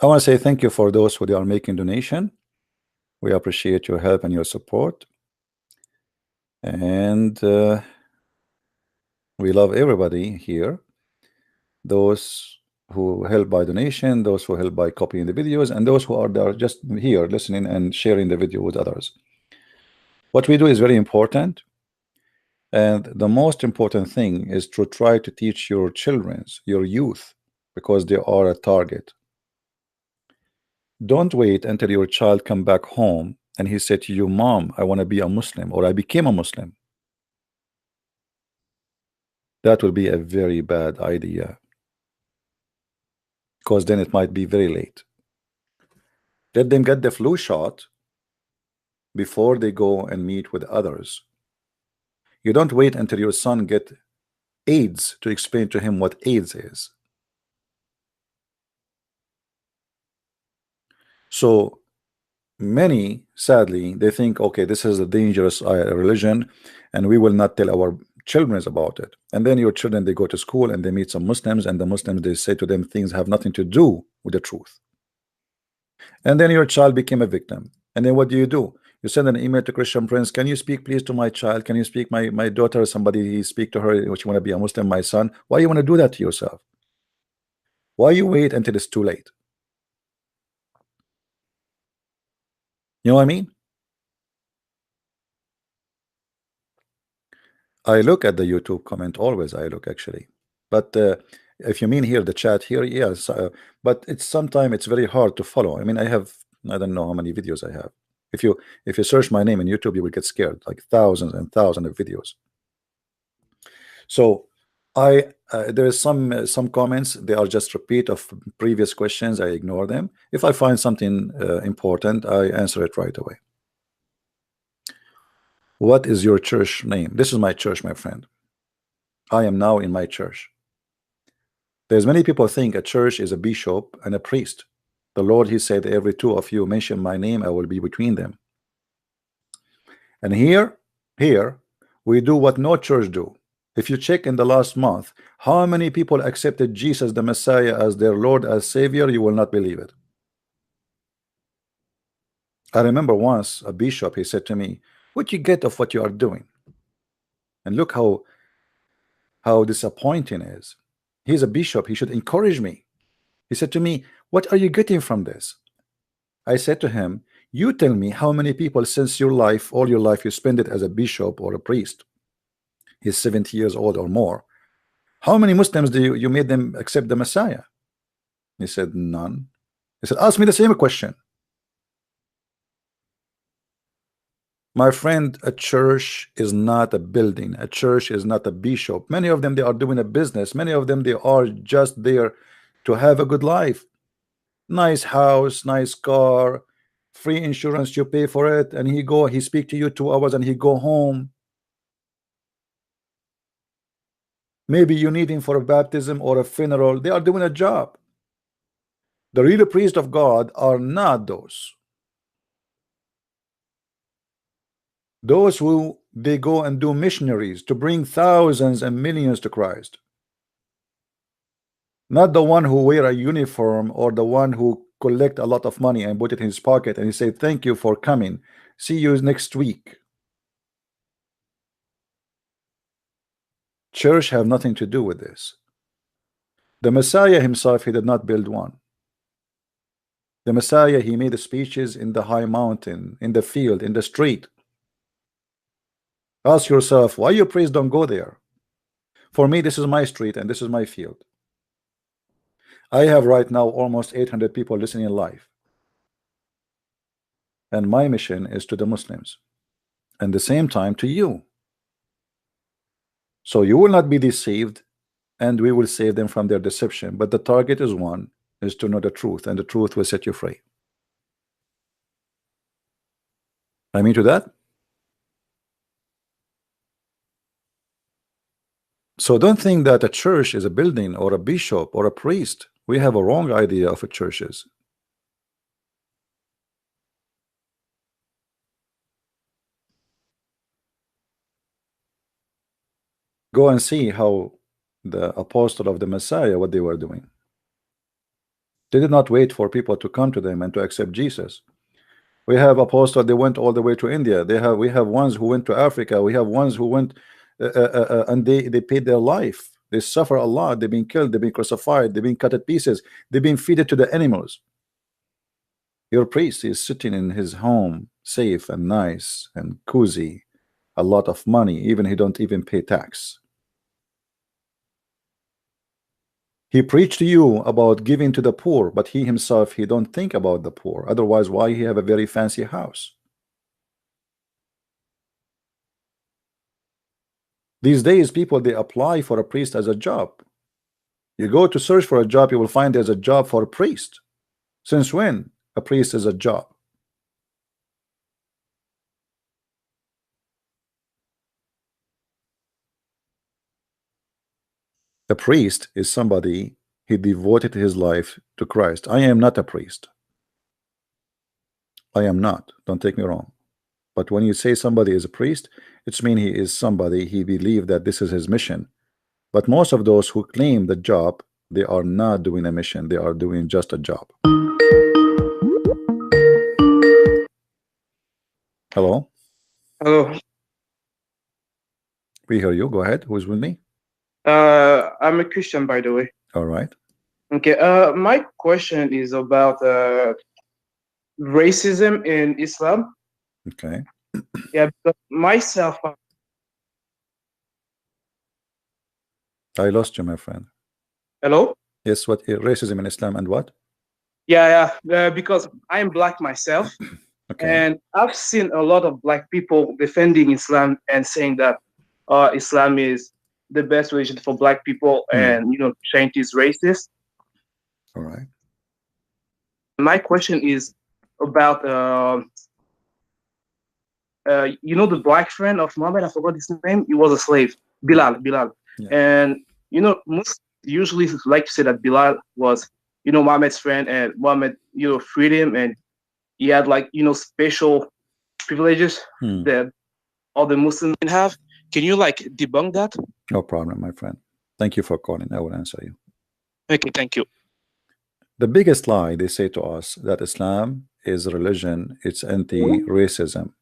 I want to say thank you for those who are making donation. We appreciate your help and your support, and we love everybody here. Those who help by donation, those who help by copying the videos, and those who are there just here listening and sharing the video with others. What we do is very important, and the most important thing is to try to teach your children, your youth, because they are a target. Don't wait until your child come back home and he said to you, Mom, I want to be a Muslim, or I became a Muslim. That will be a very bad idea, because then it might be very late. Let them get the flu shot before they go and meet with others. You don't wait until your son get AIDS to explain to him what AIDS is. So many, sadly, they think, okay, this is a dangerous religion, and we will not tell our children about it. And then your children, they go to school and they meet some Muslims, and the Muslims, they say to them things have nothing to do with the truth. And then your child became a victim. And then what do? You send an email to Christian Prince, can you speak please to my child? Can you speak my daughter? Somebody speak to her, she want to be a Muslim, my son. Why you want to do that to yourself? Why you wait until it's too late? You know what I mean? I look at the YouTube comment always. I look, actually, but if you mean here the chat here, yes, but it's sometimes it's very hard to follow. I mean, I don't know how many videos I have. If you search my name in YouTube, you will get scared, like thousands and thousands of videos. So there is some comments, they are just repeat of previous questions. I ignore them. If I find something important, I answer it right away. What is your church name? This is my church, my friend. I am now in my church. There's many people think a church is a bishop and a priest. The Lord, he said, every two of you mention my name, I will be between them. And here we do what no church do. If you check in the last month, how many people accepted Jesus the Messiah as their Lord, as Savior, you will not believe it. I remember once a bishop, he said to me, what you get of what you are doing? And look how disappointing it is. He's a bishop, he should encourage me. He said to me, what are you getting from this? I said to him, you tell me how many people since your life, all your life, you spend it as a bishop or a priest. He's 70 years old or more. How many Muslims do you made them accept the Messiah? He said, none. He said, ask me the same question. My friend, a church is not a building. A church is not a bishop. Many of them, they are doing a business. Many of them, they are just there to have a good life. Nice house, nice car, free insurance, you pay for it, and he speak to you 2 hours and he go home. Maybe you need him for a baptism or a funeral. They are doing a job. The real priest of God are not those. Those who they go and do missionaries to bring thousands and millions to Christ. Not the one who wear a uniform or the one who collect a lot of money and put it in his pocket and he say, thank you for coming. See you next week. Church have nothing to do with this. The Messiah himself, he did not build one. The Messiah, he made speeches in the high mountain, in the field, in the street. Ask yourself, why you priests don't go there? For me, this is my street and this is my field. I have right now almost 800 people listening live. And my mission is to the Muslims. And the same time to you. So you will not be deceived, and we will save them from their deception. But the target is one, is to know the truth, and the truth will set you free. I mean to that. So don't think that a church is a building or a bishop or a priest. We have a wrong idea of what church is. Go and see how the apostle of the Messiah, what they were doing. They did not wait for people to come to them and to accept Jesus. We have apostles, they went all the way to India. We have ones who went to Africa. We have ones who went and they paid their life. They suffer a lot. They've been killed. They've been crucified. They've been cut to pieces. They've been fed to the animals. Your priest is sitting in his home, safe and nice and cozy, a lot of money. Even he don't even pay tax. He preached to you about giving to the poor, but he himself, he don't think about the poor. Otherwise, why he have a very fancy house? These days, people, they apply for a priest as a job. You go to search for a job, you will find there's a job for a priest. Since when a priest is a job? A priest is somebody he devoted his life to Christ. I am not a priest. I am not. Don't take me wrong. But when you say somebody is a priest, it's mean he is somebody he believed that this is his mission. But most of those who claim the job, they are not doing a mission. They are doing just a job. Hello? Hello. We hear you. Go ahead. Who's with me? I'm a Christian, by the way. All right. Okay. My question is about racism in Islam. Okay. Yeah, because myself. I lost you, my friend. Hello? Yes, what racism in Islam and what? Yeah. Because I'm black myself. Okay. And I've seen a lot of black people defending Islam and saying that Islam is the best religion for black people and, saying it is racist. All right. My question is about, the black friend of Muhammad, I forgot his name. He was a slave, Bilal. Yeah. And, Muslims usually like to say that Bilal was, Muhammad's friend, and Muhammad, freed him, and he had special privileges that all the Muslims didn't have. Can you debunk that? No problem, my friend. Thank you for calling. I will answer you. Okay, thank you. The biggest lie they say to us that Islam is a religion, it's anti-racism.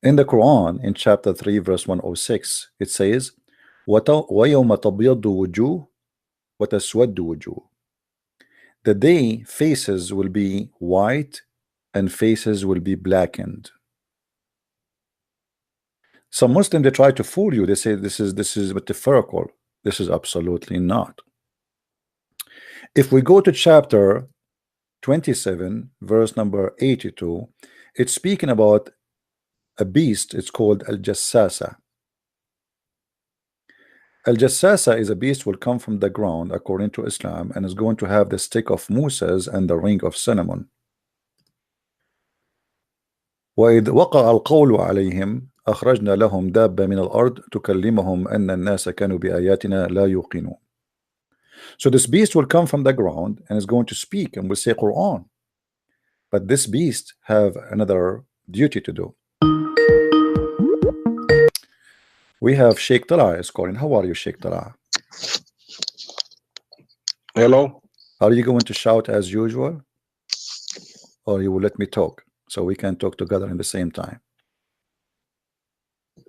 In the Quran, in chapter 3, verse 106, it says, وَيَوْمَ تَبْيَضُّ وُجُوهٌ وَتَسْوَدُّ وُجُوهٌ. The day faces will be white and faces will be blackened. Some Muslims, they try to fool you. They say this is metaphorical. This is absolutely not. If we go to chapter 27, verse number 82, it's speaking about a beast. It's called Al-Jassasa. Al-Jassasa is a beast will come from the ground according to Islam and is going to have the stick of Moses and the ring of cinnamon. وَإِذْ وَقَعَ الْقَوْلُ عَلَيْهِمْ أَخْرَجْنَا لَهُمْ دَابَّةً مِنَ الْأَرْضِ تُكَلِّمُهُمْ أَنَّ النَّاسَ كَانُوا بِآيَاتِنَا لَا يُوقِنُونَ. So this beast will come from the ground and is going to speak and will say Quran. But this beast have another duty to do. We have Sheikh Tala is calling. How are you, Sheikh Tala? Hello. Are you going to shout as usual? Or you will let me talk so we can talk together in the same time?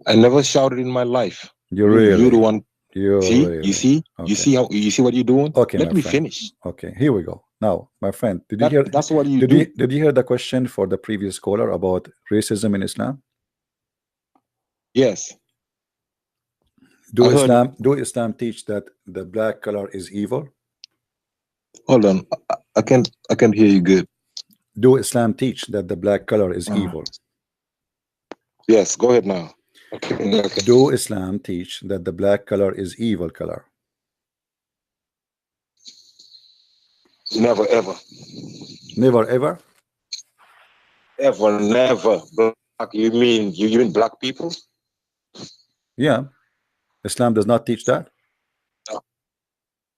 I never shouted in my life. You really? You're the one. You see? really? You see? Okay. You see what you're doing? Okay, let me friend. finish. Okay, here we go. Now, my friend, did you hear? That's what you do. Did you hear the question for the previous caller about racism in Islam? Yes. Do Islam teach that the black color is evil? Hold on, I can't hear you good. Do Islam teach that the black color is evil? Yes, go ahead now. Okay. Do Islam teach that the black color is evil color? Never ever. Never ever? Ever, never. Black, you mean black people? Yeah. Islam does not teach that?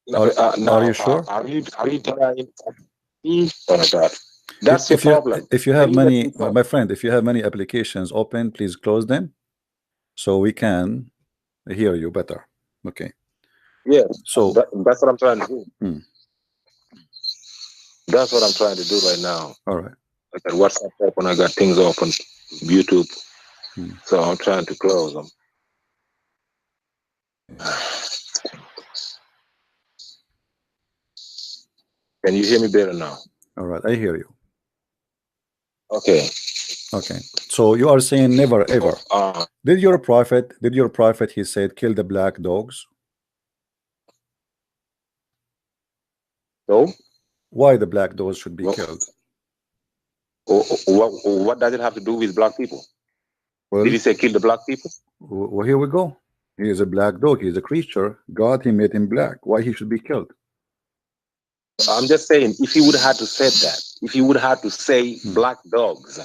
No. Are you sure? Are you denying? Oh my God. That's the problem. If you have many, my friend, if you have many applications open, please close them so we can hear you better. Okay. Yes. So that's what I'm trying to do. That's what I'm trying to do right now. All right. I got WhatsApp open. I got things open, YouTube. So I'm trying to close them. Can you hear me better now? All right, I hear you. Okay. Okay. So you are saying never ever. Did your prophet he said kill the black dogs? So why the black dogs should be killed? What does it have to do with black people? Well, did he say kill the black people? Well, here we go. He is a black dog. He is a creature. God, he made him black. Why he should be killed? I'm just saying, if he would have had to say that, if he would have to say black dogs,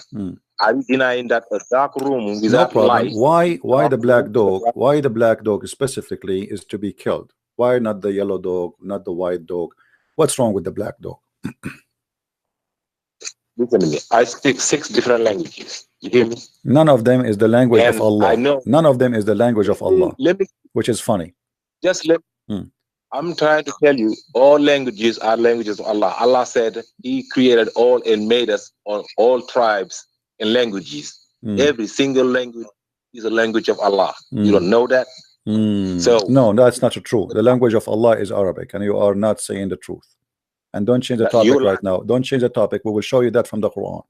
are you denying that a dark room without light? Why the black dog? Why the black dog specifically is to be killed? Why not the yellow dog, not the white dog? What's wrong with the black dog? Listen to me. I speak 6 different languages. You hear me? None of them is the language And of Allah. I know. None of them is the language of Allah, Let me which is funny. just let. I'm trying to tell you, all languages are languages of Allah. Allah said He created all and made us all tribes and languages. Every single language is a language of Allah. You don't know that? So no, that's not true. The language of Allah is Arabic, and you are not saying the truth. And don't change the topic right now. Don't change the topic. We will show you that from the Quran.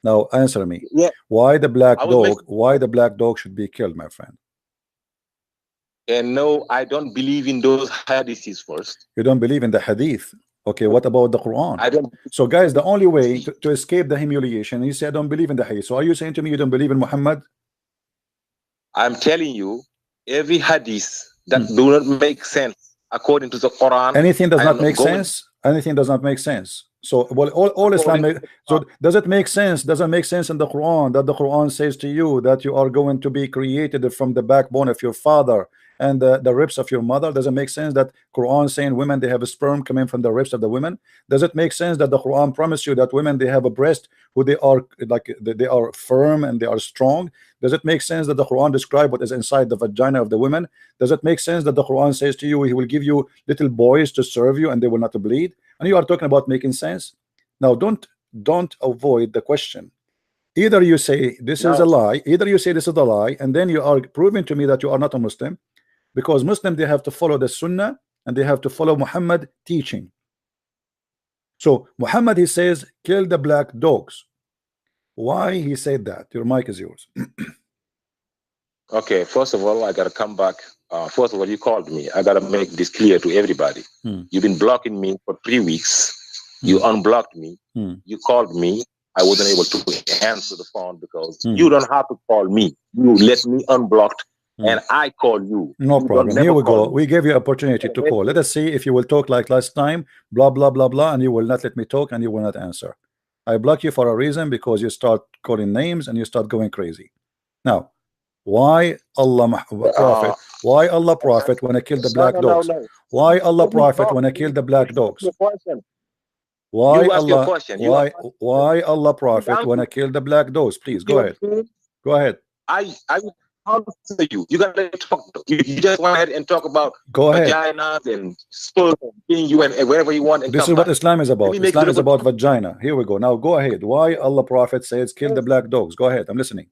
Now answer me. Yeah. Why the black dog? Why the black dog should be killed, my friend? And no, I don't believe in those hadiths first. You don't believe in the hadith. Okay, what about the Quran? I don't. So guys, the only way to escape the humiliation, you say I don't believe in the hadith. So are you saying to me you don't believe in Muhammad? I'm telling you, every hadith that do not make sense according to the Quran. Anything does not make sense. Anything does not make sense. So well, all Islam. So does it make sense? Doesn't make sense in the Quran that the Quran says to you that you are going to be created from the backbone of your father and the ribs of your mother? Does it make sense that Quran saying women they have a sperm coming from the ribs of the women? Does it make sense that the Quran promised you that women they have a breast who they are like they are firm and they are strong? Does it make sense that the Quran describe what is inside the vagina of the women? Does it make sense that the Quran says to you he will give you little boys to serve you and they will not bleed? And you are talking about making sense. Now don't avoid the question. Either you say this is a lie, either you say this is a lie, and then you are proving to me that you are not a Muslim. Because Muslim they have to follow the Sunnah and they have to follow Muhammad teaching. So Muhammad he says kill the black dogs. Why he said that? Your mic is yours. Okay, first of all, I gotta come back. First of all, you called me. I gotta make this clear to everybody. You've been blocking me for 3 weeks. You unblocked me. You called me. I wasn't able to answer the phone because you don't have to call me. You let me unblocked. And I call you. No problem. Here we go. We gave you opportunity to call. Let us see if you will talk like last time. Blah blah blah blah, and you will not let me talk, and you will not answer. I block you for a reason because you start calling names and you start going crazy. Now, why Allah Prophet? Why Allah Prophet when I kill the black dogs? Why Allah Prophet when I kill the black dogs? Why Allah? Why Allah Prophet when I kill the black dogs? Please go ahead. Go ahead. I answer you. You gotta talk. You just went ahead and talk about vaginas and sperm being you and wherever you want. And this is what Islam is about. Islam is about vagina. Here we go. Now go ahead. Why Allah Prophet says kill the black dogs? Go ahead. I'm listening.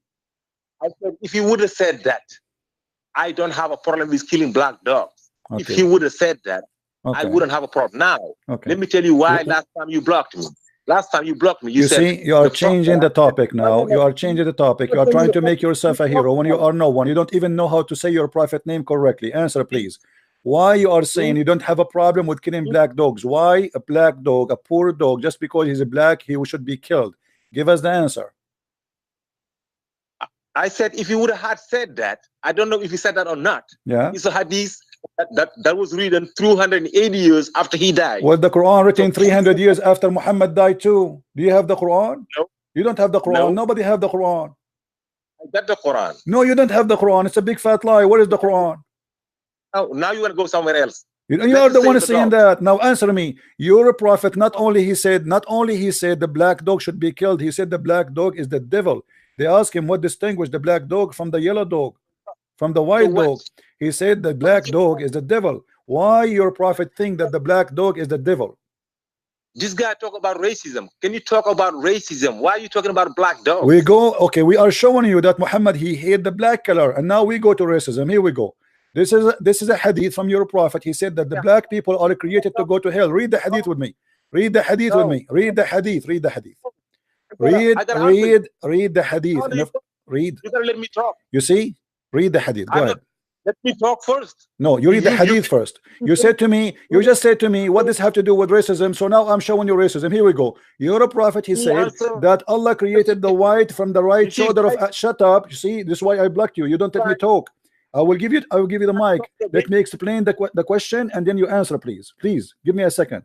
I said if he would have said that, I don't have a problem with killing black dogs. Okay. If he would have said that, I wouldn't have a problem. Now, let me tell you why last time you blocked me. Last time you blocked me, you said, see, you are changing the topic now. You are changing the topic. You are trying to make yourself a hero when you are no one. You don't even know how to say your prophet name correctly. Answer, please. Why you are saying you don't have a problem with killing black dogs? Why a black dog, a poor dog, just because he's a black, he should be killed? Give us the answer. I said if you would have had said that, I don't know if he said that or not. Yeah. It's a hadith that was written 280 years after he died. Well, the Quran written 300 years after Muhammad died too. Do you have the Quran? No. You don't have the Quran. No. Nobody have the Quran. I got the Quran. No, you don't have the Quran. It's a big fat lie. Where is the Quran? Oh, now you want to go somewhere else. You are the one saying that. Now answer me. You're a prophet. Not only he said the black dog should be killed. He said the black dog is the devil. They asked him what distinguished the black dog from the yellow dog, from the white dog. He said the black dog is the devil. Why your prophet think that the black dog is the devil? This guy talk about racism. Can you talk about racism? Why are you talking about black dogs? We go, okay, we are showing you that Muhammad he hate the black color, and now we go to racism. Here we go. This is a hadith from your prophet. He said that the black people are created to go to hell. Read the hadith with me. Read the hadith with me. Read the hadith. Read the hadith. Read the hadith. Read. You gotta let me talk. You see? Read the hadith. Go ahead. Let me talk first. No, you read the hadith first. You said to me, you just said to me, what does have to do with racism? So now I'm showing you racism. Here we go. You're a prophet. He said that Allah created the white from the right shoulder of. Shut up. You see, this is why I blocked you. You don't let me talk. I will give you the mic. Let me explain the question, and then you answer, please. Please give me a second.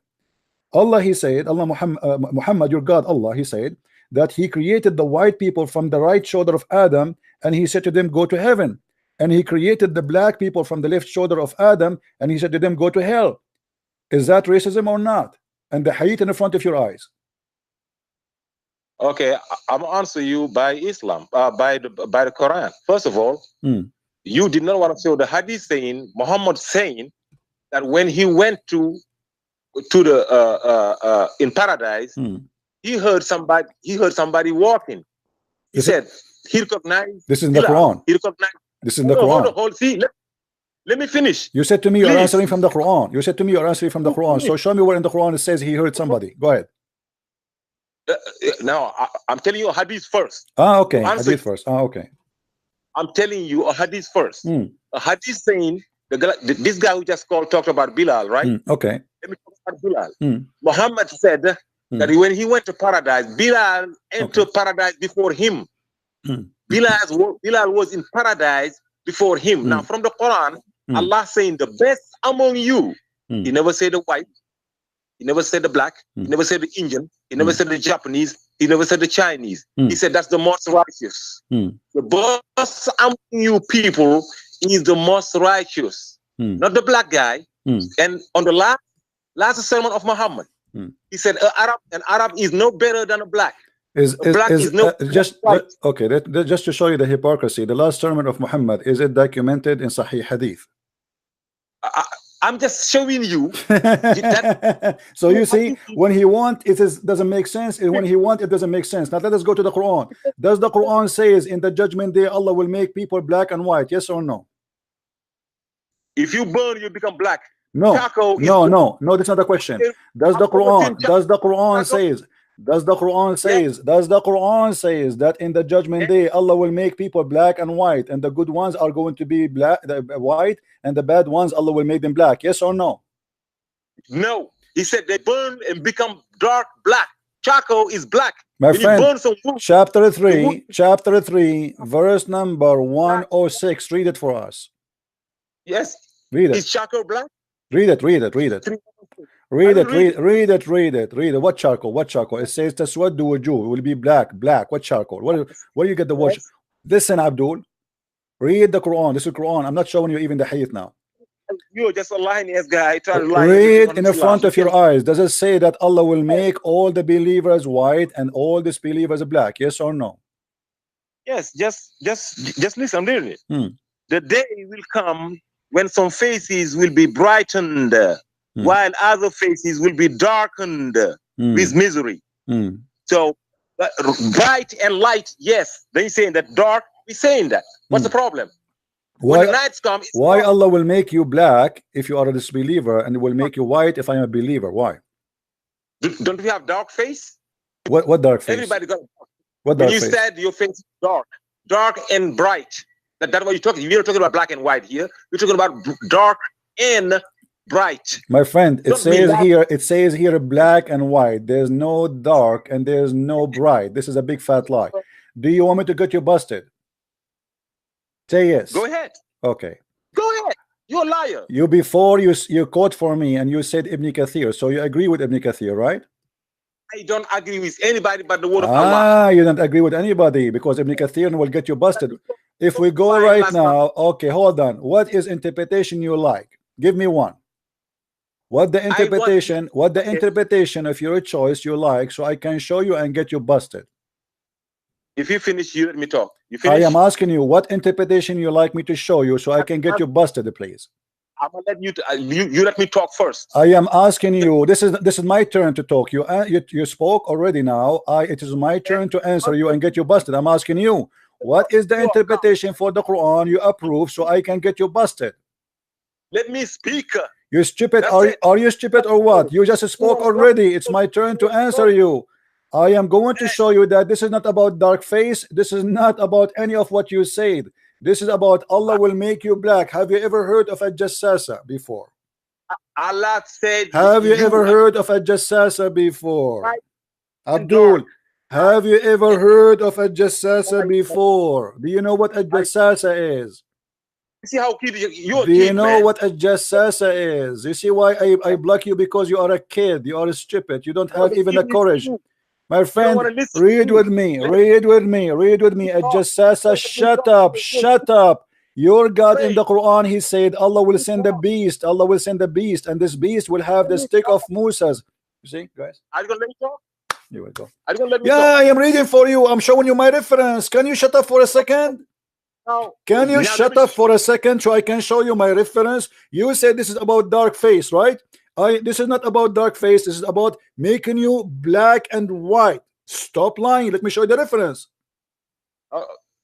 Allah, he said, Allah Muhammad, your God, Allah, he said that he created the white people from the right shoulder of Adam, and he said to them, go to heaven. And he created the black people from the left shoulder of Adam, and he said to them, go to hell. Is that racism or not? And the hadith in the front of your eyes. Okay, I'm gonna answer you by Islam, by the Quran. First of all, you did not want to show the hadith saying, Muhammad saying that when he went to the in paradise, he heard somebody walking. He said he recognized. This is in the Quran. He recognized. This is in the Quran. Hold, see, let me finish. You said to me you're answering from the Quran. You said to me you're answering from the Quran. So show me where in the Quran it says he heard somebody. Go ahead. Now I'm telling you a hadith first. Okay. Hadith first. Okay. I'm telling you a hadith first. A hadith saying this guy who just talked about Bilal, right? Okay. Let me talk about Bilal. Muhammad said that when he went to paradise, Bilal entered paradise before him. Bilal was in paradise before him. Now, from the Quran, Allah saying the best among you. He never said the white. He never said the black. He never said the Indian. He never said the Japanese. He never said the Chinese. He said that's the most righteous. The best among you people is the most righteous, not the black guy. And on the last sermon of Muhammad, he said an Arab is no better than a black. Just to show you the hypocrisy, the last sermon of Muhammad, is it documented in Sahih Hadith? I'm just showing you. So you see, when he wants, it doesn't make sense, and when he wants, it doesn't make sense. Now let us go to the Quran. Does the Quran says in the judgment day Allah will make people black and white? Yes or no? If you burn, you become black. No, that's not the question. Does the Quran says that in the judgment day Allah will make people black and white, and the good ones are going to be white, and the bad ones Allah will make them black? Yes or no? No, he said they burn and become dark black. Charcoal is black. My friend, chapter 3, verse number 106. Read it for us. Yes. Read it. Is charcoal black? Read it. Read it. What charcoal? It says taswaddu wujuh, will be black. What charcoal? Where do you get the word? Listen, Abdul. Read the Quran. This is Quran. I'm not showing you even the hadith now. You're just a lying-ass guy trying to lie. Read in the front of your eyes. Does it say that Allah will make all the believers white and all disbelievers black? Yes or no? Yes. Just listen. I'm reading it. The day will come when some faces will be brightened, while other faces will be darkened with misery. So, bright and light, yes. They saying that dark, we're saying that. What's the problem? When the nights come, why Allah will make you black if you are a disbeliever, and will make you white if I am a believer? Why? Don't we have dark face? What dark face? Everybody got. What dark face? You said your face is dark and bright. That's what you're talking. We're talking about black and white here. We're talking about dark and bright. My friend, it says here black and white. There's no dark and there's no bright. This is a big fat lie. Do you want me to get you busted? Say yes. Go ahead. Okay. Go ahead. You're a liar. You quote for me and you said Ibn Kathir. So you agree with Ibn Kathir, right? I don't agree with anybody but the word of Allah. You don't agree with anybody because Ibn Kathir will get you busted. If we go right now, okay, hold on. What is interpretation you like? Give me one. What the interpretation of your choice you like, so I can show you and get you busted. If you finish, you let me talk. I am asking you what interpretation you like me to show you so I can get you busted, please. I'm gonna let you let me talk first. I am asking you. This is my turn to talk. You spoke already. Now it is my turn to answer you and get you busted. I'm asking you, what is the interpretation for the Quran you approve so I can get you busted? Let me speak. You stupid. Are you stupid or what? You just spoke already. It's my turn to answer you. I am going to show you that this is not about dark face. This is not about any of what you said. This is about Allah will make you black. Have you ever heard of a jassasa before? Allah said. Have you ever heard of a jassasa before? Abdul, have you ever heard of a jassasa before? Do you know what a jassasa is? See how kid you Do you know what a jassasa is? You see why I block you? Because you are a kid. You are stupid. You don't have even the courage. My friend, read with me. Read with me. Read with me. A jassasa. Shut up. Shut up. Your God in the Quran, he said Allah will send a beast. Allah will send a beast, and this beast will have the stick of Musa's. You see, guys? Are you gonna let me talk? You will go. Are you gonna let me Yeah, talk? I am reading for you. I'm showing you my reference. Can you shut up for a second? No. Can you shut up for a second so I can show you my reference? You said this is about dark face, right? This is not about dark face. This is about making you black and white. Stop lying. Let me show you the reference.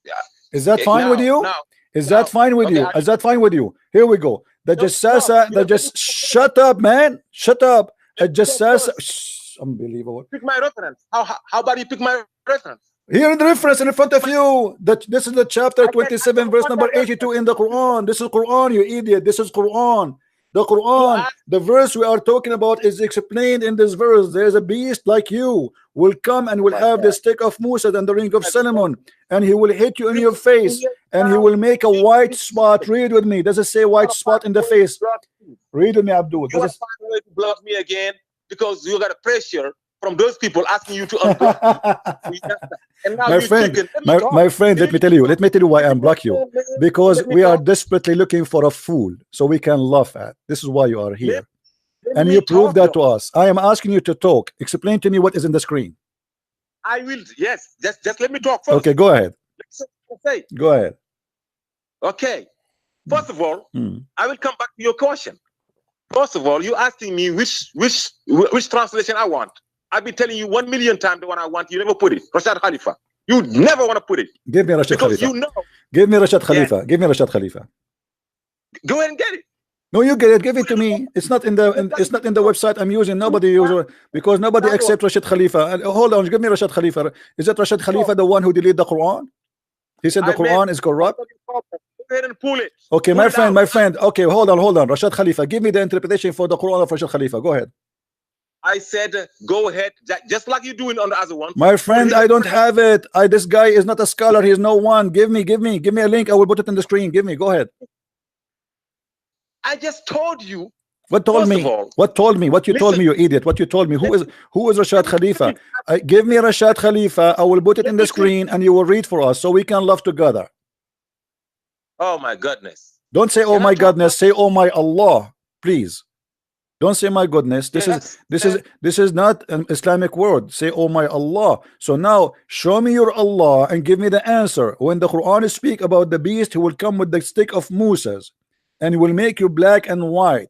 Yeah. Is that fine with you? No. Is that fine with you? Is that fine with you? Here we go. The jassasa, the just shut up, man. Shut up. A jassasa. Unbelievable. Pick my reference. How about you pick my reference? Here in the reference in front of you. That this is the chapter 27, verse number 82 in the Quran. This is Quran, you idiot. This is Quran. The Quran, the verse we are talking about is explained in this verse. There is a beast like you will come and will have the stick of Musa and the ring of Solomon, and he will hit you in your face, and he will make a white spot. Read with me. Does it say white spot in the face? Read with me, Abdul. You want to find a way to block me again because you got a pressure from those people asking you to unblock me. And now my friend, let me tell you why I unblock you. Because we are desperately looking for a fool so we can laugh at. This is why you are here. And you prove that to us. I am asking you to talk. Explain to me what is in the screen. I will, yes. Just let me talk first. Okay, go ahead. Okay. Go ahead. Okay. First of all, I will come back to your question. First of all, you asking me which translation I want. I've been telling you 1,000,000 times the one I want. You never put it. Rashad Khalifa. You never want to put it. Give me Rashad Khalifa. You know. Give me Rashad Khalifa. Yeah. Give me Rashad Khalifa. Go ahead and get it. No, you get it. Give it to me. It's not in the website I'm using. Nobody uses because nobody accepts Rashad Khalifa. Hold on. Give me Rashad Khalifa. Is that Rashad Khalifa the one who deleted the Quran? He said the Quran is corrupt. Go ahead and pull it. Okay, my friend. Okay, hold on. Rashad Khalifa. Give me the interpretation for the Quran of Rashad Khalifa. Go ahead. I said, go ahead, just like you're doing on the other one. My friend, I don't have it. This guy is not a scholar. He's no one. Give me a link. I will put it on the screen. Give me. Go ahead. I just told you. What told me? What told me? What you told me, you idiot? What you told me? Who is Rashad Khalifa? Give me Rashad Khalifa. I will put it in the screen, and you will read for us so we can laugh together. Oh my goodness! Don't say, "Oh my goodness." Say, "Oh my Allah," please. Don't say my goodness. This is not an Islamic word. Say, oh my Allah. So now show me your Allah and give me the answer. When the Quran speak about the beast who will come with the stick of Musa's and will make you black and white,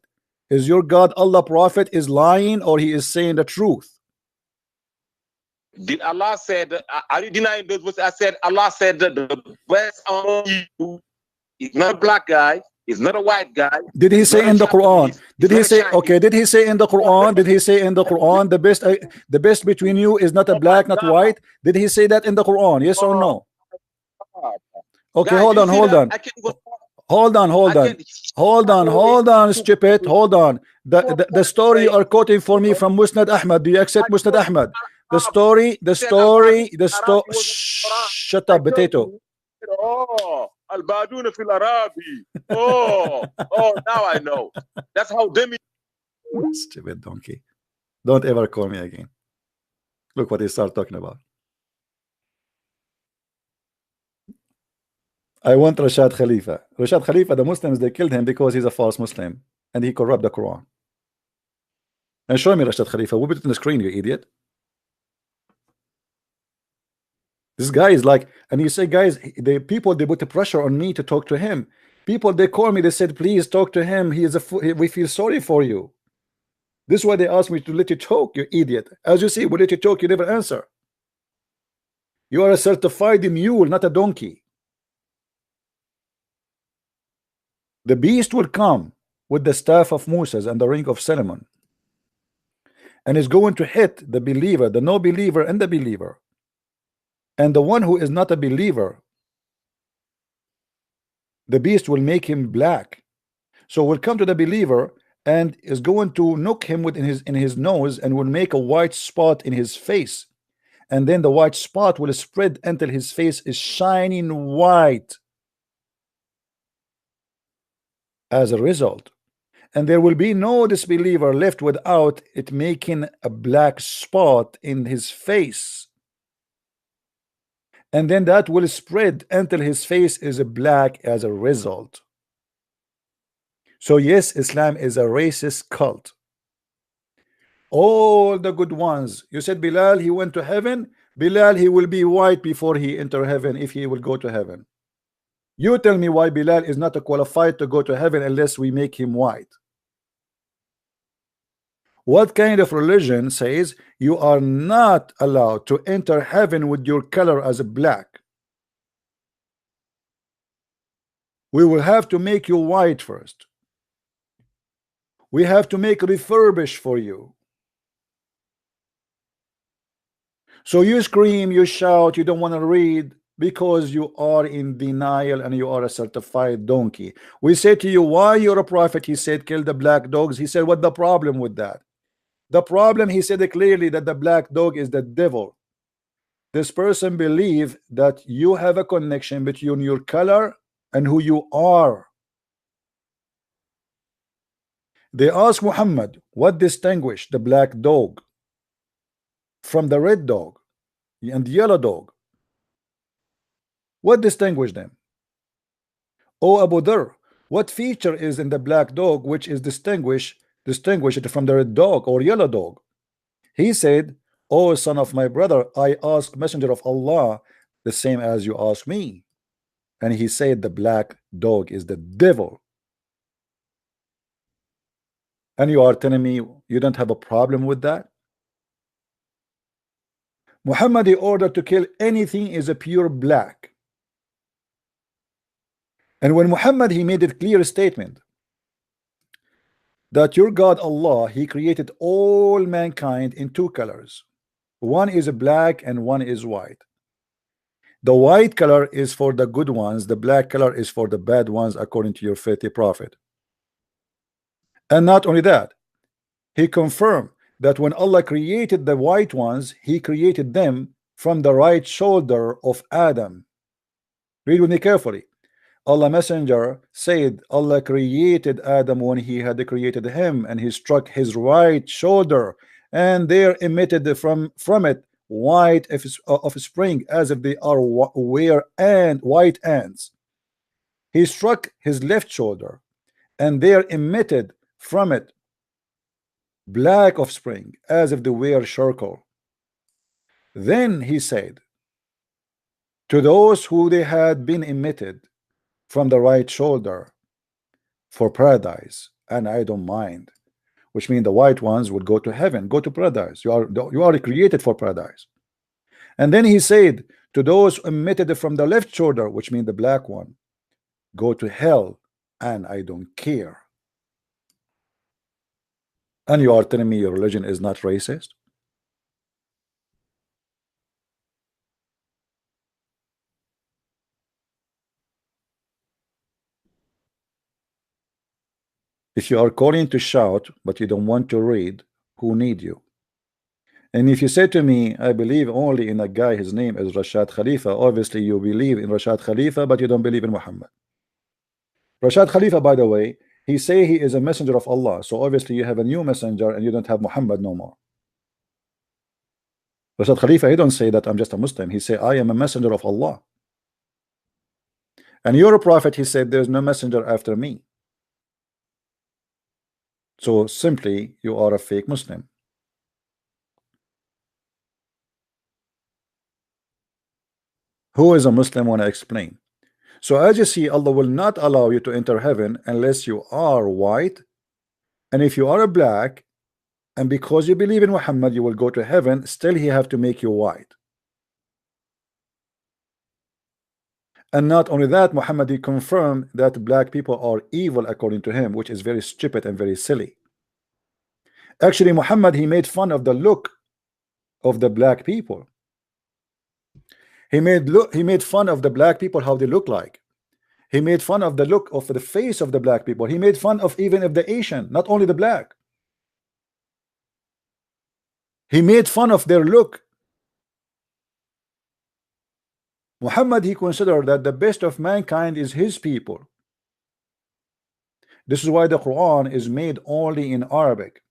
is your God Allah prophet is lying or he is saying the truth? Did Allah said, are you denying those words? I said Allah said that the best among you is not a black guy. He's not a white guy. Did he say in the Quran? Did he say okay? Did he say in the Quran? Did he say in the Quran the best between you is not a black, not white? Did he say that in the Quran? Yes or no? Okay, hold on. Stupid. Hold on. The story you are quoting for me from Musnad Ahmad. Do you accept Musnad Ahmad? The story. Shut up, potato. Al-Baduna fil Arabi. Oh, now I know. That's how demi. Stupid donkey. Don't ever call me again. Look what he started talking about. I want Rashad Khalifa. Rashad Khalifa, the Muslims, they killed him because he's a false Muslim and he corrupt the Quran. And show me Rashad Khalifa. We'll put it on the screen, you idiot. This guy is like, and you say, guys, the people, they put the pressure on me to talk to him. People, they call me, they said, please talk to him. He is we feel sorry for you. This is why they asked me to let you talk, you idiot. As you see, we let you talk, you never answer. You are a certified mule, not a donkey. The beast will come with the staff of Moses and the ring of Solomon, and is going to hit the believer, the no believer, and the believer. And the one who is not a believer The beast will make him black. So will come to the believer and is going to knock him with in his nose and will make a white spot in his face. And then the white spot will spread until his face is shining white as a result. And there will be no disbeliever left without it making a black spot in his face. And then that will spread until his face is black as a result. So yes, Islam is a racist cult. All the good ones. You said Bilal, he went to heaven. Bilal, he will be white before he enter heaven, if he will go to heaven. You tell me why Bilal is not qualified to go to heaven unless we make him white. What kind of religion says you are not allowed to enter heaven with your color as a black? We will have to make you white first. We have to make refurbish for you. So you scream, you shout, you don't want to read because you are in denial and you are a certified donkey. We say to you, why you're a prophet? He said, kill the black dogs. He said, what the problem with that? The problem, he said clearly, that the black dog is the devil. This person believes that you have a connection between your color and who you are. They ask Muhammad, what distinguished the black dog from the red dog and the yellow dog? What distinguished them? O Abu Dhar, what feature is in the black dog which is distinguished from the red dog or yellow dog? He said, O son of my brother, I ask messenger of Allah the same as you ask me. And he said the black dog is the devil. And you are telling me you don't have a problem with that? Muhammad, in order to kill anything, is a pure black. And when Muhammad, he made a clear statement that your God Allah, he created all mankind in two colors. One is black and one is white. The white color is for the good ones, the black color is for the bad ones, according to your faithful prophet. And not only that, he confirmed that when Allah created the white ones, he created them from the right shoulder of Adam. Read with me carefully. Allah Messenger said Allah created Adam when he had created him, and he struck his right shoulder, and there emitted from it white offspring, as if they are white ants. He struck his left shoulder, and there emitted from it black offspring, as if they were charcoal. Then he said to those who they had been emitted from the right shoulder, for paradise, and I don't mind, which means the white ones would go to heaven, go to paradise. You are created for paradise. And then he said to those emitted from the left shoulder, which means the black one, go to hell, and I don't care. And you are telling me your religion is not racist? If you are calling to shout but you don't want to read, who need you? And if you say to me, I believe only in a guy, his name is Rashad Khalifa, obviously you believe in Rashad Khalifa but you don't believe in Muhammad. Rashad Khalifa, by the way, he say he is a messenger of Allah, so obviously you have a new messenger and you don't have Muhammad no more. Rashad Khalifa, he don't say that I'm just a Muslim, he say I am a messenger of Allah. And you're a prophet, he said there's no messenger after me. So simply you are a fake Muslim. Who is a Muslim when I explain? So as you see, Allah will not allow you to enter heaven unless you are white, and if you are a black, and because you believe in Muhammad you will go to heaven, still he have to make you white. And not only that, Muhammad, he confirmed that black people are evil according to him, which is very stupid and very silly. Actually, Muhammad, he made fun of the look of the black people. He made fun of the black people, how they look like. He made fun of the look of the face of the black people. He made fun of even of the Asian, not only the black. He made fun of their look. Muhammad, he considered that the best of mankind is his people. This is why the Quran is made only in Arabic.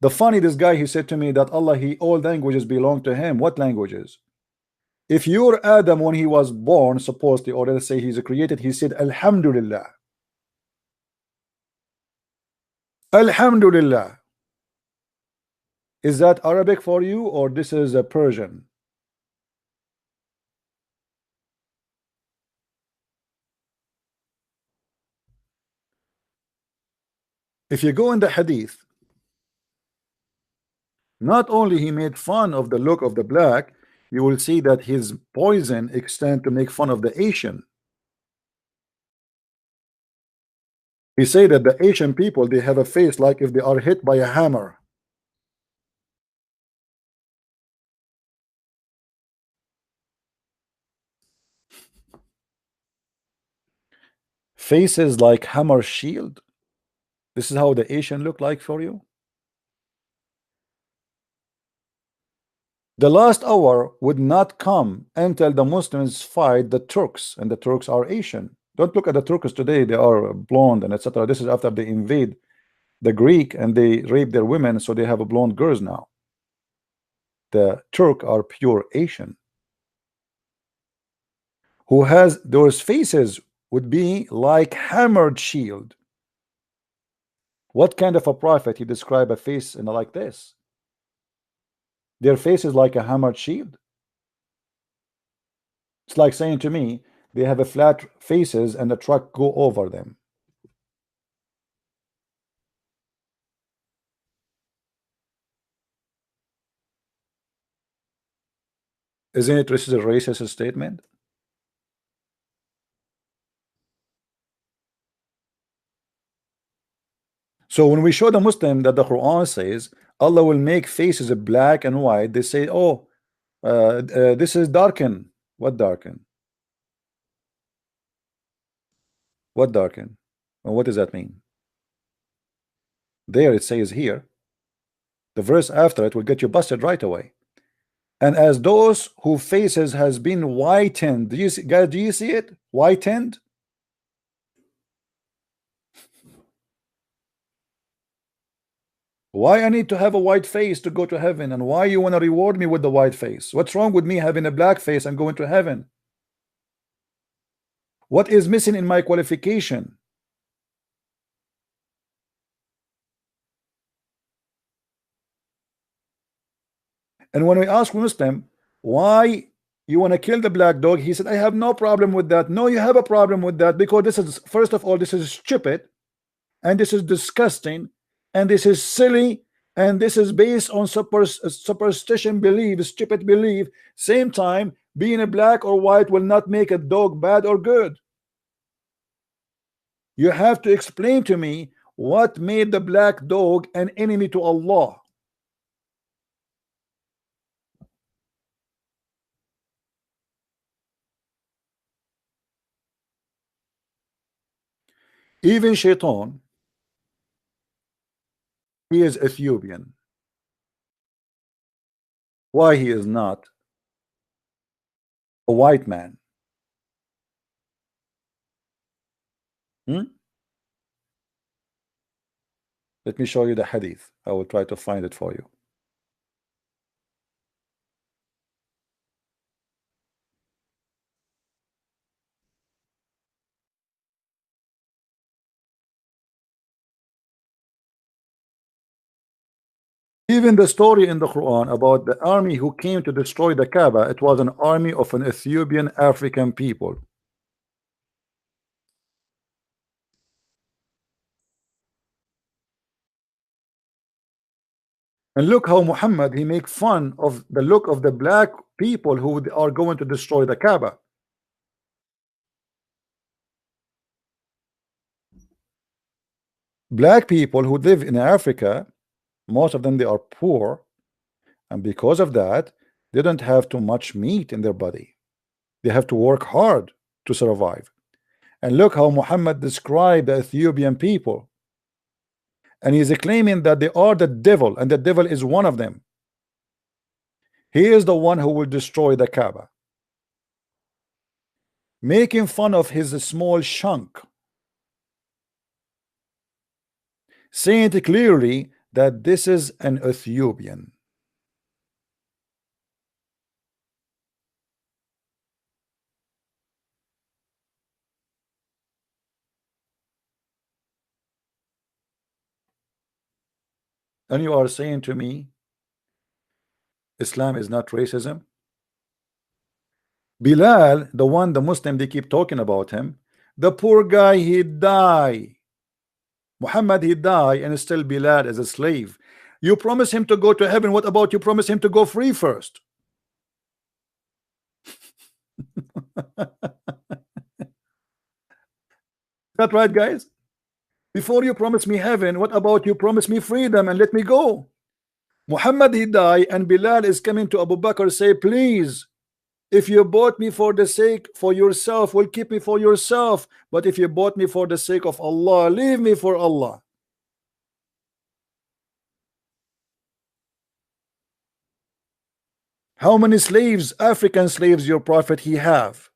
The funny, this guy, he said to me that Allah, all languages belong to him. What languages? If you're Adam when he was born, supposedly, or let's say he's created, he said Alhamdulillah. Alhamdulillah. Is that Arabic for you, or this is a Persian? If you go in the hadith, not only he made fun of the look of the black, you will see that his poison extend to make fun of the Asian. He say that the Asian people, they have a face like if they are hit by a hammer. Faces like hammer shield. This is how the Asian look like for you. The last hour would not come until the Muslims fight the Turks, and the Turks are Asian. Don't look at the Turks today, they are blonde and etc. This is after they invade the Greek and they rape their women, so they have a blonde girls now. The Turk are pure Asian, who has those faces would be like hammered shield. What kind of a prophet he describe a face in like this? Their face is like a hammered shield. It's like saying to me they have a flat faces and the truck go over them. Isn't it this is a racist statement? So when we show the Muslim that the Quran says Allah will make faces black and white, they say, oh, this is darken. What darken? What darken? And what does that mean? There it says here, the verse after it will get you busted right away. And as those whose faces has been whitened, do you see, guys, do you see it? Whitened? Why I need to have a white face to go to heaven? And why you want to reward me with the white face? What's wrong with me having a black face and going to heaven? What is missing in my qualification? And when we ask Muslim why you want to kill the black dog, he said, I have no problem with that. No, you have a problem with that because this is, first of all, this is stupid, and this is disgusting, and this is silly, and this is based on superstition belief, stupid belief. Same time, being a black or white will not make a dog bad or good. You have to explain to me what made the black dog an enemy to Allah. Even Shaitan, he is Ethiopian. Why he is not a white man? Let me show you the hadith. I will try to find it for you. Even the story in the Quran about the army who came to destroy the Kaaba, it was an army of an Ethiopian African people. And look how Muhammad, he make fun of the look of the black people who are going to destroy the Kaaba. Black people who live in Africa, most of them, they are poor, and because of that they don't have too much meat in their body. They have to work hard to survive. And look how Muhammad described the Ethiopian people. And he's claiming that they are the devil, and the devil is one of them. He is the one who will destroy the Kaaba, making fun of his small chunk, saying it clearly that this is an Ethiopian. And you are saying to me Islam is not racism? Bilal, the one, the Muslim, they keep talking about him, the poor guy, he died. Muhammad, he died, and still Bilal as a slave. You promise him to go to heaven. What about you promise him to go free first? That right, guys? Before you promise me heaven, what about you promise me freedom and let me go? Muhammad, he died, and Bilal is coming to Abu Bakr, say, please, if you bought me for the sake for yourself, will keep me for yourself. But if you bought me for the sake of Allah, leave me for Allah. How many slaves, African slaves, your prophet he have?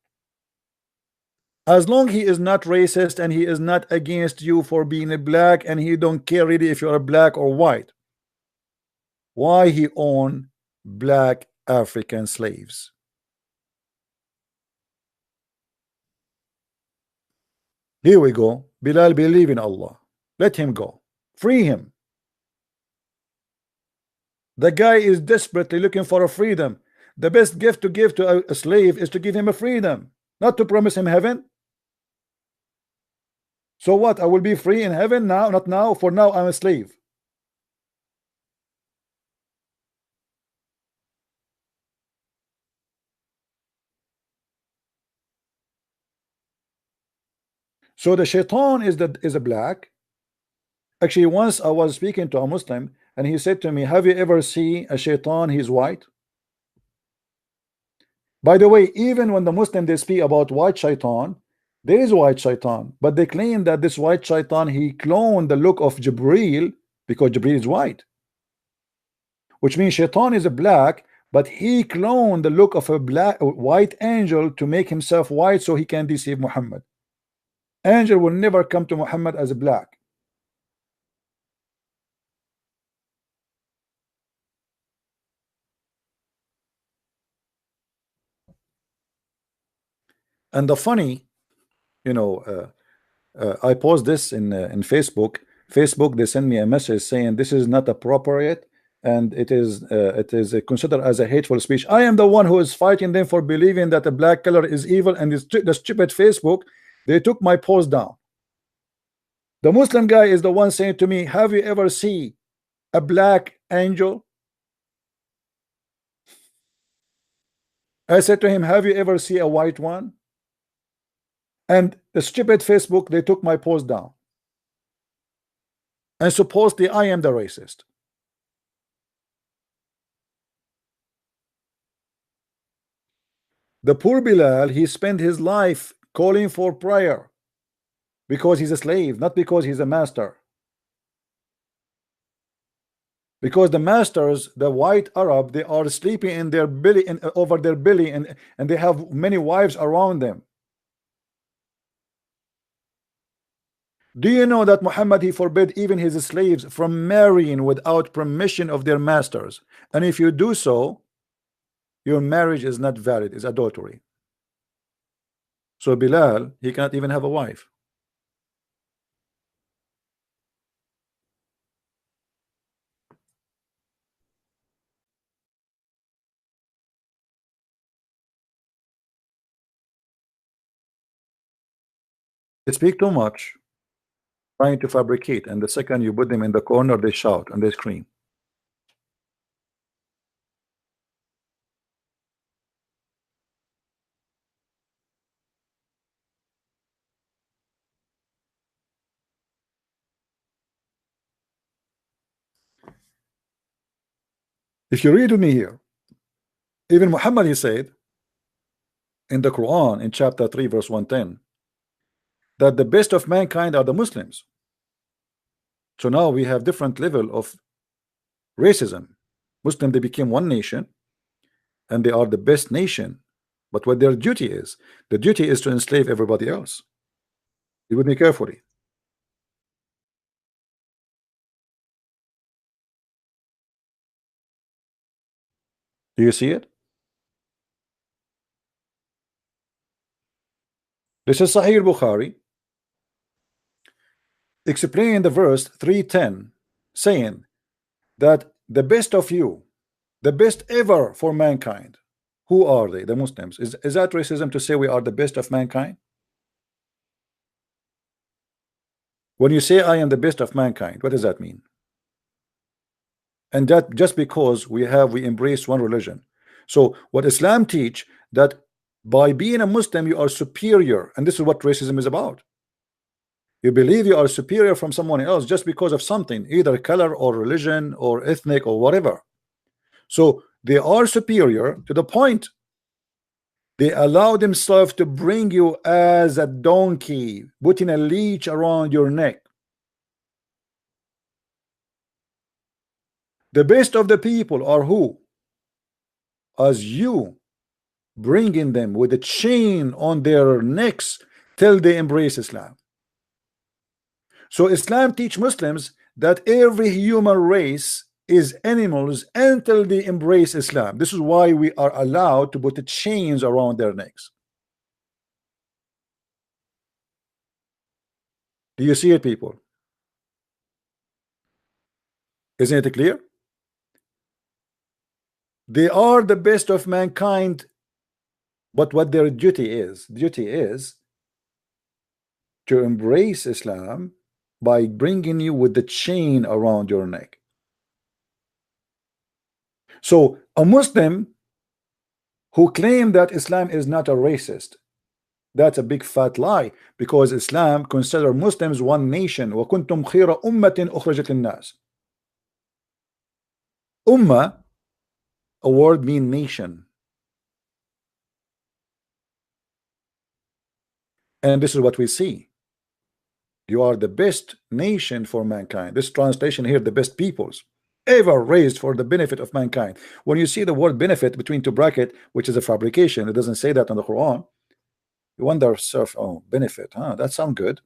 As long he is not racist and he is not against you for being a black, and he don't care really if you're a black or white, why he own black African slaves? Here we go. Bilal believe in Allah. Let him go. Free him. The guy is desperately looking for a freedom. The best gift to give to a slave is to give him a freedom, not to promise him heaven. So what? I will be free in heaven now? Not now. For now, I'm a slave. So the shaitan is a black. Actually, once I was speaking to a Muslim, and he said to me, have you ever seen a shaitan? He's white. By the way, even when the Muslim they speak about white shaitan, there is white shaitan, but they claim that this white shaitan, he cloned the look of Jibril, because Jibril is white, which means shaitan is a black, but he cloned the look of a white angel to make himself white so he can deceive Muhammad. Angel will never come to Muhammad as a black. And the funny, you know, I post this in Facebook. Facebook, they send me a message saying this is not appropriate, and it is considered as a hateful speech. I am the one who is fighting them for believing that the black color is evil, and the stupid Facebook, they took my post down. The Muslim guy is the one saying to me, have you ever seen a black angel? I said to him, have you ever seen a white one? And the stupid Facebook, they took my post down. And supposedly I am the racist. The poor Bilal, he spent his life calling for prayer because he's a slave, not because he's a master. Because the masters, the white Arab, they are sleeping in their belly, over their belly, and they have many wives around them. Do you know that Muhammad, he forbid even his slaves from marrying without permission of their masters? And if you do so, your marriage is not valid, it's adultery. So Bilal, he cannot even have a wife. They speak too much, trying to fabricate, and the second you put them in the corner, they shout and they scream. If you read with me here, even Muhammad, he said in the Quran in chapter 3 verse 110, that the best of mankind are the Muslims. So now we have different level of racism. Muslim, they became one nation and they are the best nation, but what their duty is, the duty is to enslave everybody else. You with me carefully. Do you see it? This is Sahih Bukhari explaining the verse 310, saying that the best of you, the best ever for mankind, who are they? The Muslims. Is that racism to say we are the best of mankind? When you say I am the best of mankind, what does that mean? And that just because we embrace one religion. So what Islam teach, that by being a Muslim you are superior, and this is what racism is about. You believe you are superior from someone else just because of something, either color or religion or ethnic or whatever. So they are superior to the point they allow themselves to bring you as a donkey, putting a leash around your neck. The best of the people are who? As you, bringing them with a chain on their necks till they embrace Islam. So Islam teach Muslims that every human race is animals until they embrace Islam. This is why we are allowed to put the chains around their necks. Do you see it, people? Isn't it clear? They are the best of mankind, but what their duty is to embrace Islam by bringing you with the chain around your neck. So a Muslim who claim that Islam is not a racist, that's a big fat lie, because Islam consider Muslims one nation. وَكُنْتُمْ خِيرَ أُمَّةٍ أُخْرَجَتْ لِلنَّاسِ. Ummah, a word mean nation. And this is what we see. You are the best nation for mankind. This translation here, the best peoples ever raised for the benefit of mankind. When you see the word benefit between two brackets, which is a fabrication, it doesn't say that on the Quran. You wonder, oh, benefit, huh? That sounds good.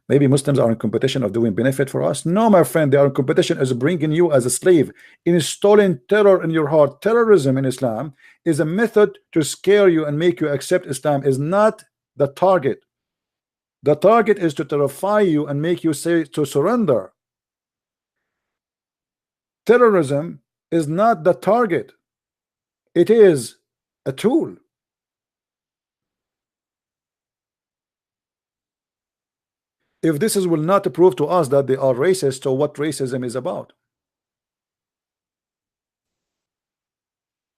Maybe Muslims are in competition of doing benefit for us. No, my friend, they are in competition as bringing you as a slave, installing terror in your heart. Terrorism in Islam is a method to scare you and make you accept Islam, is not the target. The target is to terrify you and make you say to surrender. Terrorism is not the target. It is a tool. If this will not prove to us that they are racist, so what racism is about?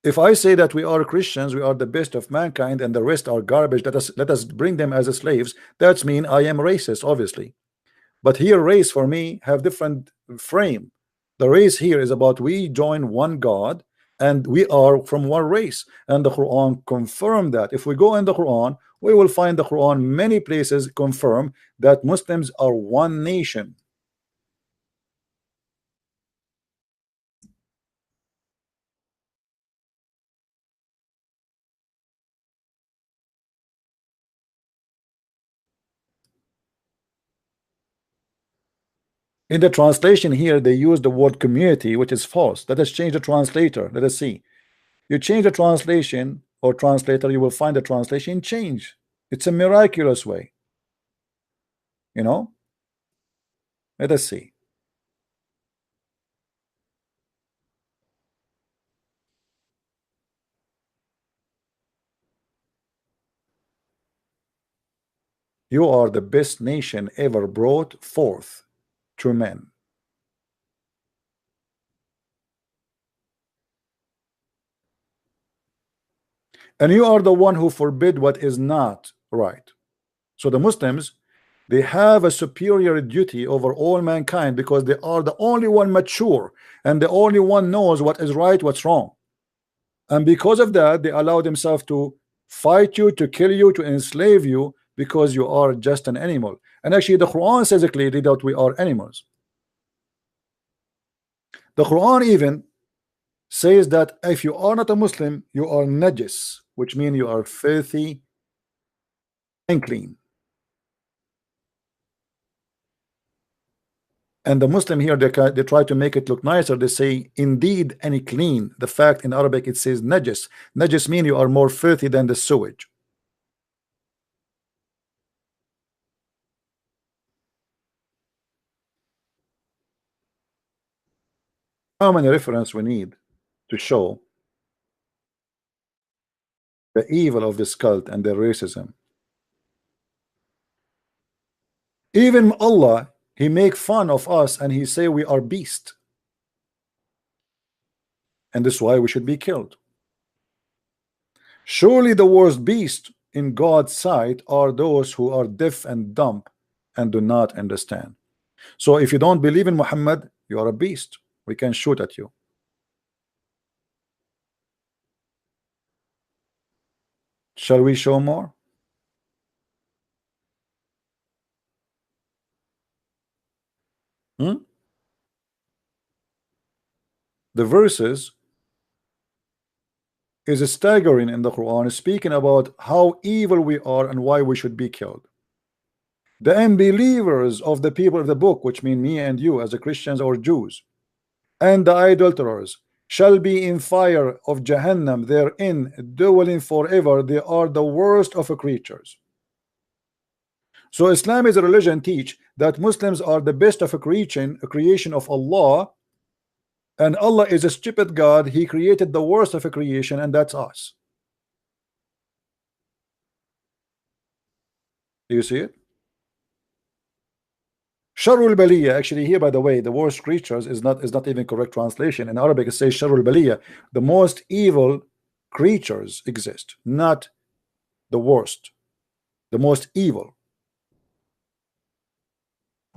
If I say that we are Christians, we are the best of mankind, and the rest are garbage, let us bring them as slaves, that's mean I am racist, obviously. But here, race for me have different frame. The race here is about we join one God and we are from one race, and the Quran confirmed that. If we go in the Quran, we will find the Quran many places confirm that Muslims are one nation. In the translation here, they use the word community, which is false. Let us change the translator. Let us see. You change the translation or translator, you will find the translation change. It's a miraculous way. You know? Let us see. You are the best nation ever brought forth to men. And you are the one who forbid what is not right. So the Muslims, they have a superior duty over all mankind because they are the only one mature and the only one knows what is right, what's wrong. And because of that, they allow themselves to fight you, to kill you, to enslave you, because you are just an animal. And actually the Quran says clearly that we are animals. The Quran even says that if you are not a Muslim, you are najis, which means you are filthy and clean. And the Muslim here, they try to make it look nicer. They say indeed any clean. The fact in Arabic it says najis. Najis means you are more filthy than the sewage. How many references we need to show the evil of this cult and their racism? Even Allah, he make fun of us and he say we are beast, and this is why we should be killed. Surely the worst beast in God's sight are those who are deaf and dumb and do not understand. So if you don't believe in Muhammad, you are a beast. We can shoot at you. Shall we show more? The verses is staggering in the Quran, speaking about how evil we are and why we should be killed. The unbelievers of the people of the book, which mean me and you as a Christians or Jews, and the idolaters shall be in fire of Jahannam, therein dwelling forever. They are the worst of creatures. So Islam is a religion teach that Muslims are the best of a creation of Allah, and Allah is a stupid God. He created the worst of a creation, and that's us. Do you see it? Sharul Baliya, actually here, by the way, the worst creatures is not even correct translation. In Arabic it says Sharul Baliya, the most evil creatures exist, not the worst, the most evil.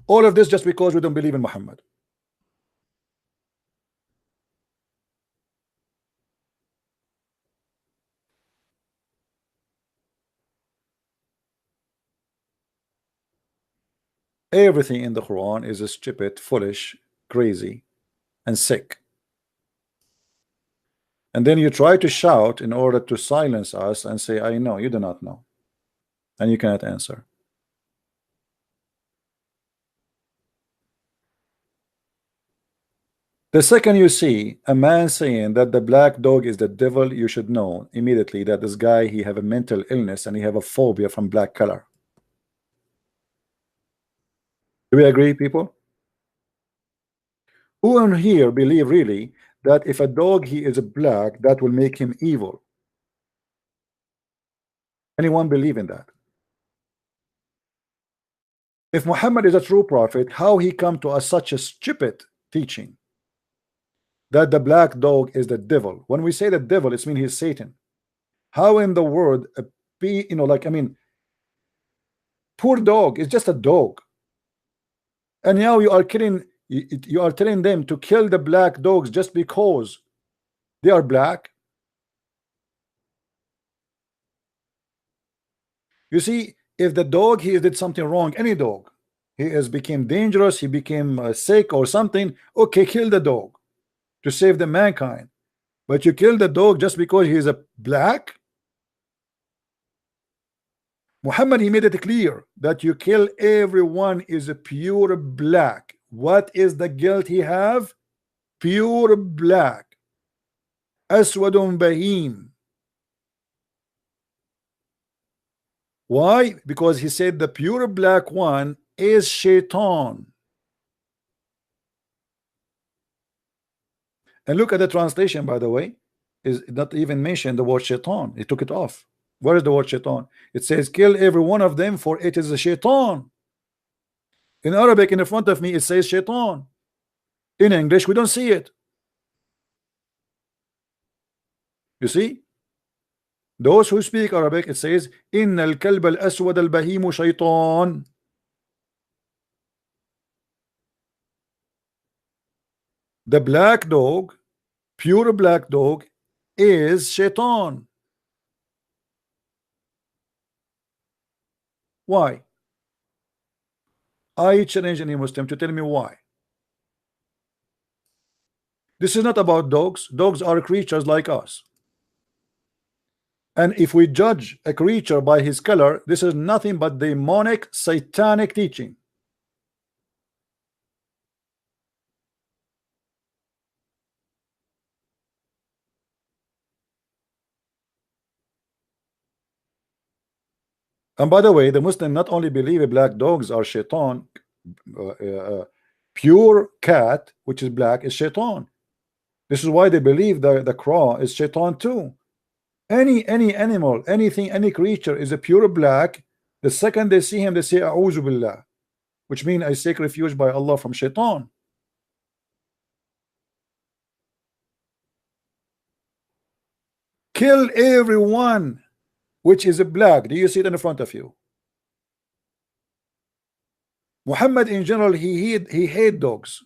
All of this just because we don't believe in Muhammad. Everything in the Quran is stupid, foolish, crazy, and sick. And then you try to shout in order to silence us and say, I know. You do not know, and you cannot answer. The second you see a man saying that the black dog is the devil, you should know immediately that this guy, he have a mental illness and he have a phobia from black color. Do we agree, people? Who in here believe really that if a dog he is black, that will make him evil? Anyone believe in that? If Muhammad is a true prophet, how he come to us such a stupid teaching that the black dog is the devil? When we say the devil, it means he's Satan. How in the world poor dog is just a dog, and now you are telling them to kill the black dogs just because they are black. You see, if the dog he did something wrong, any dog, he became dangerous, he became sick or something, okay, kill the dog to save the mankind. But you kill the dog just because he is a black? Muhammad, he made it clear that you kill everyone is a pure black. What is the guilt he have? Pure black. Aswadun bahim. Why? Because he said the pure black one is shaitan. And look at the translation, by the way, is not even mentioned the word shaitan. He took it off. Where is the word shaitan? It says kill every one of them, for it is a shaitan. In Arabic, in the front of me, it says shaitan. In English, we don't see it. You see? Those who speak Arabic, it says Inna al-kalb al-aswad al-bahimu shaitan. The black dog, pure black dog, is shaitan. Why? I challenge any Muslim to tell me why. This is not about dogs. Dogs are creatures like us. And if we judge a creature by his color, this is nothing but demonic, satanic teaching. And by the way, the Muslim not only believe black dogs are shaitan, pure cat, which is black, is shaitan. This is why they believe the crow is shaitan too. Any animal, anything, any creature is a pure black. The second they see him, they say A'udhu Billah, which means I seek refuge by Allah from shaitan. Kill everyone which is a black. Do you see it in front of you? Muhammad in general, he hate dogs,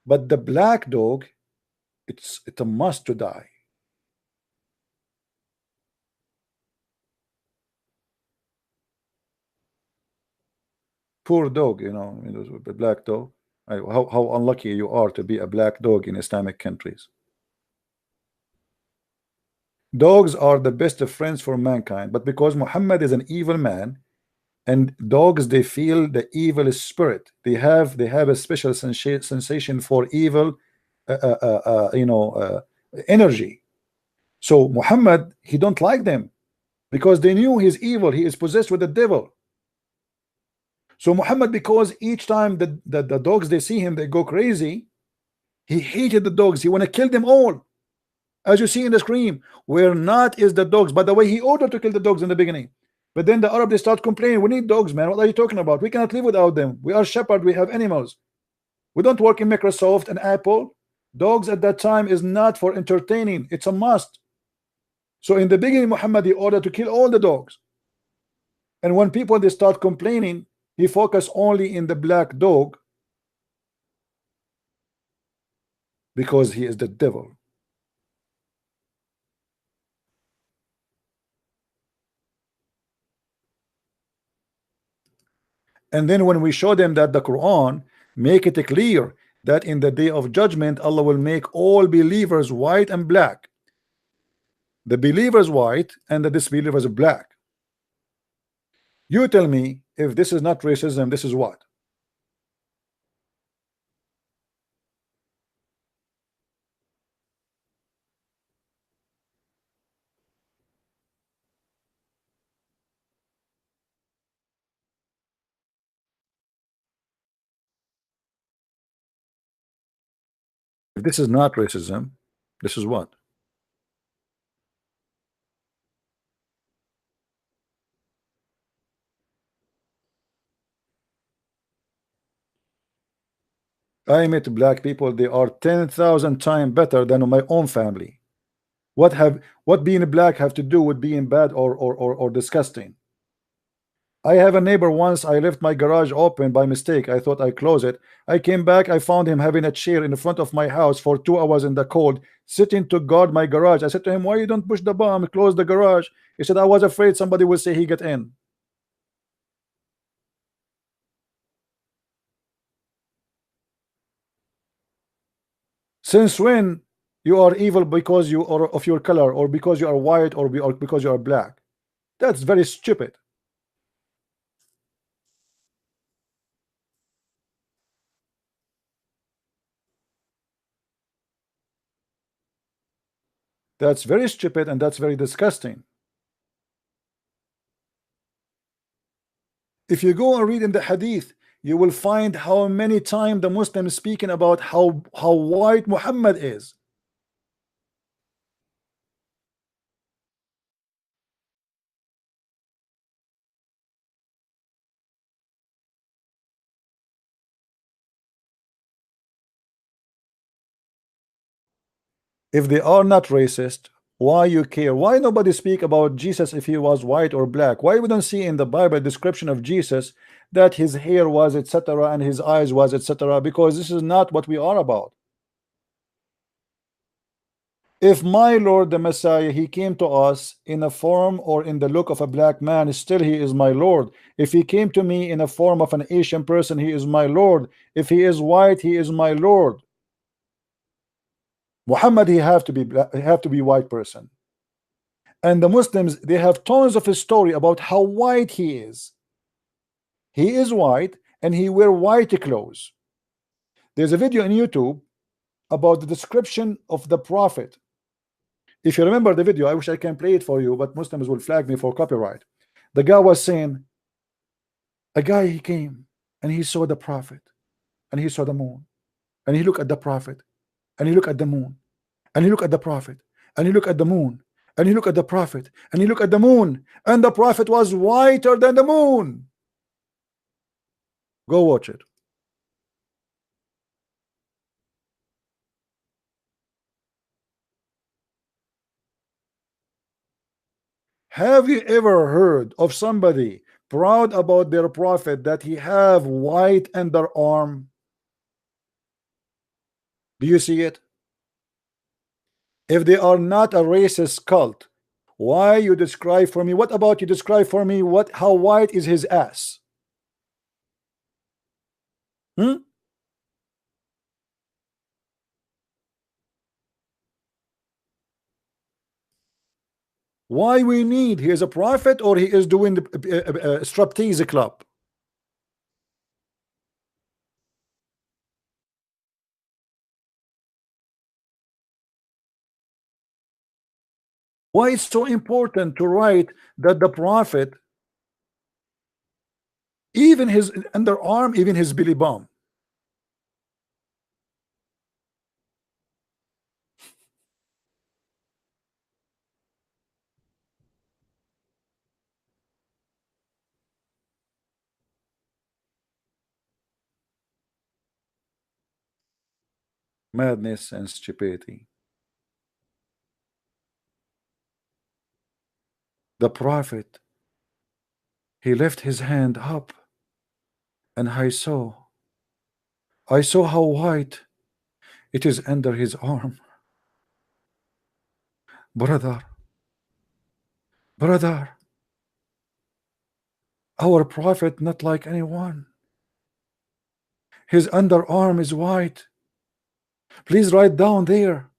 but the black dog, it's a must to die. Poor dog, you know, the black dog. How unlucky you are to be a black dog in Islamic countries. Dogs are the best of friends for mankind, but because Muhammad is an evil man, and dogs, they feel the evil spirit. They have a special sensation for evil, energy. So Muhammad, he don't like them because they knew he's evil. He is possessed with the devil. So Muhammad, because each time the dogs, they see him, they go crazy. He hated the dogs. He want to kill them all. As you see in the screen, where not is the dogs. By the way, he ordered to kill the dogs in the beginning, but then the Arab, they start complaining, we need dogs, man. What are you talking about? We cannot live without them. We are shepherd. We have animals. We don't work in Microsoft and Apple. Dogs at that time is not for entertaining. It's a must. So in the beginning, Muhammad, he ordered to kill all the dogs. And when people, they start complaining, he focused only in the black dog because he is the devil. And then when we show them that the Quran make it clear that in the day of judgment Allah will make all believers white and black, the believers white and the disbelievers black. You tell me, if this is not racism, this is what? If this is not racism, this is what? I met black people, they are 10,000 times better than my own family. What being black have to do with being bad or disgusting? I have a neighbor once, I left my garage open by mistake. I thought I closed it. I came back, I found him having a chair in the front of my house for 2 hours in the cold, sitting to guard my garage. I said to him, why you don't push the bomb, close the garage? He said, I was afraid somebody will say he get in. Since when you are evil because you are of your color, or because you are white, or because you are black? That's very stupid. That's very stupid, and that's very disgusting. If you go and read in the hadith, you will find how many times the Muslims speaking about how white Muhammad is. If they are not racist, why you care? Why nobody speak about Jesus if he was white or black? Why we don't see in the Bible description of Jesus that his hair was etc. and his eyes was etc.? Because this is not what we are about. If my Lord the Messiah, he came to us in a form or in the look of a black man, still he is my Lord. If he came to me in a form of an Asian person, he is my Lord. If he is white, he is my Lord. Muhammad, he have to be white person. And the Muslims, they have tons of a story about how white he is. He is white and he wear white clothes. There's a video on YouTube about the description of the Prophet. If you remember the video, I wish I can play it for you, but Muslims will flag me for copyright. The guy was saying, a guy, he came and he saw the Prophet and he saw the moon and he looked at the Prophet and he looked at the moon and he looked at the Prophet and he looked at the moon and he looked at the Prophet and he looked at the moon, and the Prophet was whiter than the moon. Go watch it. Have you ever heard of somebody proud about their Prophet that he have white underarm? Do you see it? If they are not a racist cult, why you describe for me? What about you describe for me how white is his ass? Why we need? He is a prophet or he is doing the striptease club? Why it's so important to write that the prophet, even his underarm, even his belly bump? Madness and stupidity. The prophet, he left his hand up, and I saw how white it is under his arm. Brother, our prophet not like anyone. His underarm is white. Please write down there,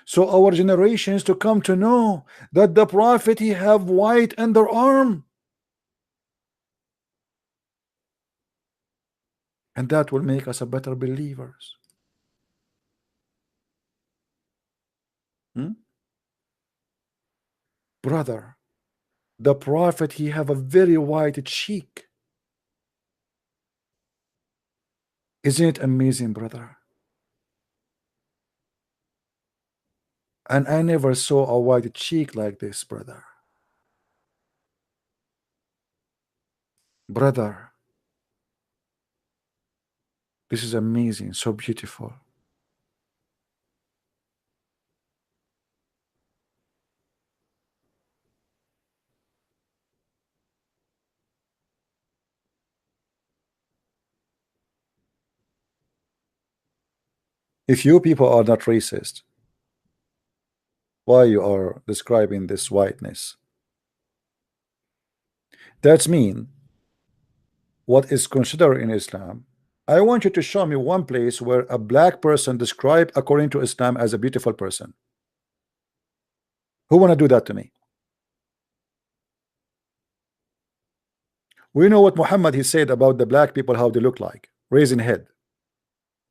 so our generations to come to know that the prophet, he have white underarm, and that will make us a better believers. Brother, the prophet, he have a very white cheek. Isn't it amazing, brother? And I never saw a white cheek like this, brother. Brother, this is amazing, so beautiful. If you people are not racist, why you are describing this whiteness? That's mean what is considered in Islam. I want you to show me one place where a black person described according to Islam as a beautiful person. Who want to do that to me? We know what Muhammad, he said about the black people, how they look like, raising head.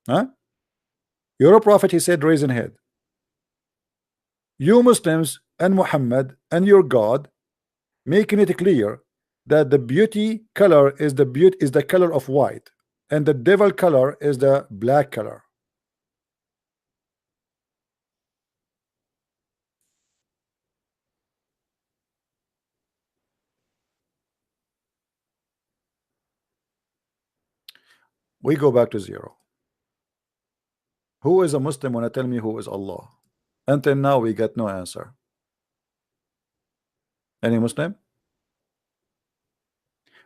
Huh? You're a prophet, he said, raising head. You Muslims and Muhammad and your God making it clear that the beauty color is the color of white, and the devil color is the black color. We go back to zero. Who is a Muslim when I tell me who is Allah? Until now we get no answer. Any Muslim?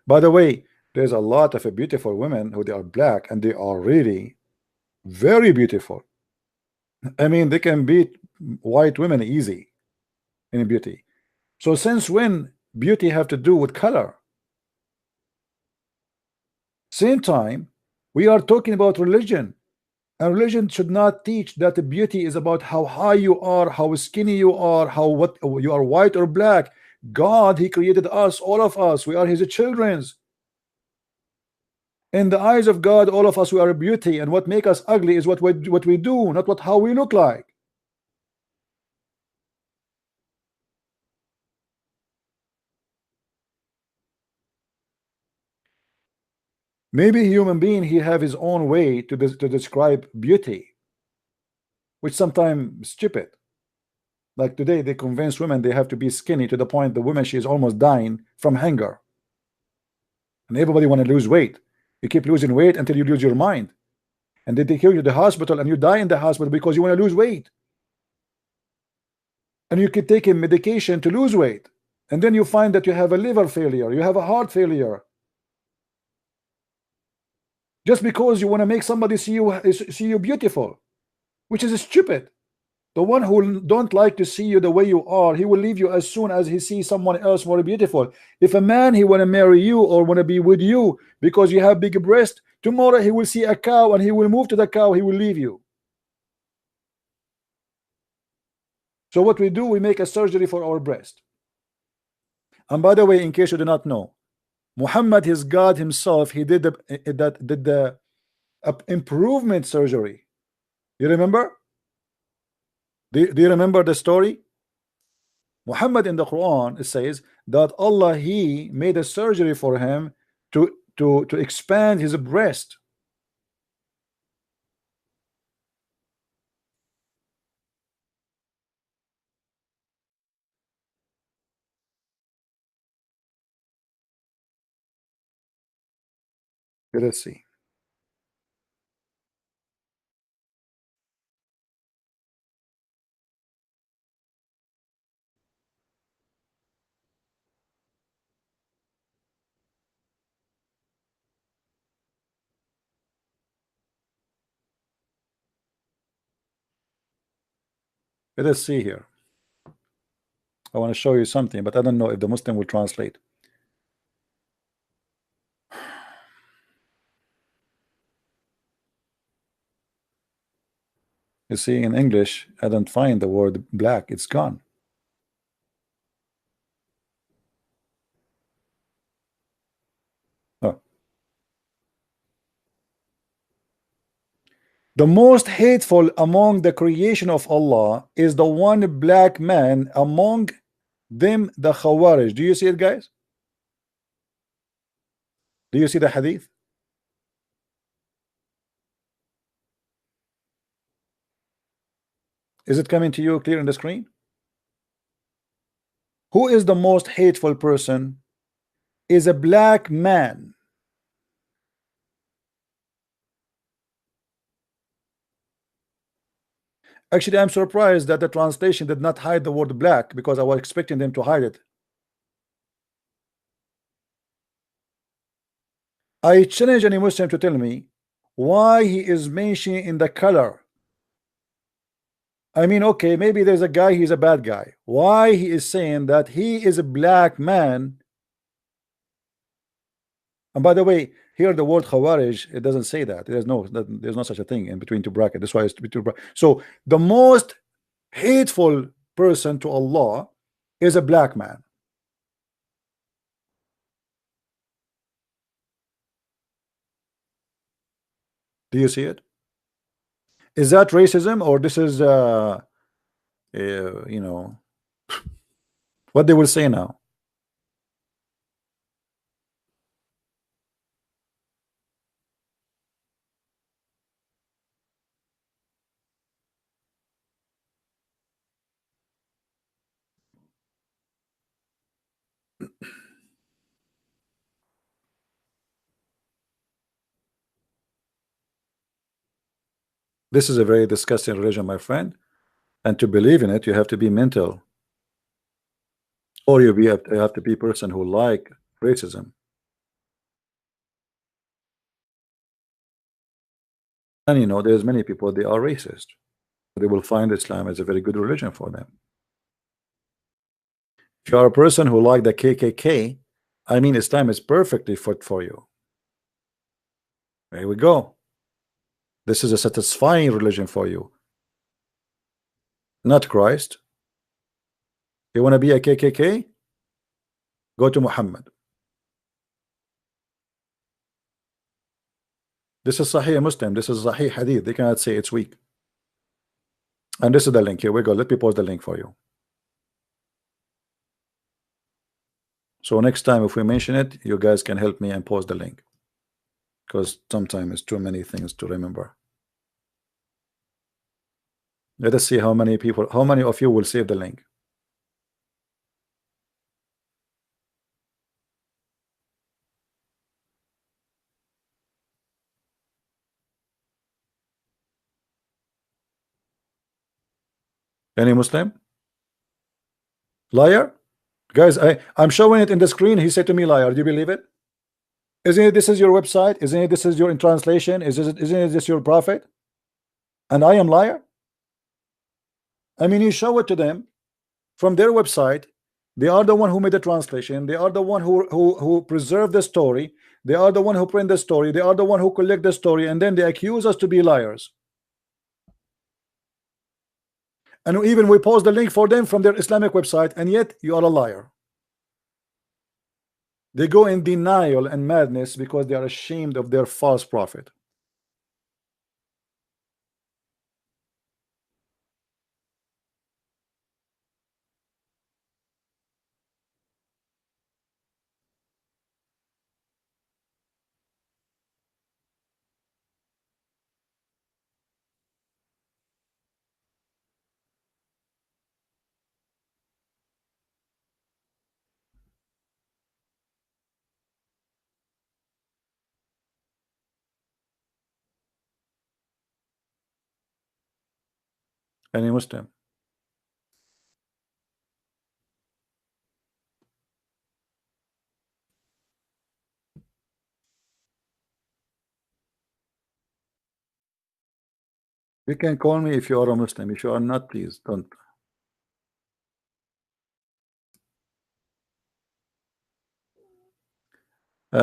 By the way, there's a lot of beautiful women who they are black and they are really very beautiful. I mean, they can beat white women easy in beauty. So since when beauty have to do with color? Same time, we are talking about religion, and religion should not teach that the beauty is about how high you are, how skinny you are, how what you are, white or black. God, He created us, all of us. We are His children. In the eyes of God, all of us, we are beauty, and what make us ugly is what we do, not how we look like. Maybe human being, he have his own way to describe beauty, which sometimes stupid. Like today, they convince women they have to be skinny to the point the woman, she is almost dying from hunger. And everybody want to lose weight. You keep losing weight until you lose your mind. And they take you to the hospital and you die in the hospital because you want to lose weight. And you keep taking medication to lose weight. And then you find that you have a liver failure, you have a heart failure. Just because you want to make somebody see you beautiful, which is stupid. The one who don't like to see you the way you are, he will leave you as soon as he sees someone else more beautiful. If a man, he want to marry you or want to be with you because you have big breast, tomorrow he will see a cow and he will move to the cow, he will leave you. So what we do, we make a surgery for our breast. And by the way, in case you do not know, Muhammad, his God himself, he did the improvement surgery. You remember? Do you remember the story? Muhammad in the Quran, it says that Allah, He made a surgery for him to expand his breast. Let's see. Let us see here. I want to show you something, but I don't know if the Muslim will translate. You see, in English, I don't find the word black. It's gone. Oh. The most hateful among the creation of Allah is the one black man, among them the Khawarij. Do you see it, guys? Do you see the hadith? Is it coming to you clear on the screen? Who is the most hateful person? Is a black man. Actually, I'm surprised that the translation did not hide the word black, because I was expecting them to hide it. I challenge any Muslim to tell me why he is mentioning in the color. I mean, okay, maybe there's a guy, he's a bad guy. Why he is saying that he is a black man? And by the way, here the word Khawarij, it doesn't say that. There's no such a thing in between two brackets. That's why it's between brackets. So the most hateful person to Allah is a black man. Do you see it? Is that racism, or this is you know, what they will say now? This is a very disgusting religion, my friend, and to believe in it, you have to be mental, or you have to be a person who like racism. And you know, there's many people, they are racist. They will find Islam as a very good religion for them. If you are a person who like the KKK, I mean, Islam is perfectly fit for you. There we go. This is a satisfying religion for you, not Christ. You want to be a KKK? Go to Muhammad. This is Sahih Muslim. This is Sahih Hadith. They cannot say it's weak. And this is the link. Here we go. Let me post the link for you. So next time if we mention it, you guys can help me and post the link, because sometimes it's too many things to remember. Let us see how many of you will save the link. Any Muslim? Liar? Guys, I'm showing it in the screen. He said to me, liar. Do you believe it? Isn't it this is your website? Isn't it this is your in translation? Isn't it this your prophet? And I am liar? I mean, you show it to them from their website. They are the one who made the translation. They are the one who preserved the story. They are the one who print the story. They are the one who collect the story, and then they accuse us to be liars. And even we post the link for them from their Islamic website, and yet you are a liar. They go in denial and madness because they are ashamed of their false prophet. Any Muslim? You can call me if you are a Muslim. If you are not, please don't.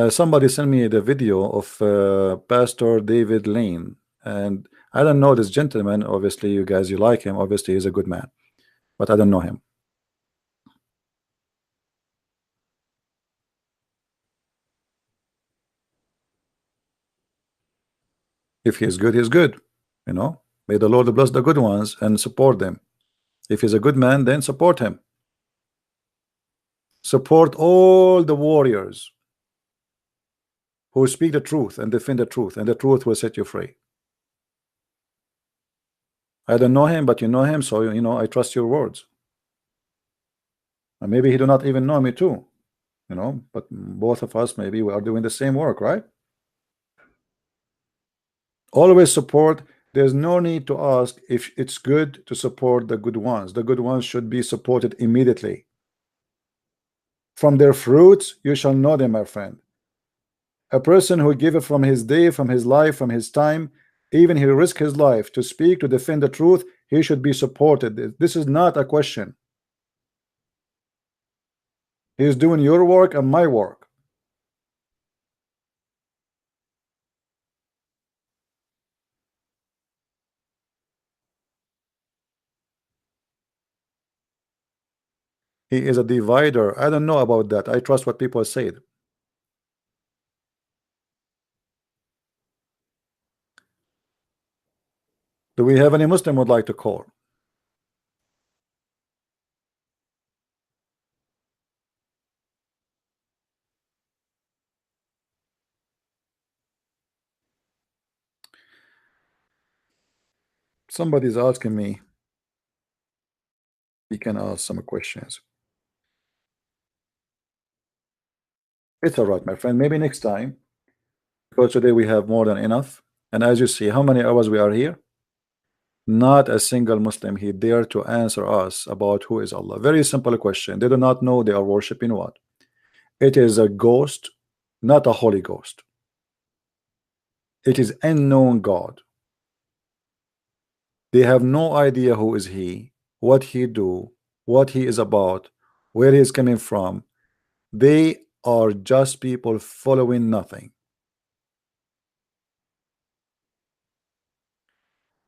Somebody sent me the video of Pastor David Lane, and I don't know this gentleman. Obviously, you guys, you like him. Obviously, he's a good man, but I don't know him. If he is good, he's good. You know, may the Lord bless the good ones and support them. If he's a good man, then support him. Support all the warriors who speak the truth and defend the truth, and the truth will set you free. I don't know him, but you know him, so you know I trust your words. And maybe he do not even know me too, you know, but both of us, maybe we are doing the same work, right? Always support. There's no need to ask if it's good to support the good ones. The good ones should be supported immediately. From their fruits you shall know them, my friend. A person who giveth from his day, from his life, from his time, even he risk his life to speak, to defend the truth, he should be supported. This is not a question. He is doing your work and my work. He is a divider. I don't know about that. I trust what people said. Do we have any Muslim would like to call? Somebody's asking me. He can ask some questions. It's all right, my friend. Maybe next time, because today we have more than enough. And as you see, how many hours we are here? Not a single Muslim he dared to answer us about who is Allah. Very simple question. They do not know they are worshiping what? It is a ghost, not a Holy Ghost. It is unknown God. They have no idea who is he, what he do, what he is about, where he is coming from. They are just people following nothing.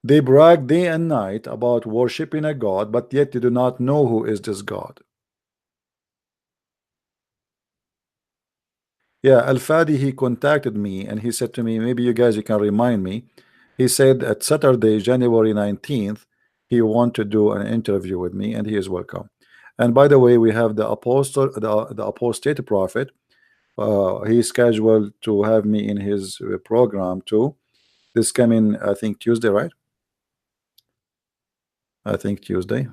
They brag day and night about worshiping a God, but yet they do not know who is this God. Yeah, Al-Fadi, he contacted me and he said to me, maybe you guys, you can remind me. He said at Saturday, January 19th, he want to do an interview with me, and he is welcome. And by the way, we have the apostle, the apostate prophet. He's scheduled to have me in his program too. This coming, I think, Tuesday, right? I think Tuesday.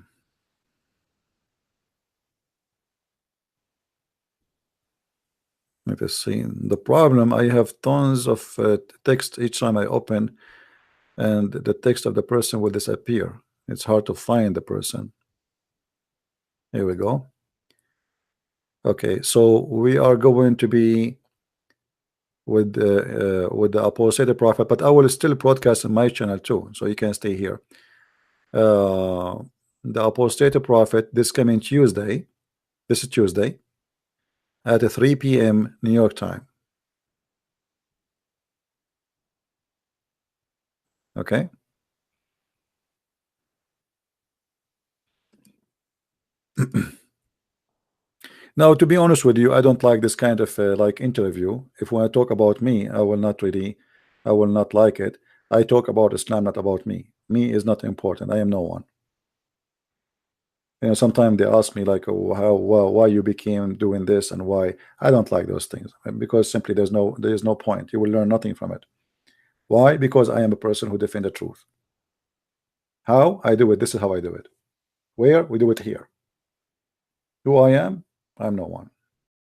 Let me see. The problem, I have tons of text each time I open, and the text of the person will disappear. It's hard to find the person. Here we go. Okay, so we are going to be with the apostate prophet, but I will still broadcast on my channel too, so you can stay here. The apostate prophet, this coming Tuesday. This is Tuesday at 3 p.m. New York time. Okay. Now, to be honest with you, I don't like this kind of like interview. If when I talk about me, I will not like it. I talk about Islam, not about me. Me is not important. I am no one. You know, sometimes they ask me like, oh, why you became doing this and why. I don't like those things, because simply there is no point. You will learn nothing from it. Why? Because I am a person who defends the truth. How I do it? This is how I do it. Where? We do it here. Who I am? I'm no one.